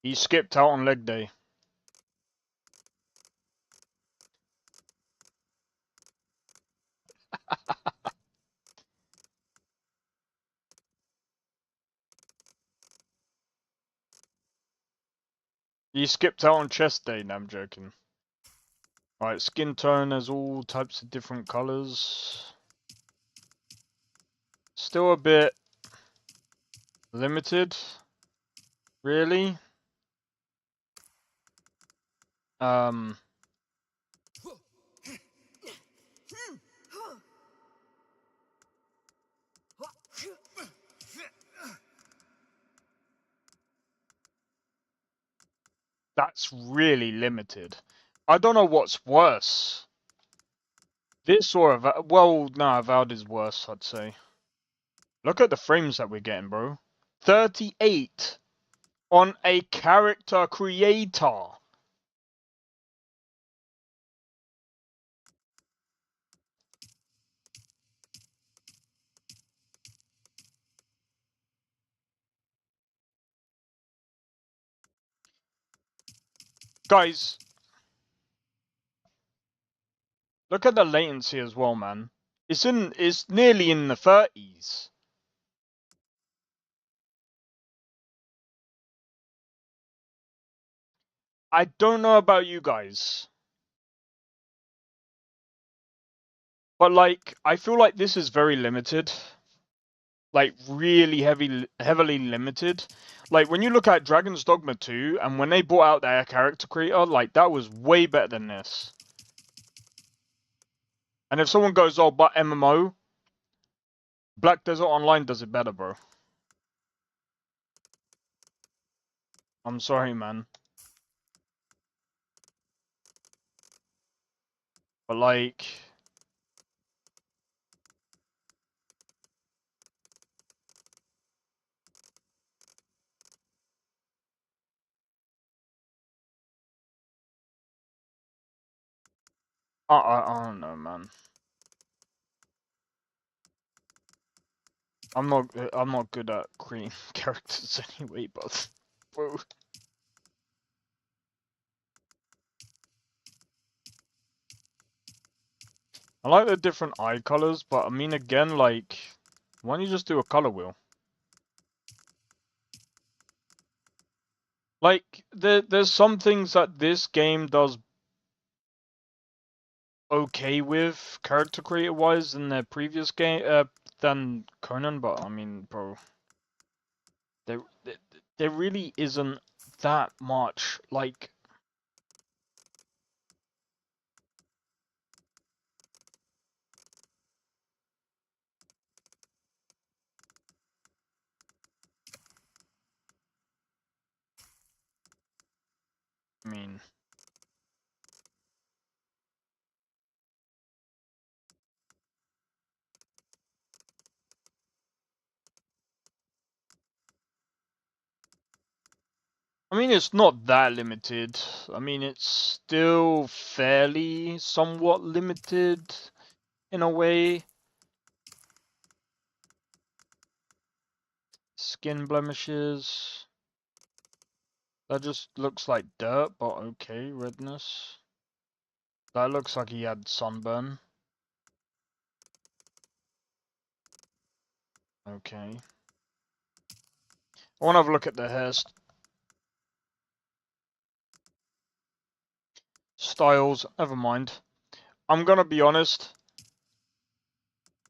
[SPEAKER 2] He skipped out on leg day. He skipped out on chest day. No, I'm joking. Alright, skin tone has all types of different colors. Still a bit limited, really. That's really limited. I don't know what's worse. This or well, no, Avowed is worse, I'd say. Look at the frames that we're getting, bro. 38 on a character creator. Guys, look at the latency as well, man. It's nearly in the 30s. I don't know about you guys, but like I feel like this is very limited. Like really heavily limited. Like when you look at Dragon's Dogma 2 and when they brought out their character creator, like that was way better than this. And if someone goes, oh, but MMO, Black Desert Online does it better, bro. I'm sorry, man. But like... I don't know, man. I'm not good at creating characters anyway, but... Bro. I like the different eye colors, but I mean, again, like, why don't you just do a color wheel? Like, there's some things that this game does okay with, character creator wise, than their previous game, than Conan, but I mean, bro, there, there there really isn't that much, like, I mean, it's not that limited. I mean, it's still fairly somewhat limited in a way. Skin blemishes. That just looks like dirt, but okay, redness. That looks like he had sunburn. Okay. I want to have a look at the styles. Never mind. I'm gonna be honest.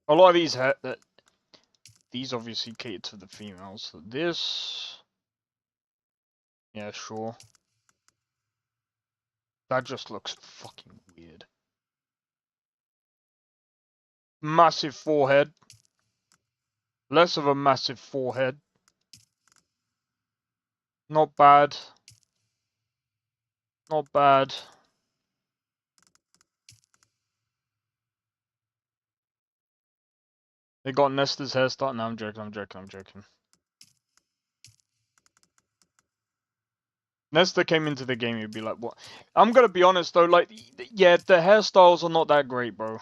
[SPEAKER 2] A lot of these obviously cater to the females. So this, yeah, sure. That just looks fucking weird. Massive forehead. Less of a massive forehead. Not bad. Not bad. They got Nesta's hairstyle. No, I'm joking. Nesta came into the game, you'd be like, what? I'm gonna be honest though, like, yeah, the hairstyles are not that great, bro.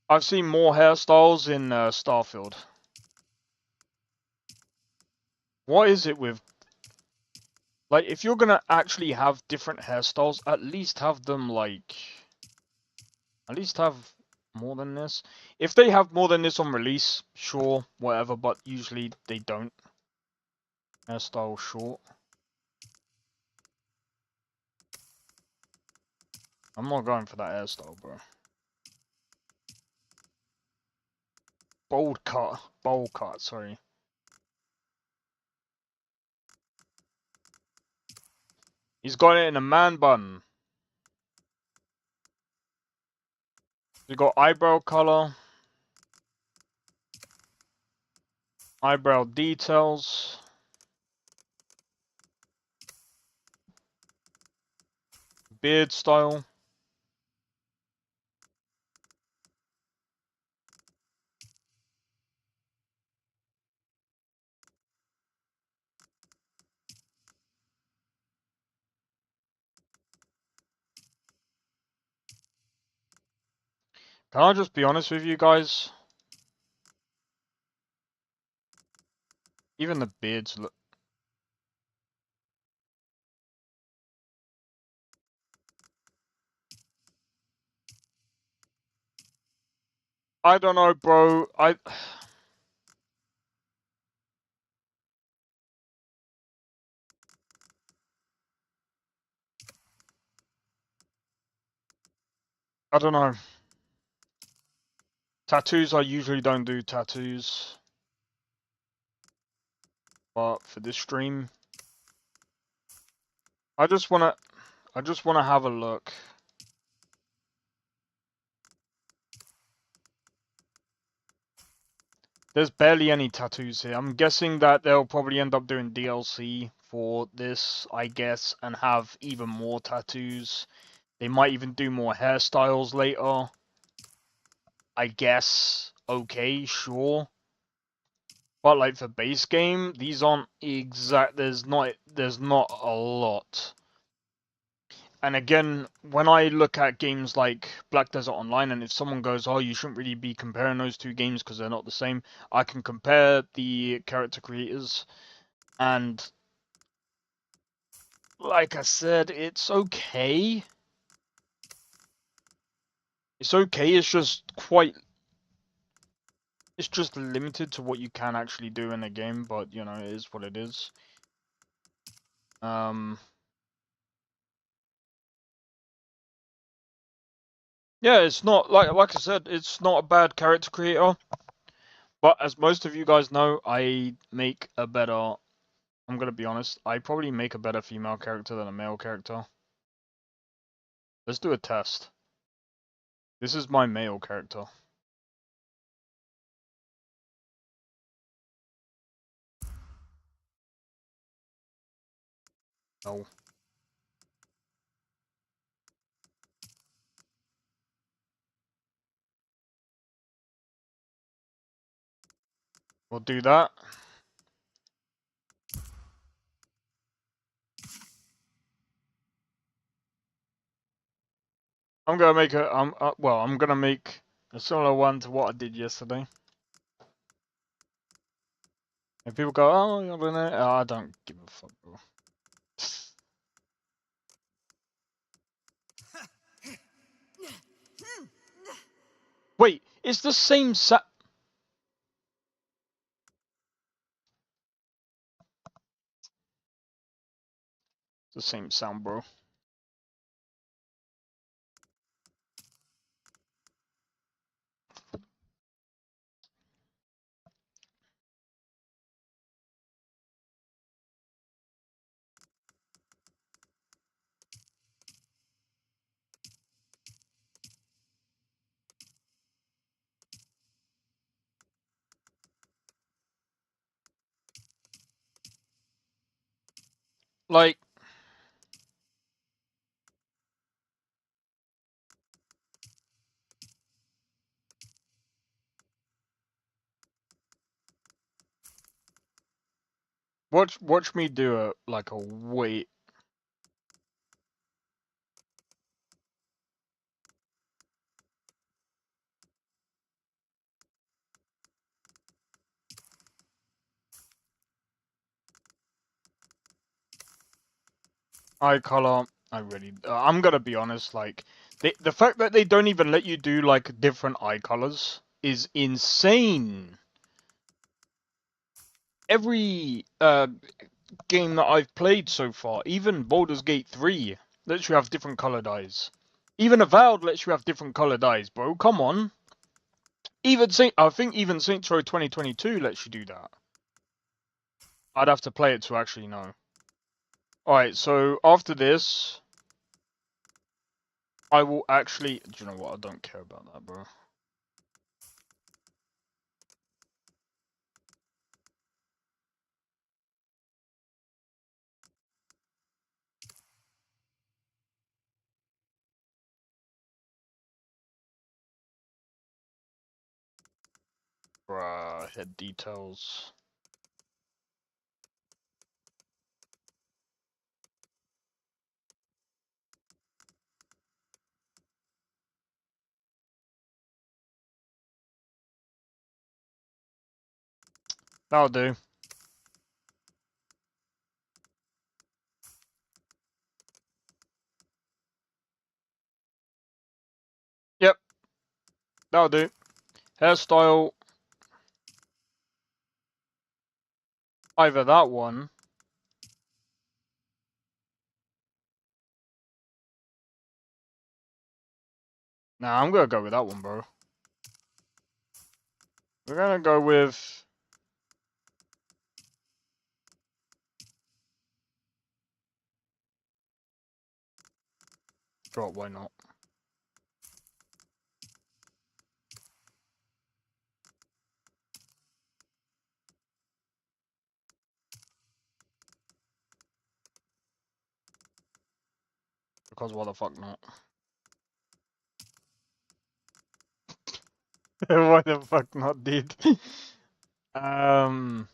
[SPEAKER 2] I've seen more hairstyles in Starfield. What is it with... Like, if you're gonna actually have different hairstyles, at least have them, like... At least have more than this. If they have more than this on release, sure, whatever, but usually they don't. Hairstyle short. I'm not going for that hairstyle, bro. Bowl cut, sorry. He's got it in a man bun. We got eyebrow color. Eyebrow details. Beard style. Can I just be honest with you guys? Even the beards look... I don't know, bro. I don't know. Tattoos, I usually don't do tattoos. But for this stream, I just wanna have a look. There's barely any tattoos here. I'm guessing that they'll probably end up doing DLC for this, I guess, and have even more tattoos. They might even do more hairstyles later. I guess. Okay, sure. But like for base game, these aren't exact. There's not a lot. And again, when I look at games like Black Desert Online, and if someone goes, oh, you shouldn't really be comparing those two games because they're not the same, I can compare the character creators, and like I said, it's okay. It's okay, it's just limited to what you can actually do in a game, but, you know, it is what it is. Yeah, it's not like I said, it's not a bad character creator. But as most of you guys know, I make a better. I'm gonna be honest. I probably make a better female character than a male character. Let's do a test. This is my male character. No. We'll do that. I'm gonna make a. I'm gonna make a similar one to what I did yesterday. And people go, "Oh, you're gonna," I don't give a fuck, bro. Wait, it's the same the same sound, bro. Like, watch me do a like a way. Eye color. I'm gonna be honest. Like, the fact that they don't even let you do like different eye colors is insane. Every game that I've played so far, even Baldur's Gate 3, lets you have different colored eyes. Even Avowed lets you have different colored eyes, bro. Come on. I think even Saints Row 2022 lets you do that. I'd have to play it to actually know. Alright, so after this, I will actually. Do you know what? I don't care about that, bro. Bruh, head details. That'll do. Yep. That'll do. Hairstyle. Either that one. Nah, I'm gonna go with that one, bro. We're gonna go with. Sure, why not? Because why the fuck not? Why the fuck not, dude? um.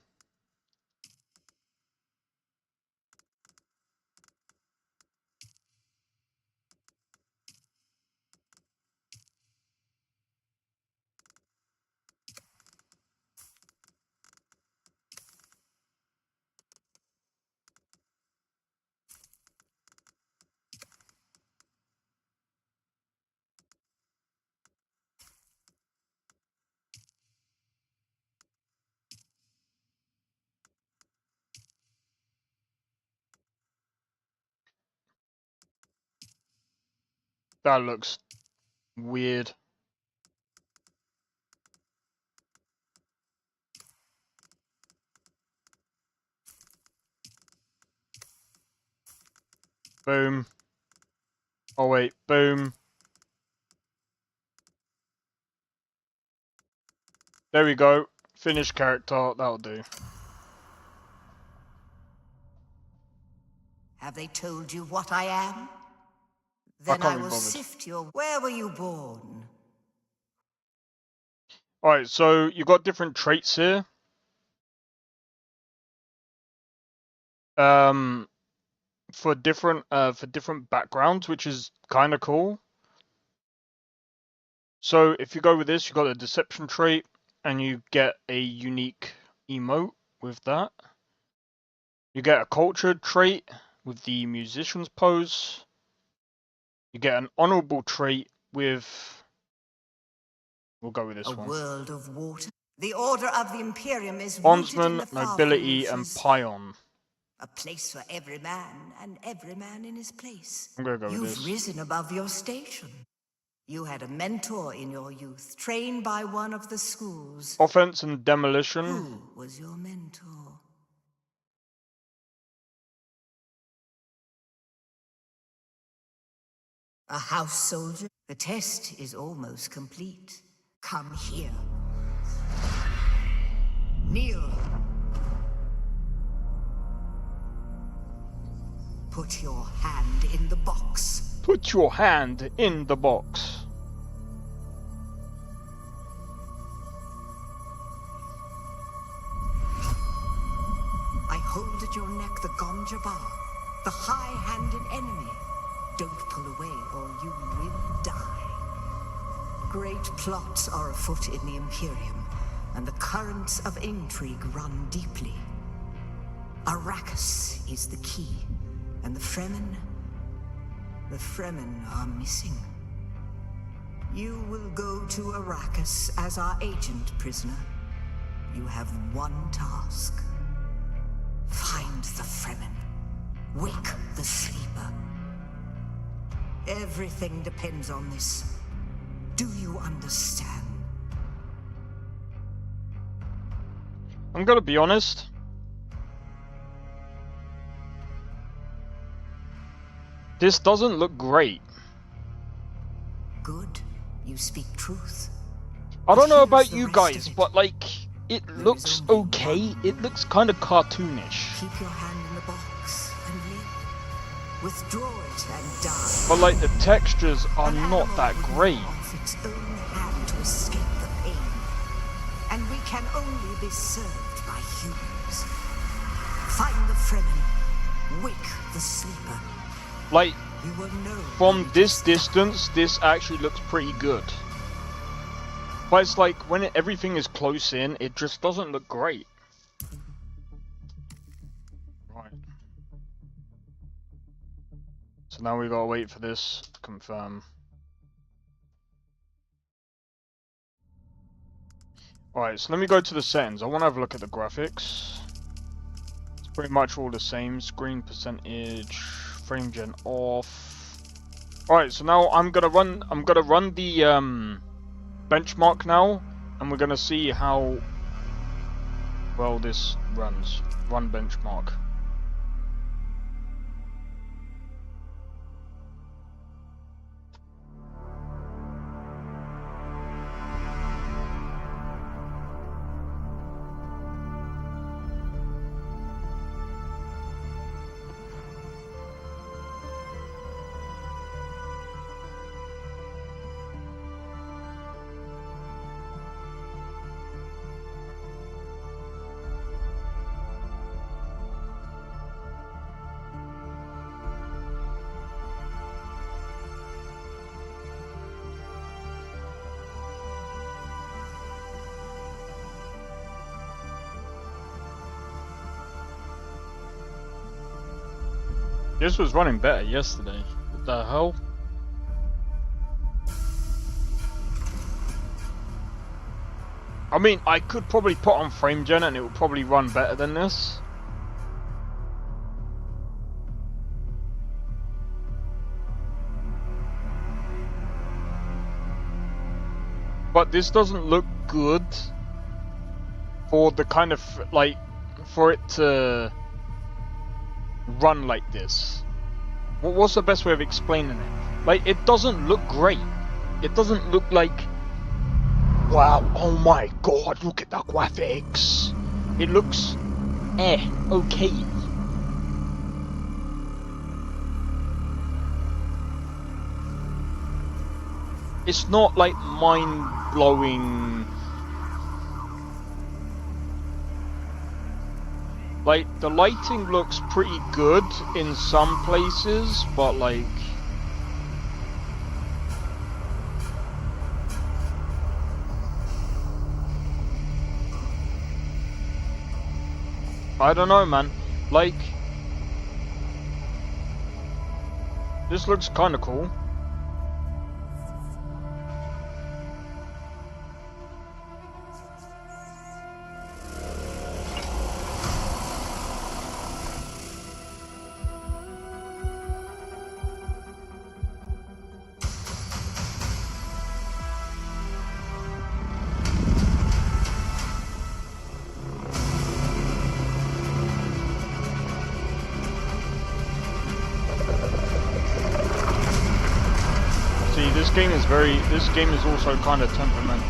[SPEAKER 2] That looks weird. Boom. Oh wait, boom. There we go. Finish character, that'll do.
[SPEAKER 18] Have they told you what I am? Then I will
[SPEAKER 2] bothered.
[SPEAKER 18] sift your... Where were you born?
[SPEAKER 2] Alright, so you got different traits here. For different backgrounds, which is kinda cool. So if you go with this, you got a deception trait, and you get a unique emote with that. You get a cultured trait with the musician's pose. You get an honorable trait with... We'll go with this one.
[SPEAKER 18] A world of water. The order of the Imperium is
[SPEAKER 2] Bondsman,
[SPEAKER 18] rooted in the
[SPEAKER 2] nobility,
[SPEAKER 18] far
[SPEAKER 2] and
[SPEAKER 18] reaches.
[SPEAKER 2] pion.
[SPEAKER 18] A place for every man, and every man in his place.
[SPEAKER 2] I'm gonna go with
[SPEAKER 18] You've
[SPEAKER 2] this.
[SPEAKER 18] risen above your station. You had a mentor in your youth, trained by one of the schools.
[SPEAKER 2] Offense and demolition.
[SPEAKER 18] Who was your mentor? A house soldier? The test is almost complete. Come here. Kneel. Put your hand in the box.
[SPEAKER 2] Put your hand in the box.
[SPEAKER 18] I hold at your neck the Gomja Bar, the high-handed enemy. Don't pull away or you will die. Great plots are afoot in the Imperium, and the currents of intrigue run deeply. Arrakis is the key, and the Fremen are missing. You will go to Arrakis as our agent, prisoner. You have one task. Find the Fremen. Wake the sleeper. Everything depends on this. Do you understand?
[SPEAKER 2] I'm gonna be honest. This doesn't look great.
[SPEAKER 18] Good. You speak truth.
[SPEAKER 2] I don't know about you guys, but like, it looks okay. It looks kind of cartoonish.
[SPEAKER 18] Keep your hand in the box and live. Withdraw it and die.
[SPEAKER 2] But like, the textures are not that great.
[SPEAKER 18] Off its own hand to escape the pain. And we can only be served by humans. Find the Fremen. Wake the sleeper.
[SPEAKER 2] Like,
[SPEAKER 18] You will know.
[SPEAKER 2] from this distance, this actually looks pretty good. But it's like, when everything is close in, it just doesn't look great. Right. So now we gotta wait for this to confirm. Alright, so let me go to the settings. I wanna have a look at the graphics. It's pretty much all the same. Screen percentage, frame gen off. Alright, so now I'm gonna run the benchmark now, and we're gonna see how well this runs. Run benchmark. This was running better yesterday. What the hell? I mean, I could probably put on frame gen and it would probably run better than this. But this doesn't look good for the kind of, like, for it to run like this. What's the best way of explaining it? Like, it doesn't look great. It doesn't look like, wow, oh my god, look at the graphics. It looks, okay. It's not like mind-blowing. Like, the lighting looks pretty good in some places, but like... I don't know, man. Like... This looks kinda cool. This game is also kind of temperamental.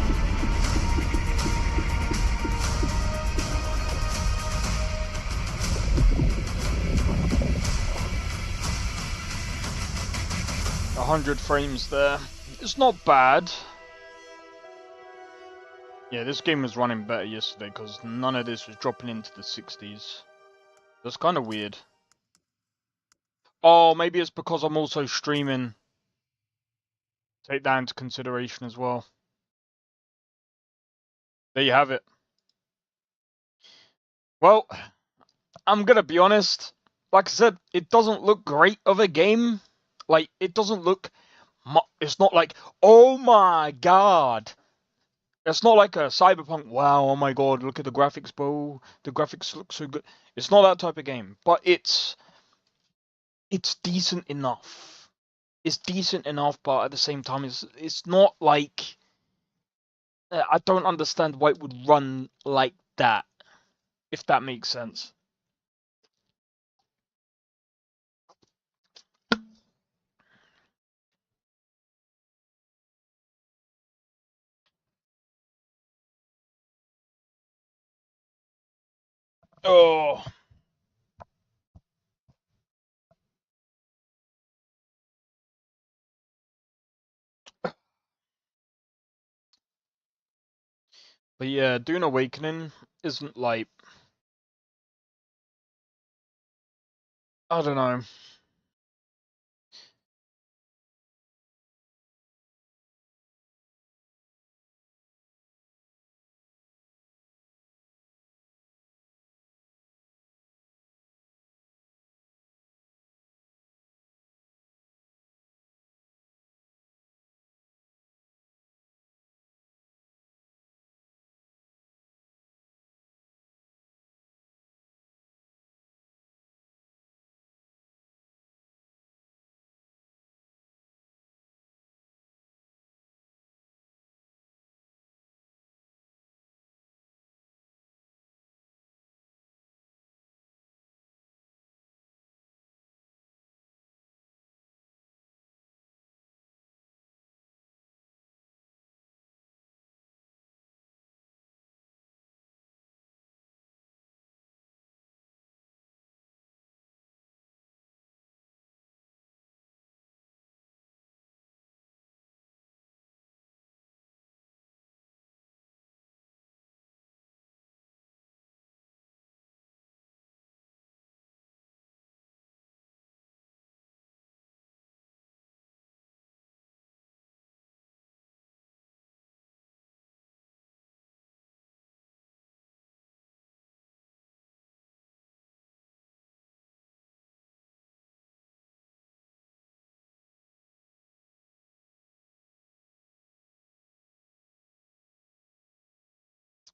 [SPEAKER 2] A 100 frames there. It's not bad. Yeah, this game was running better yesterday because none of this was dropping into the 60s. That's kind of weird. Oh, maybe it's because I'm also streaming. Take that into consideration as well. There you have it. Well, I'm gonna be honest. Like I said, it doesn't look great of a game. Like, it doesn't look... It's not like, oh my god. It's not like a Cyberpunk, wow, oh my god, look at the graphics, bro. The graphics look so good. It's not that type of game. But it's decent enough. It's decent enough, but at the same time, it's not like... I don't understand why it would run like that, if that makes sense. Oh. But yeah, Dune Awakening isn't like... I don't know.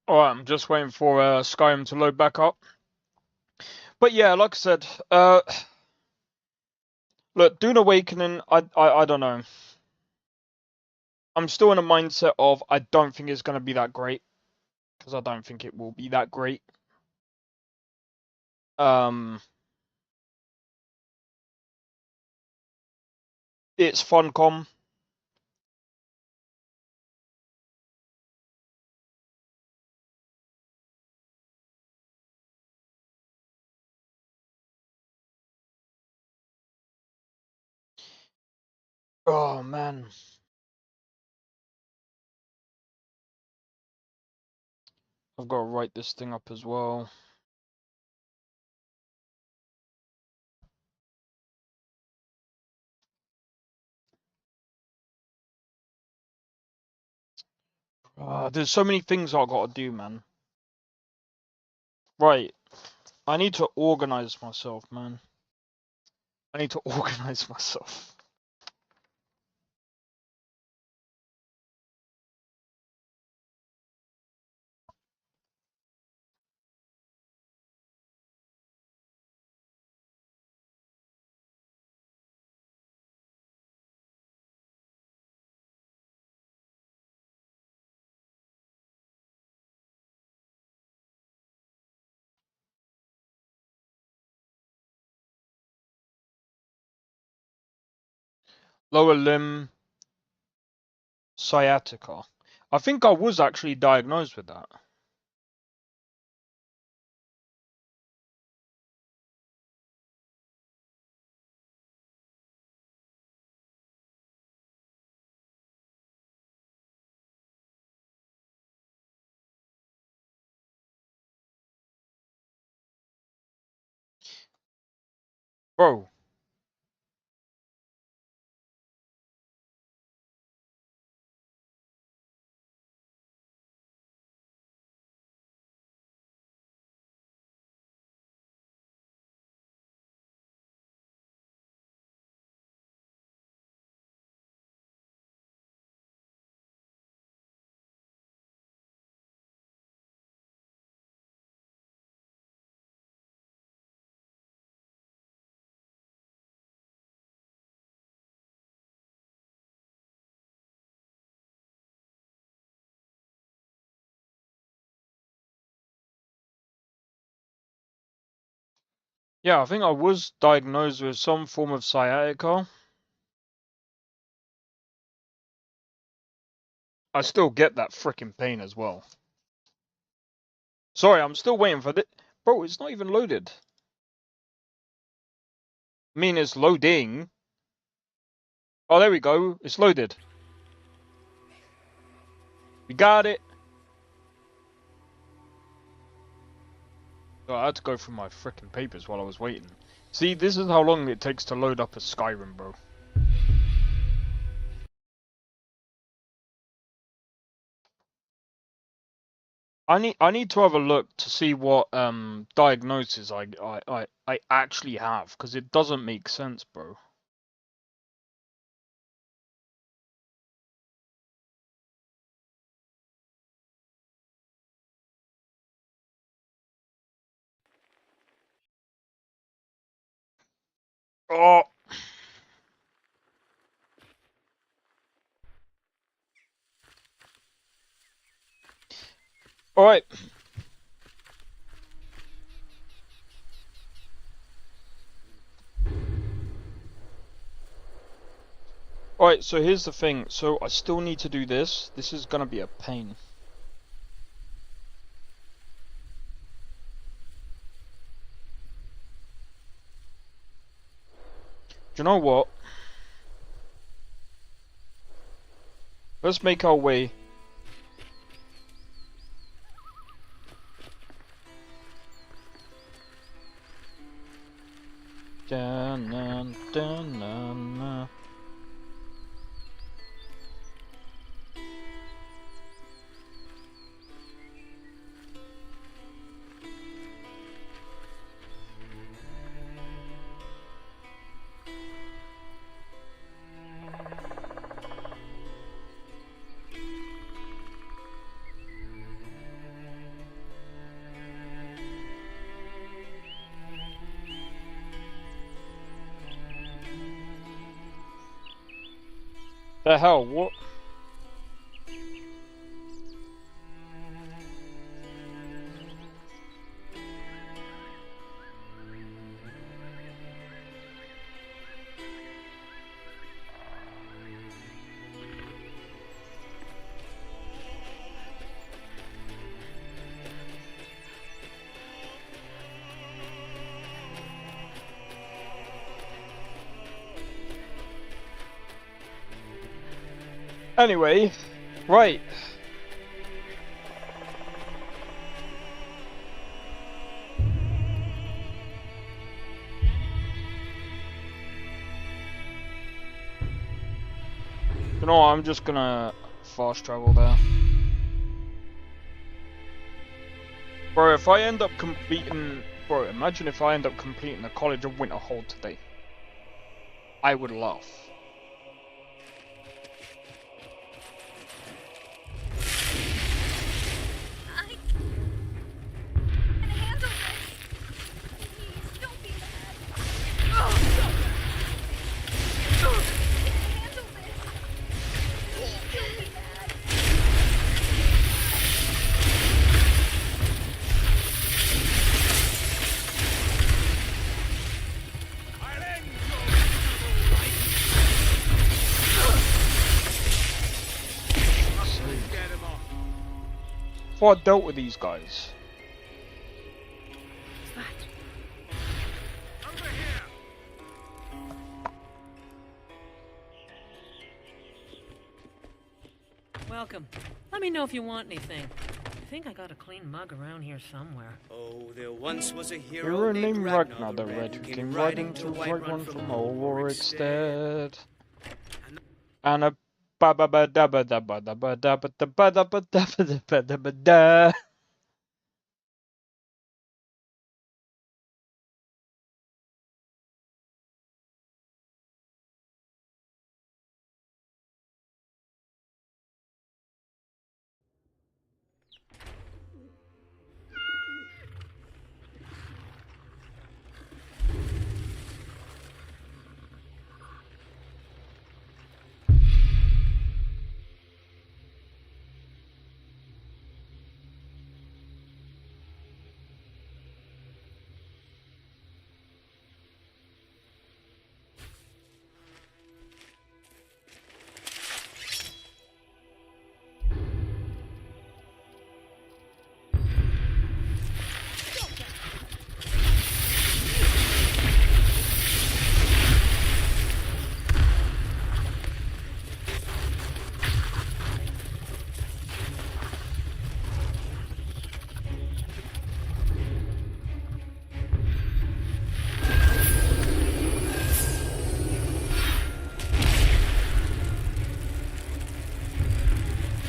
[SPEAKER 2] Alright, I'm just waiting for Skyrim to load back up. But yeah, like I said, look, Dune Awakening, I don't know. I'm still in a mindset of I don't think it's going to be that great. Because I don't think it will be that great. It's Funcom. Oh man. I've got to write this thing up as well. There's so many things I've got to do, man. Right. I need to organize myself, man. I need to organize myself. Lower limb sciatica. I think I was actually diagnosed with that. Bro. Yeah, I think I was diagnosed with some form of sciatica. I still get that freaking pain as well. Sorry, I'm still waiting for this. Bro, it's not even loaded. I mean, it's loading. Oh, there we go. It's loaded. We got it. Oh, I had to go through my freaking papers while I was waiting. See, this is how long it takes to load up a Skyrim, bro. I need to have a look to see what diagnosis I actually have, because it doesn't make sense, bro. Oh. All right. Alright, so here's the thing. So I still need to do this. This is gonna be a pain. Do you know what? Let's make our way. Dun, dun, dun, dun, dun. The hell, what? Anyway, right. You know what, I'm just gonna fast travel there. Bro, if I end up completing... Bro, imagine if I end up completing the College of Winterhold today. I would laugh. Before I dealt with these guys.
[SPEAKER 12] Welcome. Let me know if you want anything. I think I got a clean mug around here somewhere.
[SPEAKER 19] Oh, there once was a
[SPEAKER 2] Hero named Ragnar the Red, who came riding to White Run from old Warwickstead. And a ba ba ba da ba da ba da ba da ba da ba da ba da ba da ba da da.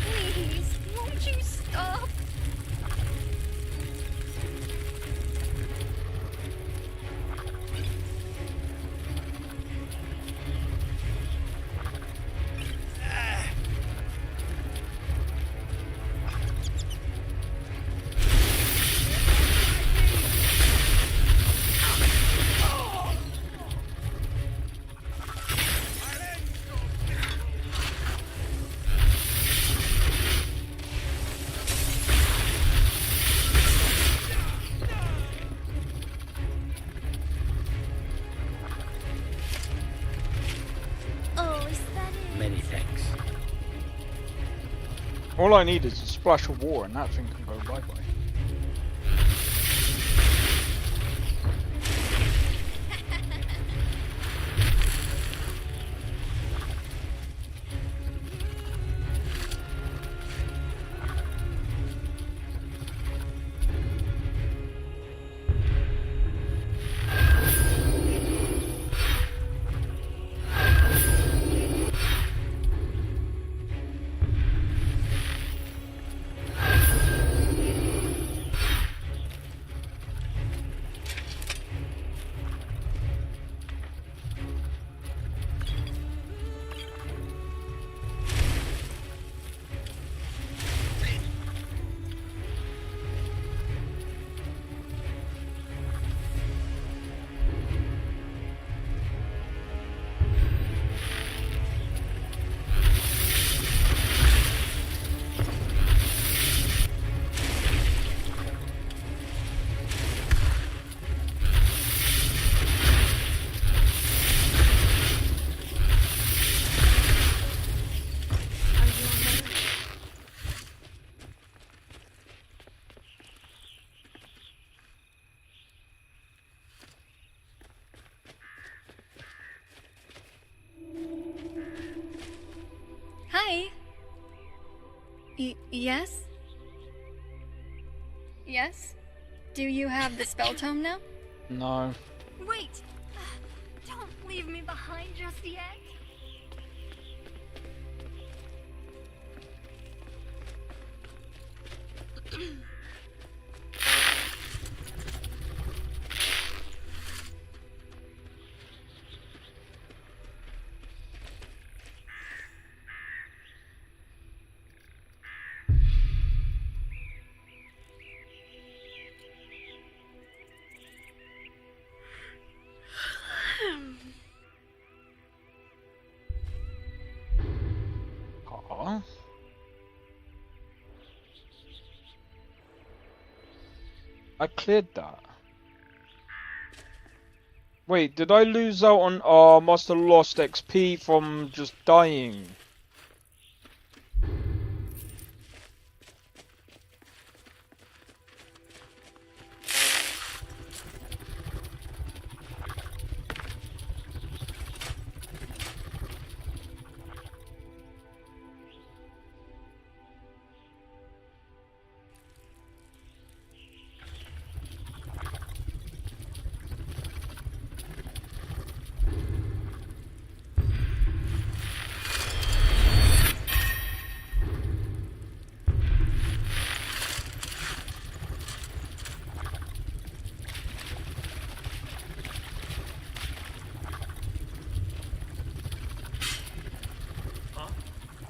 [SPEAKER 13] Please, won't you stop? Oh, is that it?
[SPEAKER 5] Many thanks.
[SPEAKER 2] All I need is a splash of water and that thing can go bye-bye.
[SPEAKER 13] Hi. Yes? Yes? Do you have the spell tome now?
[SPEAKER 2] No.
[SPEAKER 13] Wait! Don't leave me behind just yet.
[SPEAKER 2] Aw. I cleared that. Wait, did I lose out on... Oh, I must have lost XP from just dying.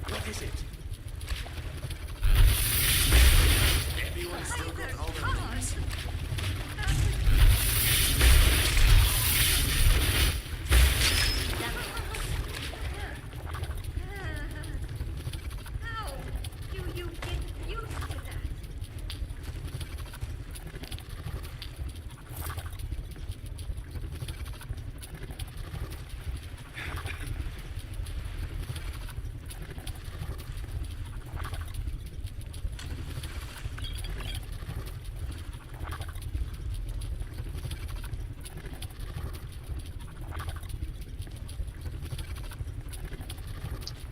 [SPEAKER 9] What is it? Everyone still got all the things.
[SPEAKER 13] How do you get used to that?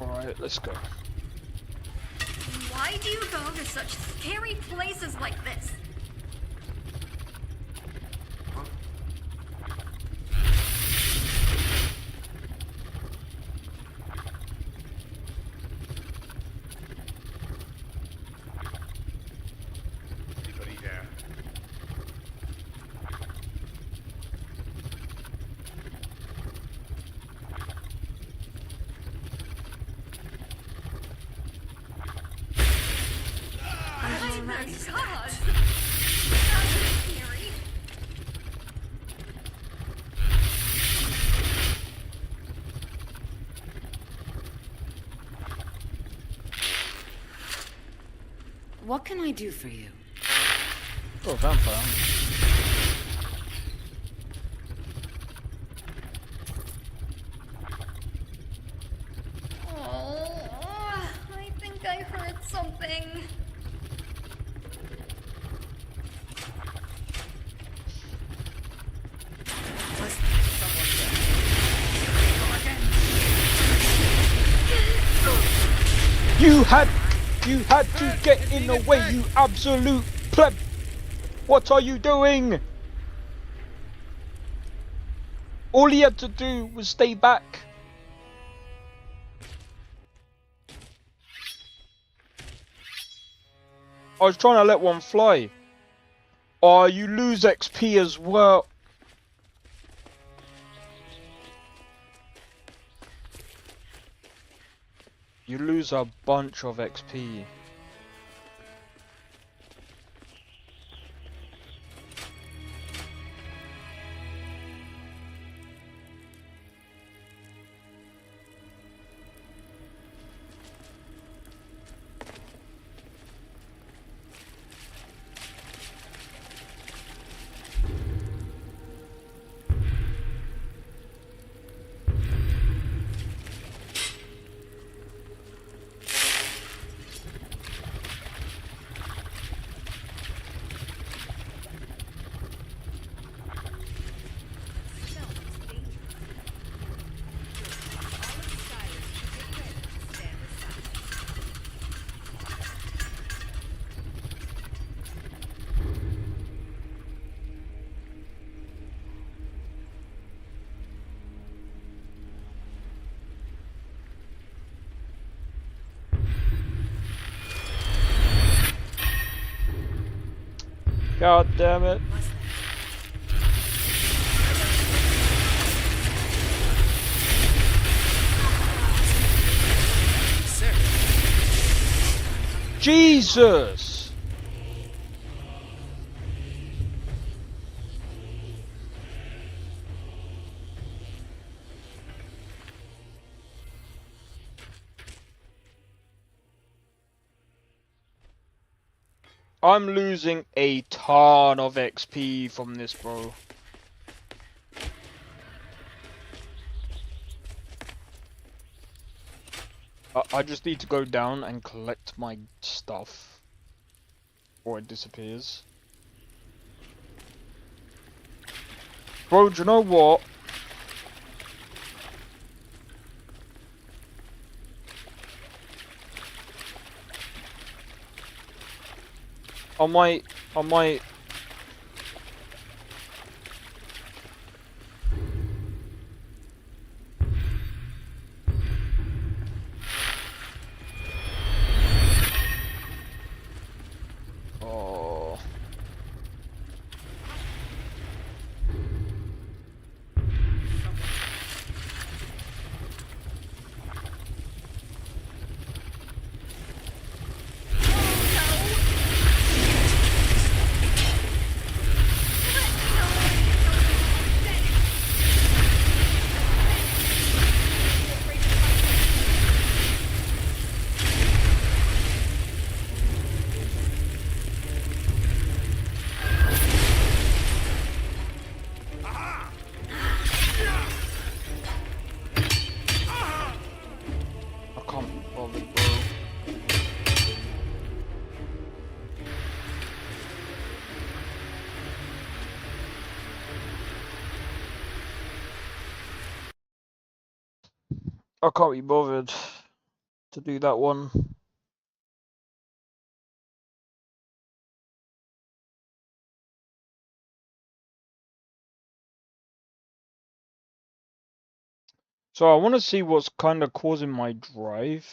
[SPEAKER 2] Alright, let's go.
[SPEAKER 13] Why do you go to such scary places like this?
[SPEAKER 3] Anybody there?
[SPEAKER 13] Oh my god! That's scary.
[SPEAKER 11] What can I do for you?
[SPEAKER 2] Oh, vampire.
[SPEAKER 13] Oh, I think I heard something.
[SPEAKER 2] You had to get in the way, you absolute pleb! What are you doing? All he had to do was stay back. I was trying to let one fly. Oh, you lose XP as well. You lose a bunch of XP. God damn it. Jesus! I'm losing a ton of XP from this, bro. I just need to go down and collect my stuff before it disappears. Bro, do you know what? I might... Oh... I can't be bothered, bro. I can't be bothered to do that one. So I want to see what's kind of causing my drive.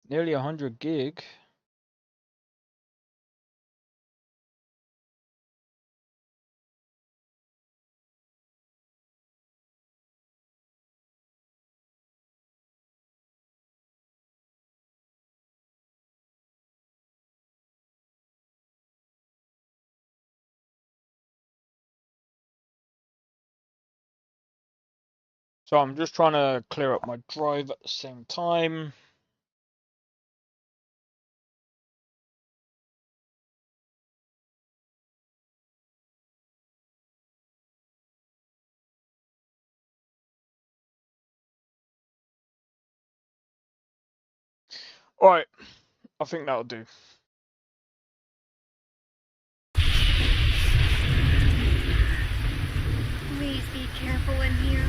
[SPEAKER 2] Nearly 100 gig. So I'm just trying to clear up my drive at the same time. Alright, I think that'll do.
[SPEAKER 13] Please be careful in here.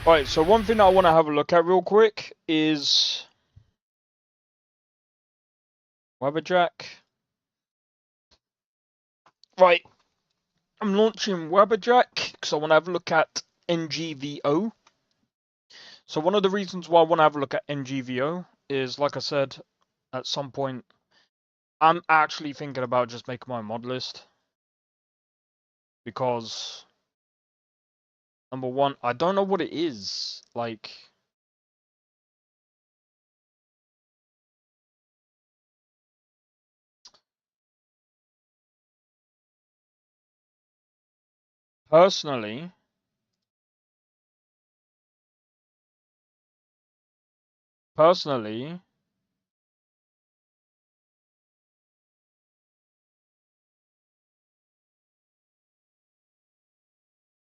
[SPEAKER 2] Alright, so one thing that I want to have a look at real quick is Webberjack. Right, I'm launching Webberjack because I want to have a look at NGVO. So one of the reasons why I want to have a look at NGVO is, like I said, at some point, I'm actually thinking about just making my mod list. because number one, I don't know what it is. Like, personally,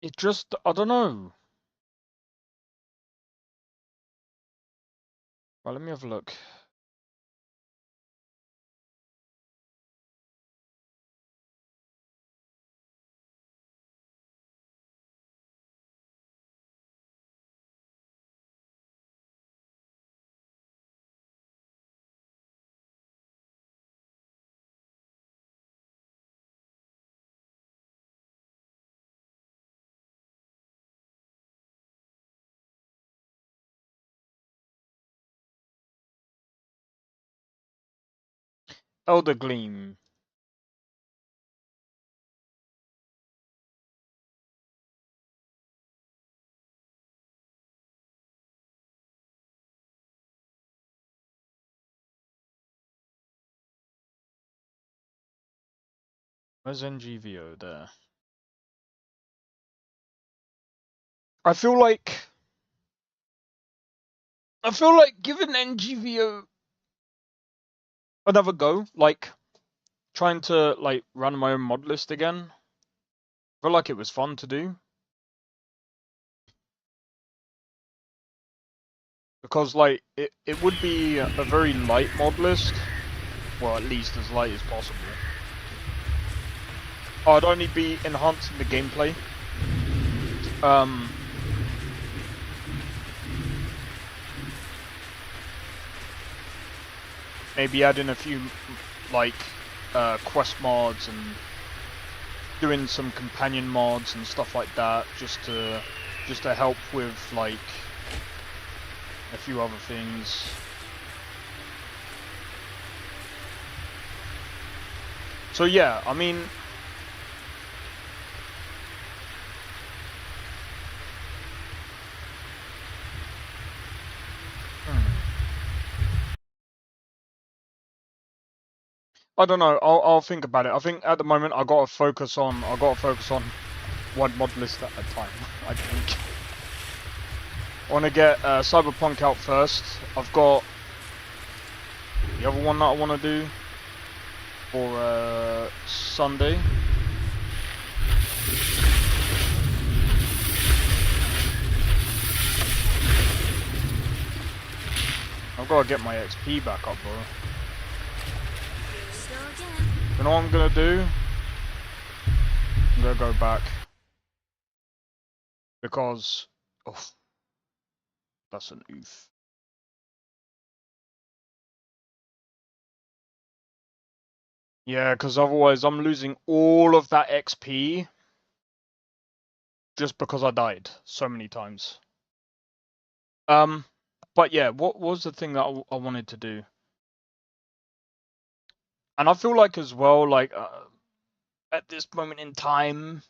[SPEAKER 2] it just, I don't know. Right, let me have a look. Elder Gleam. Where's NGVO there? I feel like giving NGVO another go, like trying to like run my own mod list again. I feel like it was fun to do. Because like it would be a very light mod list. Well, at least as light as possible. I'd only be enhancing the gameplay. Maybe adding a few like quest mods and doing some companion mods and stuff like that, just to help with like a few other things. So yeah, I mean, I don't know. I'll think about it. I think at the moment I gotta focus on one mod list at a time. I think I want to get Cyberpunk out first. I've got the other one that I want to do for Sunday. I've got to get my XP back up, bro. You know what I'm gonna do? I'm gonna go back because that's an oof. Yeah, because otherwise I'm losing all of that XP just because I died so many times. But yeah, what was the thing that I wanted to do? And I feel like as well, like at this moment in time,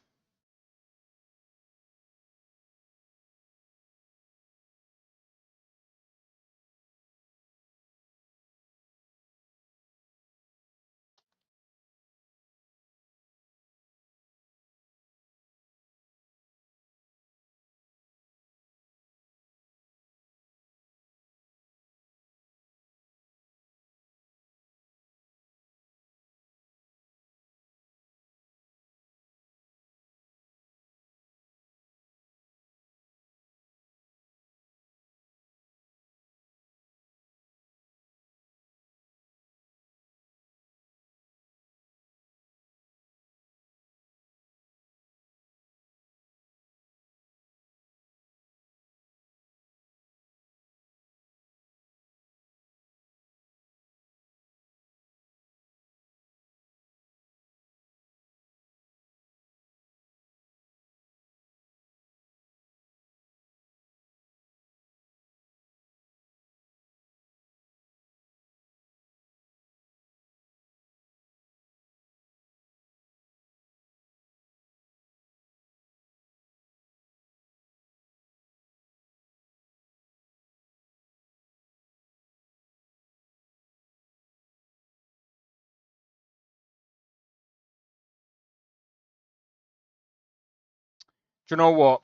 [SPEAKER 2] Do you know what?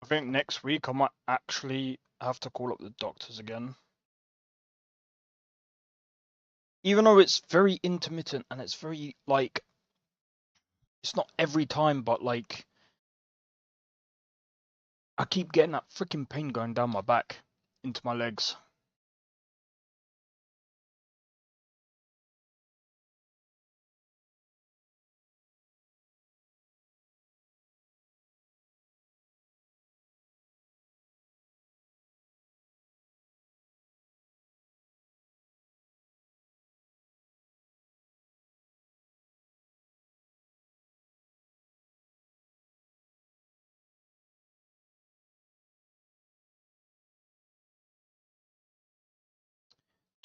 [SPEAKER 2] I think next week I might actually have to call up the doctors again. Even though it's very intermittent and it's very, like, it's not every time, but, like, I keep getting that freaking pain going down my back into my legs.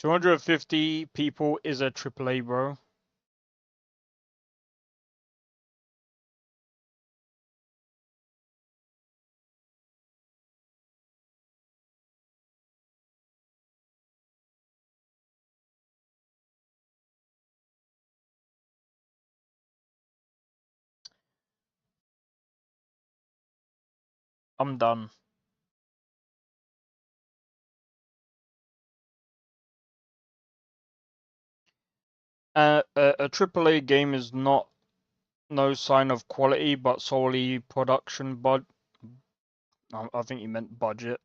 [SPEAKER 2] $250 people is a AAA, bro. I'm done. A AAA game is not no sign of quality, but solely production. But I think you meant budget.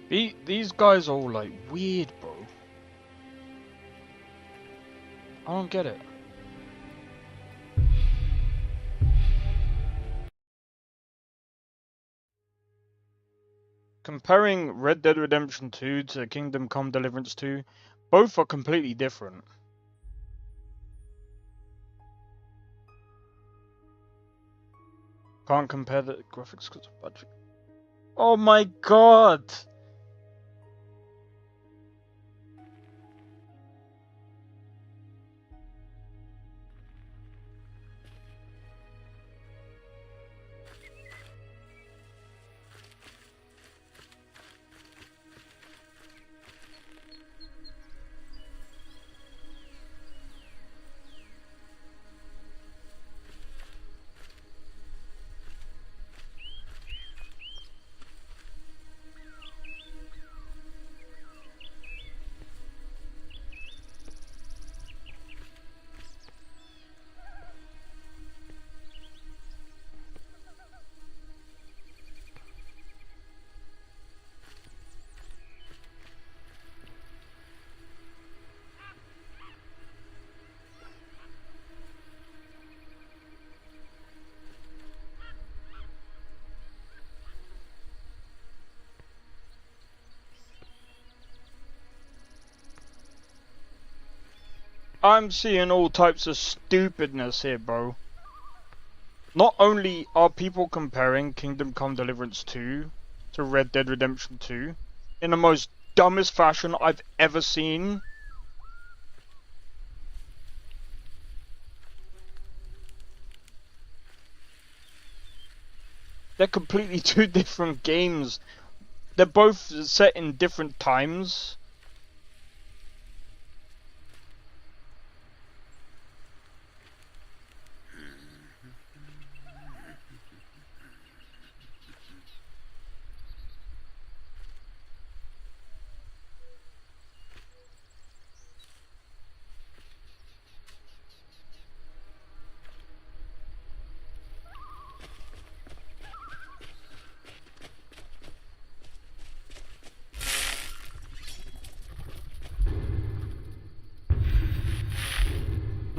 [SPEAKER 2] These guys are all like weird, bro. I don't get it. Comparing Red Dead Redemption 2 to Kingdom Come Deliverance 2, both are completely different. Can't compare the graphics because of budget. Oh my god! I'm seeing all types of stupidness here, bro. Not only are people comparing Kingdom Come Deliverance 2 to Red Dead Redemption 2 in the most dumbest fashion I've ever seen. They're completely two different games. They're both set in different times.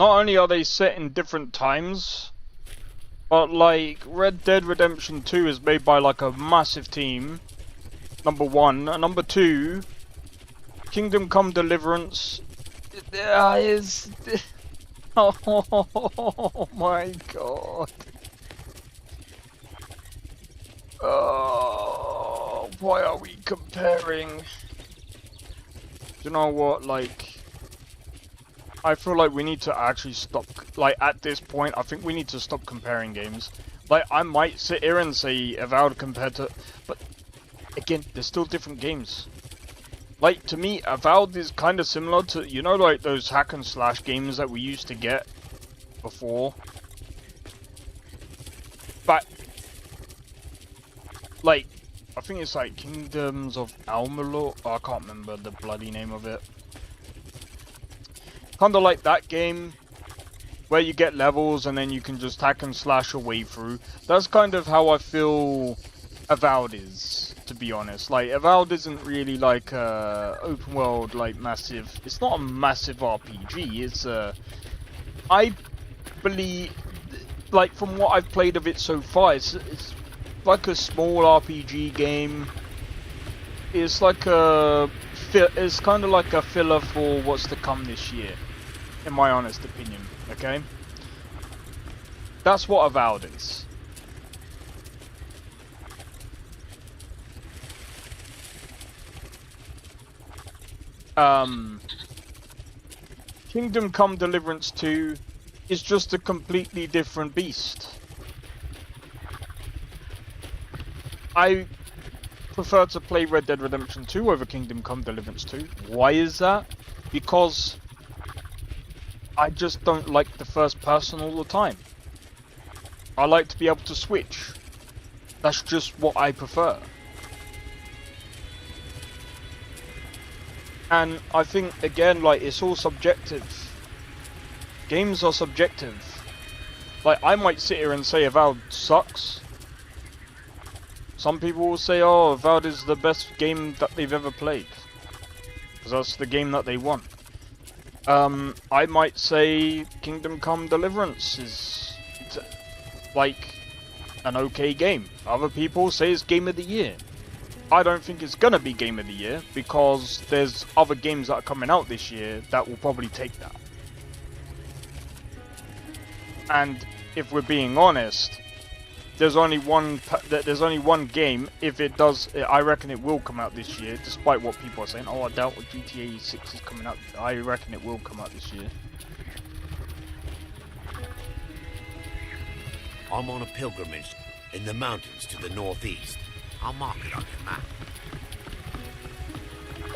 [SPEAKER 2] not only are they set in different times, but like Red Dead Redemption 2 is made by like a massive team. Number one, and number two, Kingdom Come Deliverance is. Oh my god. Oh, why are we comparing? You know what, like, I feel like we need to actually stop, like, at this point, I think we need to stop comparing games. Like, I might sit here and say Avowed compared to, but, again, they're still different games. Like, to me, Avowed is kind of similar to, you know, like, those hack and slash games that we used to get before? But, like, I think it's like Kingdoms of Amalur. Oh, I can't remember the bloody name of it. Kind of like that game where you get levels and then you can just hack and slash your way through. That's kind of how I feel Avowed is, to be honest. Like, Avowed isn't really like open world, like massive. It's not a massive RPG. It's I believe, like, from what I've played of it so far, it's like a small RPG game. It's like it's kind of like a filler for what's to come this year, in my honest opinion. Okay, that's what Avowed is. Kingdom Come Deliverance 2 is just a completely different beast. I prefer to play Red Dead Redemption 2 over Kingdom Come Deliverance 2. Why is that? Because I just don't like the first person all the time. I like to be able to switch. That's just what I prefer. And I think, again, like, it's all subjective. Games are subjective. Like, I might sit here and say Avowed sucks. Some people will say, oh, Avowed is the best game that they've ever played. Because that's the game that they want. I might say Kingdom Come Deliverance is, like, an okay game. Other people say it's Game of the Year. I don't think it's gonna be Game of the Year, because there's other games that are coming out this year that will probably take that. And if we're being honest, there's only one game. If it does, I reckon it will come out this year, despite what people are saying. Oh, I doubt GTA 6 is coming out. I reckon it will come out this year.
[SPEAKER 10] I'm on a pilgrimage in the mountains to the northeast. I'll mark it on your map.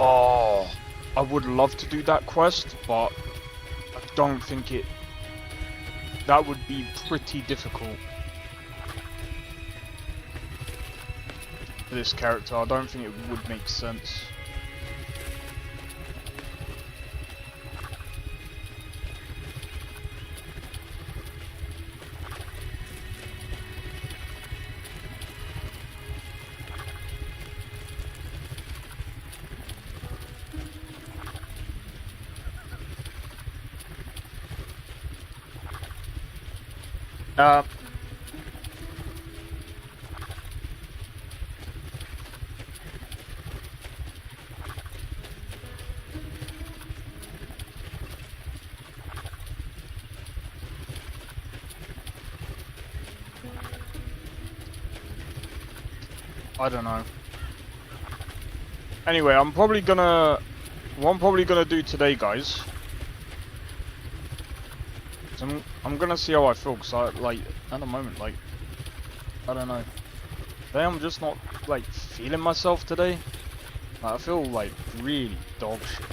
[SPEAKER 2] Oh, I would love to do that quest, but I don't think it. That would be pretty difficult for this character. I don't think it would make sense. I don't know. Anyway, what I'm probably gonna do today, guys. I'm gonna see how I feel, cause I, like, at the moment, like, I don't know. Today I'm just not, like, feeling myself today. Like, I feel like really dog shit.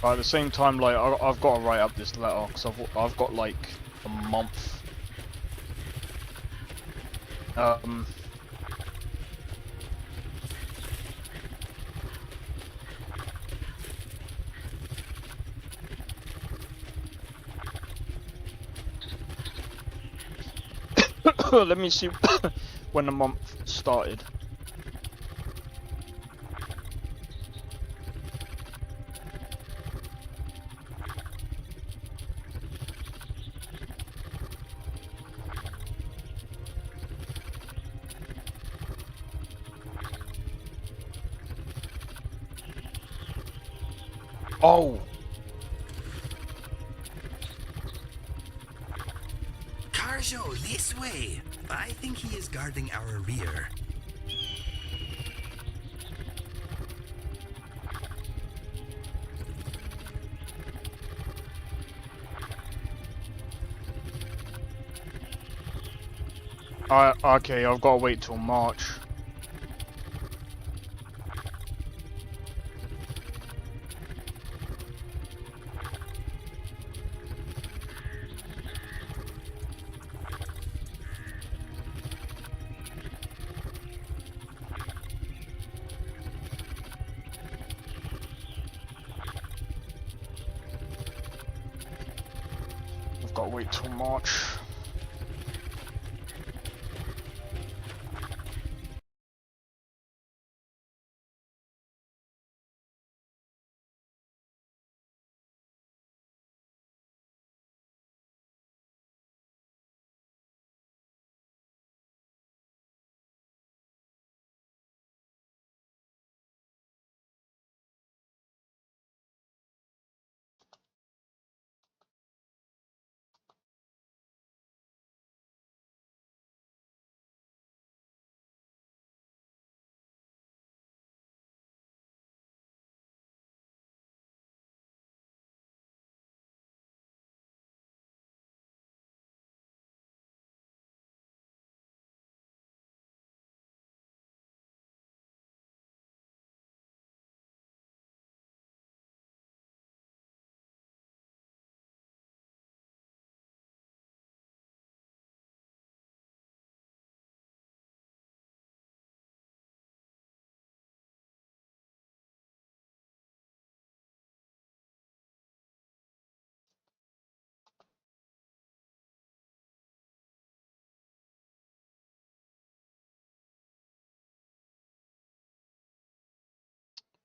[SPEAKER 2] But at the same time, like, I've got to write up this letter, because I've got like a month. Let me see when the month started. Oh!
[SPEAKER 17] Carjo, this way. I think he is guarding our rear.
[SPEAKER 2] Okay, I've got to wait till March. I've got to wait till March.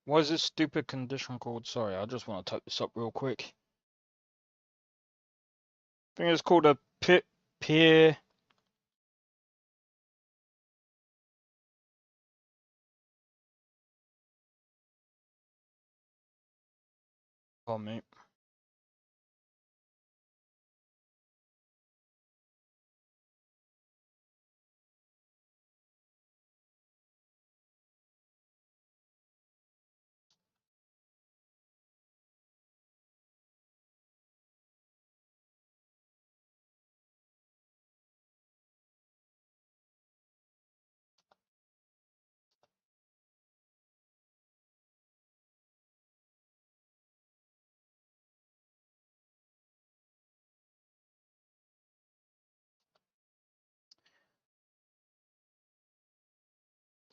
[SPEAKER 2] What is this stupid condition called? Sorry, I just want to type this up real quick. I think it's called a peer. Oh, mate.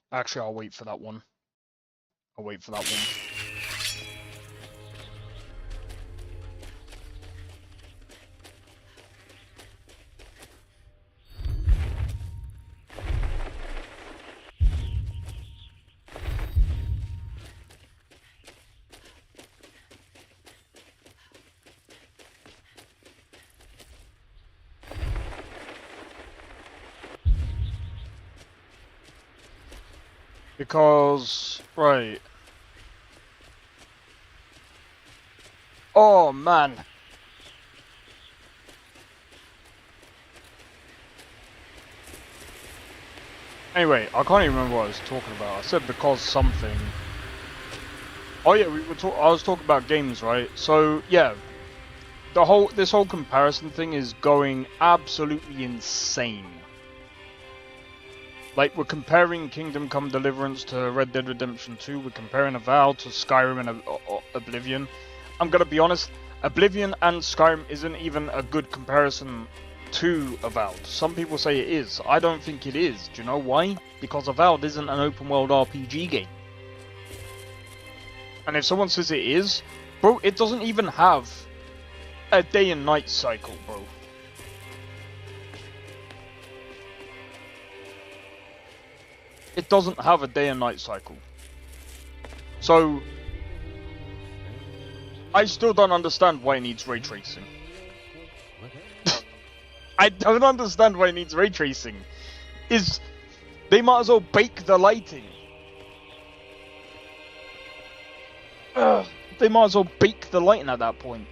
[SPEAKER 2] Actually, I'll wait for that one. I'll wait for that one. Because, right. Oh, man. Anyway, I can't even remember what I was talking about. I said because something. Oh yeah, I was talking about games, right? So yeah, this whole comparison thing is going absolutely insane. Like, we're comparing Kingdom Come Deliverance to Red Dead Redemption 2, we're comparing Avowed to Skyrim and Oblivion. I'm gonna be honest, Oblivion and Skyrim isn't even a good comparison to Avowed. Some people say it is. I don't think it is. Do you know why? Because Avowed isn't an open world RPG game. And if someone says it is, bro, it doesn't even have a day and night cycle, bro. It doesn't have a day and night cycle. So, I still don't understand why it needs ray tracing. I don't understand why it needs ray tracing. They might as well bake the lighting. they might as well bake the lighting at that point.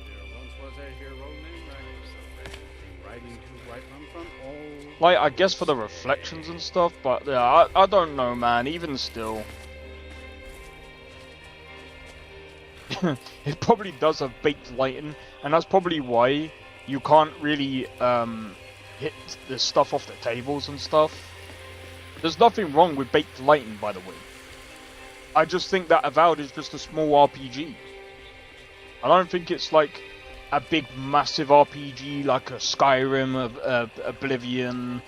[SPEAKER 8] There once was a hero named Ragnarok, riding to Whiterun from all...
[SPEAKER 2] Like, I guess for the reflections and stuff, but yeah, I don't know, man, even still. It probably does have baked lighting, and that's probably why you can't really hit the stuff off the tables and stuff. There's nothing wrong with baked lighting, by the way. I just think that Avowed is just a small RPG. I don't think it's like a big, massive RPG like a Skyrim, Oblivion,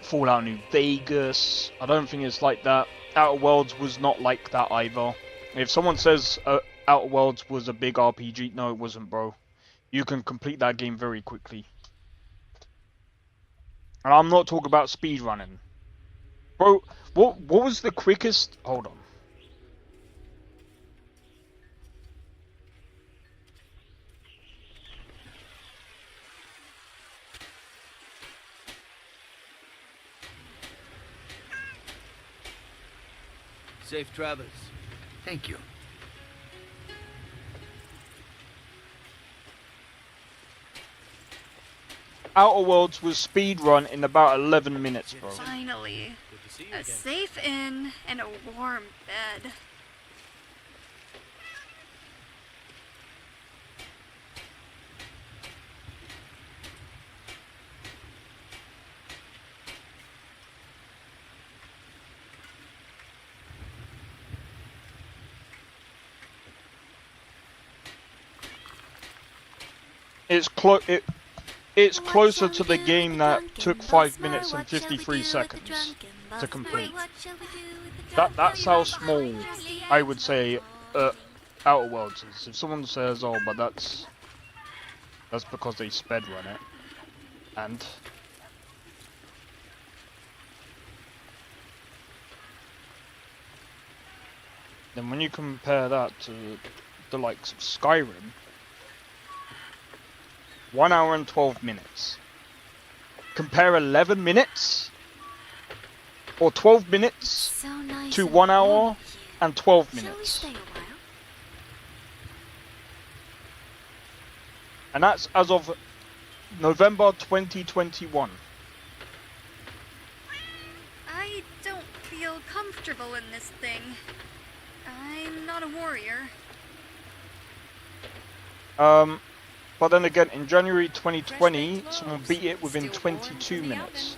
[SPEAKER 2] Fallout New Vegas. I don't think it's like that. Outer Worlds was not like that either. If someone says Outer Worlds was a big RPG, no, it wasn't, bro. You can complete that game very quickly. And I'm not talking about speedrunning. Bro, what was the quickest... Hold on.
[SPEAKER 4] Safe travels.
[SPEAKER 5] Thank you.
[SPEAKER 2] Outer Worlds was speedrun in about 11 minutes, bro.
[SPEAKER 13] Finally. A safe inn and a warm bed.
[SPEAKER 2] It's closer to the game that took 5 minutes and 53 seconds to complete. That's how small I would say Outer Worlds is. If someone says, "Oh, but that's because they sped run it," and then when you compare that to the likes of Skyrim. 1 hour and 12 minutes. Compare 11 minutes or 12 minutes to 1 hour and 12 minutes. And that's as of November 2021.
[SPEAKER 13] I don't feel comfortable in this thing. I'm not a warrior.
[SPEAKER 2] But then again, in January 2020, someone beat it within 22 minutes.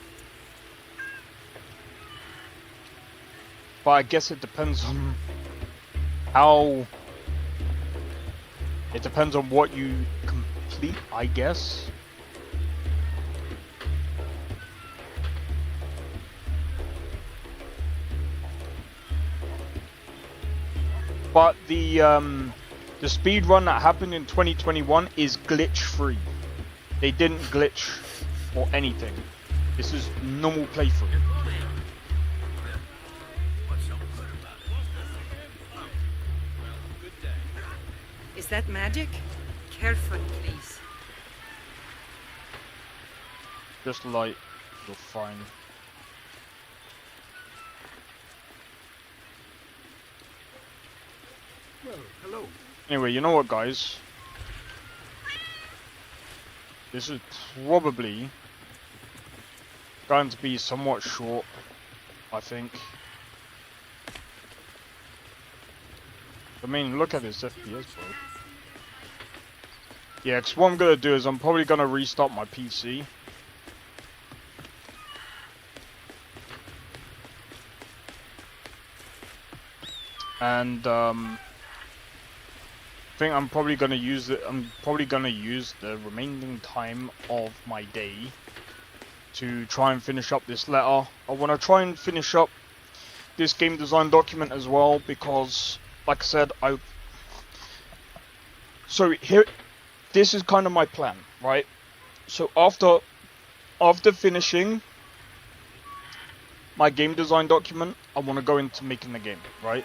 [SPEAKER 2] But I guess it depends on how... It depends on what you complete, I guess. But the speed run that happened in 2021 is glitch free. They didn't glitch or anything. This is normal playthrough.
[SPEAKER 11] Is that magic? Careful, please.
[SPEAKER 2] Just light, you're fine.
[SPEAKER 8] Well, hello.
[SPEAKER 2] Anyway, you know what, guys? This is probably going to be somewhat short, I think. I mean, look at this FPS, bro. Yeah, because what I'm going to do is I'm probably going to restart my PC. And, I think I'm probably gonna use the remaining time of my day to try and finish up this letter. I want to try and finish up this game design document as well because, like I said, this is kind of my plan, right? So after finishing my game design document, I want to go into making the game, right?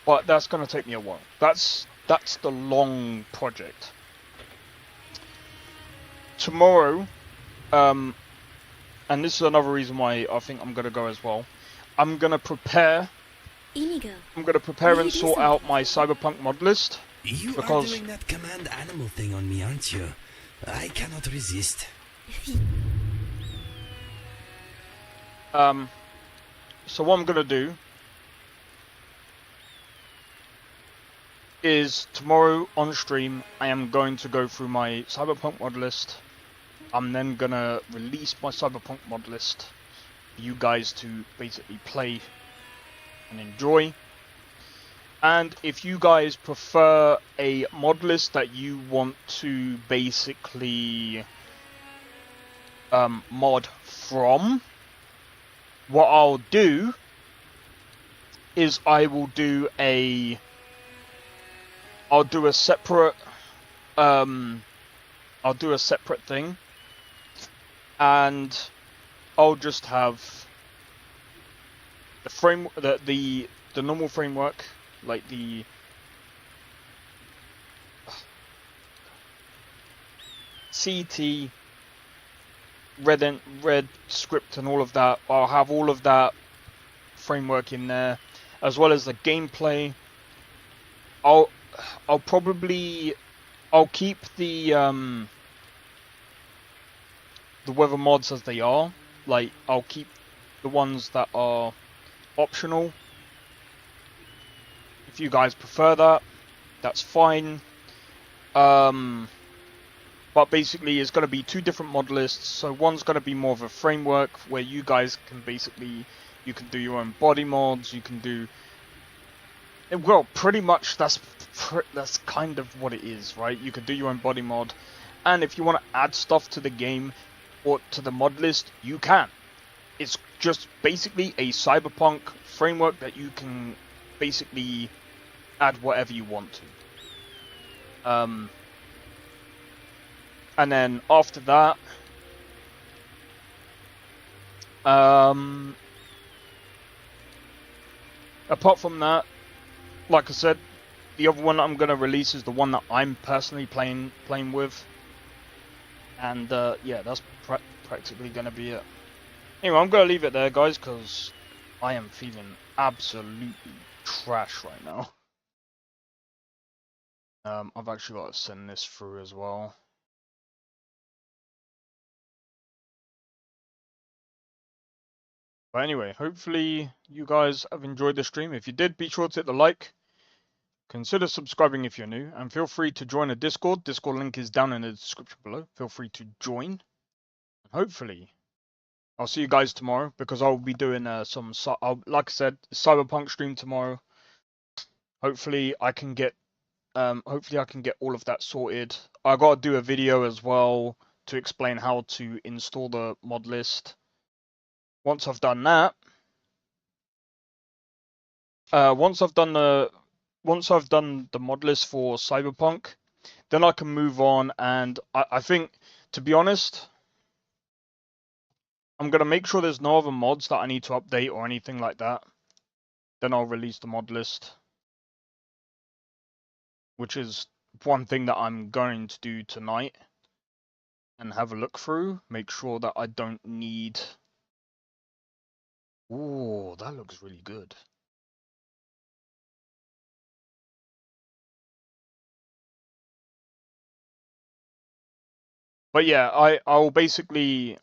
[SPEAKER 2] But that's going to take me a while. That's the long project. Tomorrow, and this is another reason why I think I'm going to go as well. I'm going to prepare
[SPEAKER 7] Inigo.
[SPEAKER 2] I'm gonna prepare and sort out my Cyberpunk mod list.
[SPEAKER 17] You are doing that command animal thing on me, aren't you? I cannot resist.
[SPEAKER 2] So what I'm gonna do is tomorrow on stream I am going to go through my Cyberpunk mod list. I'm then gonna release my Cyberpunk mod list for you guys to basically play and enjoy. And if you guys prefer a mod list that you want to basically mod from, what I'll do is I'll do a separate thing, and I'll just have the normal framework, like the CT red script and all of that. I'll have all of that framework in there, as well as the gameplay. I'll keep the weather mods as they are. Like, I'll keep the ones that are optional. If you guys prefer that, that's fine. But basically it's going to be two different mod lists. So one's going to be more of a framework where you guys can basically, you can do your own body mods, you can do, well, pretty much that's kind of what it is, right? You can do your own body mod, and if you want to add stuff to the game or to the mod list, you can. It's just basically a Cyberpunk framework that you can basically add whatever you want to. And then after that, apart from that, like I said, the other one I'm gonna release is the one that I'm personally playing with, and yeah, that's practically gonna be it. Anyway, I'm gonna leave it there, guys, because I am feeling absolutely trash right now. I've actually got to send this through as well. But anyway, hopefully you guys have enjoyed the stream. If you did, be sure to hit the like. Consider subscribing if you're new, and feel free to join a Discord. Discord link is down in the description below. Feel free to join. Hopefully, I'll see you guys tomorrow, because I'll be doing like I said, Cyberpunk stream tomorrow. Hopefully I can get all of that sorted. I gotta do a video as well to explain how to install the mod list. Once I've done that, once I've done the mod list for Cyberpunk, then I can move on, and I think, to be honest, I'm gonna make sure there's no other mods that I need to update or anything like that. Then I'll release the mod list, which is one thing that I'm going to do tonight, and have a look through, make sure that I don't need. Ooh, that looks really good. But yeah, I'll basically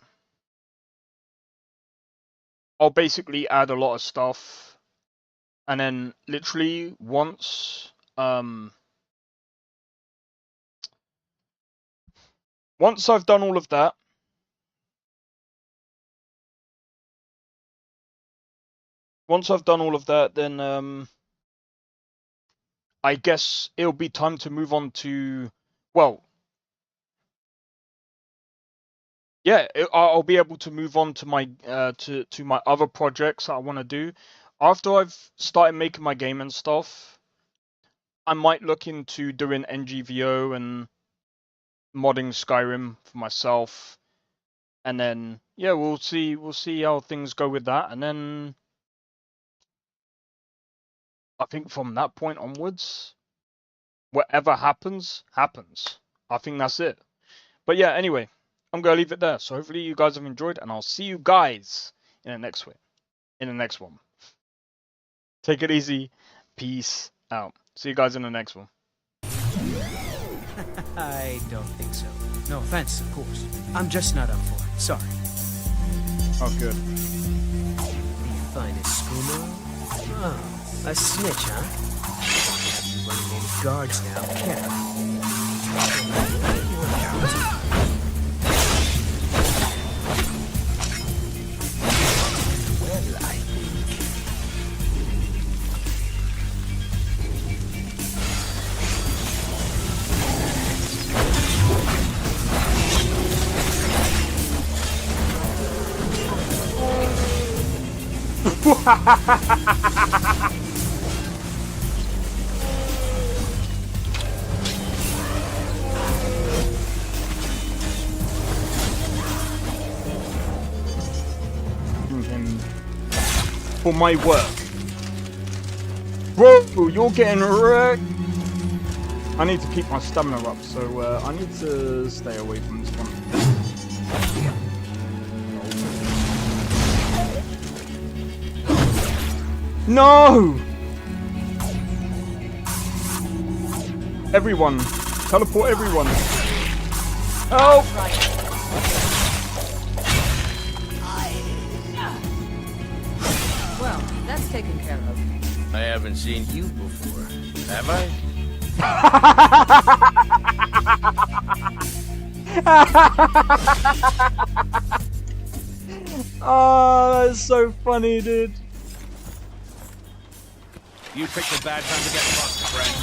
[SPEAKER 2] add a lot of stuff, and then literally once I've done all of that, then I guess it'll be time to move on to, well, yeah, I'll be able to move on to my to my other projects that I want to do. After I've started making my game and stuff, I might look into doing NGVO and modding Skyrim for myself, and then yeah, we'll see how things go with that, and then I think from that point onwards, whatever happens, happens. I think that's it. But yeah, anyway, I'm gonna leave it there. So hopefully you guys have enjoyed, and I'll see you guys in the next one. Take it easy. Peace out. See you guys in the next one.
[SPEAKER 8] I don't think so. No offense, of course. I'm just not up for it. Sorry.
[SPEAKER 2] Oh, good.
[SPEAKER 1] The finest schooner? Oh, a snitch, huh? Can't be running any guards now, can I? Well, I
[SPEAKER 2] For my work. Whoa, you're getting wrecked. I need to keep my stamina up, so I need to stay away from this one. No! Everyone. Teleport everyone. Help!
[SPEAKER 12] Well, that's taken care of.
[SPEAKER 4] I haven't seen you before, have I?
[SPEAKER 2] Oh, that's so funny, dude.
[SPEAKER 16] You picked a bad time to get fucked, friend.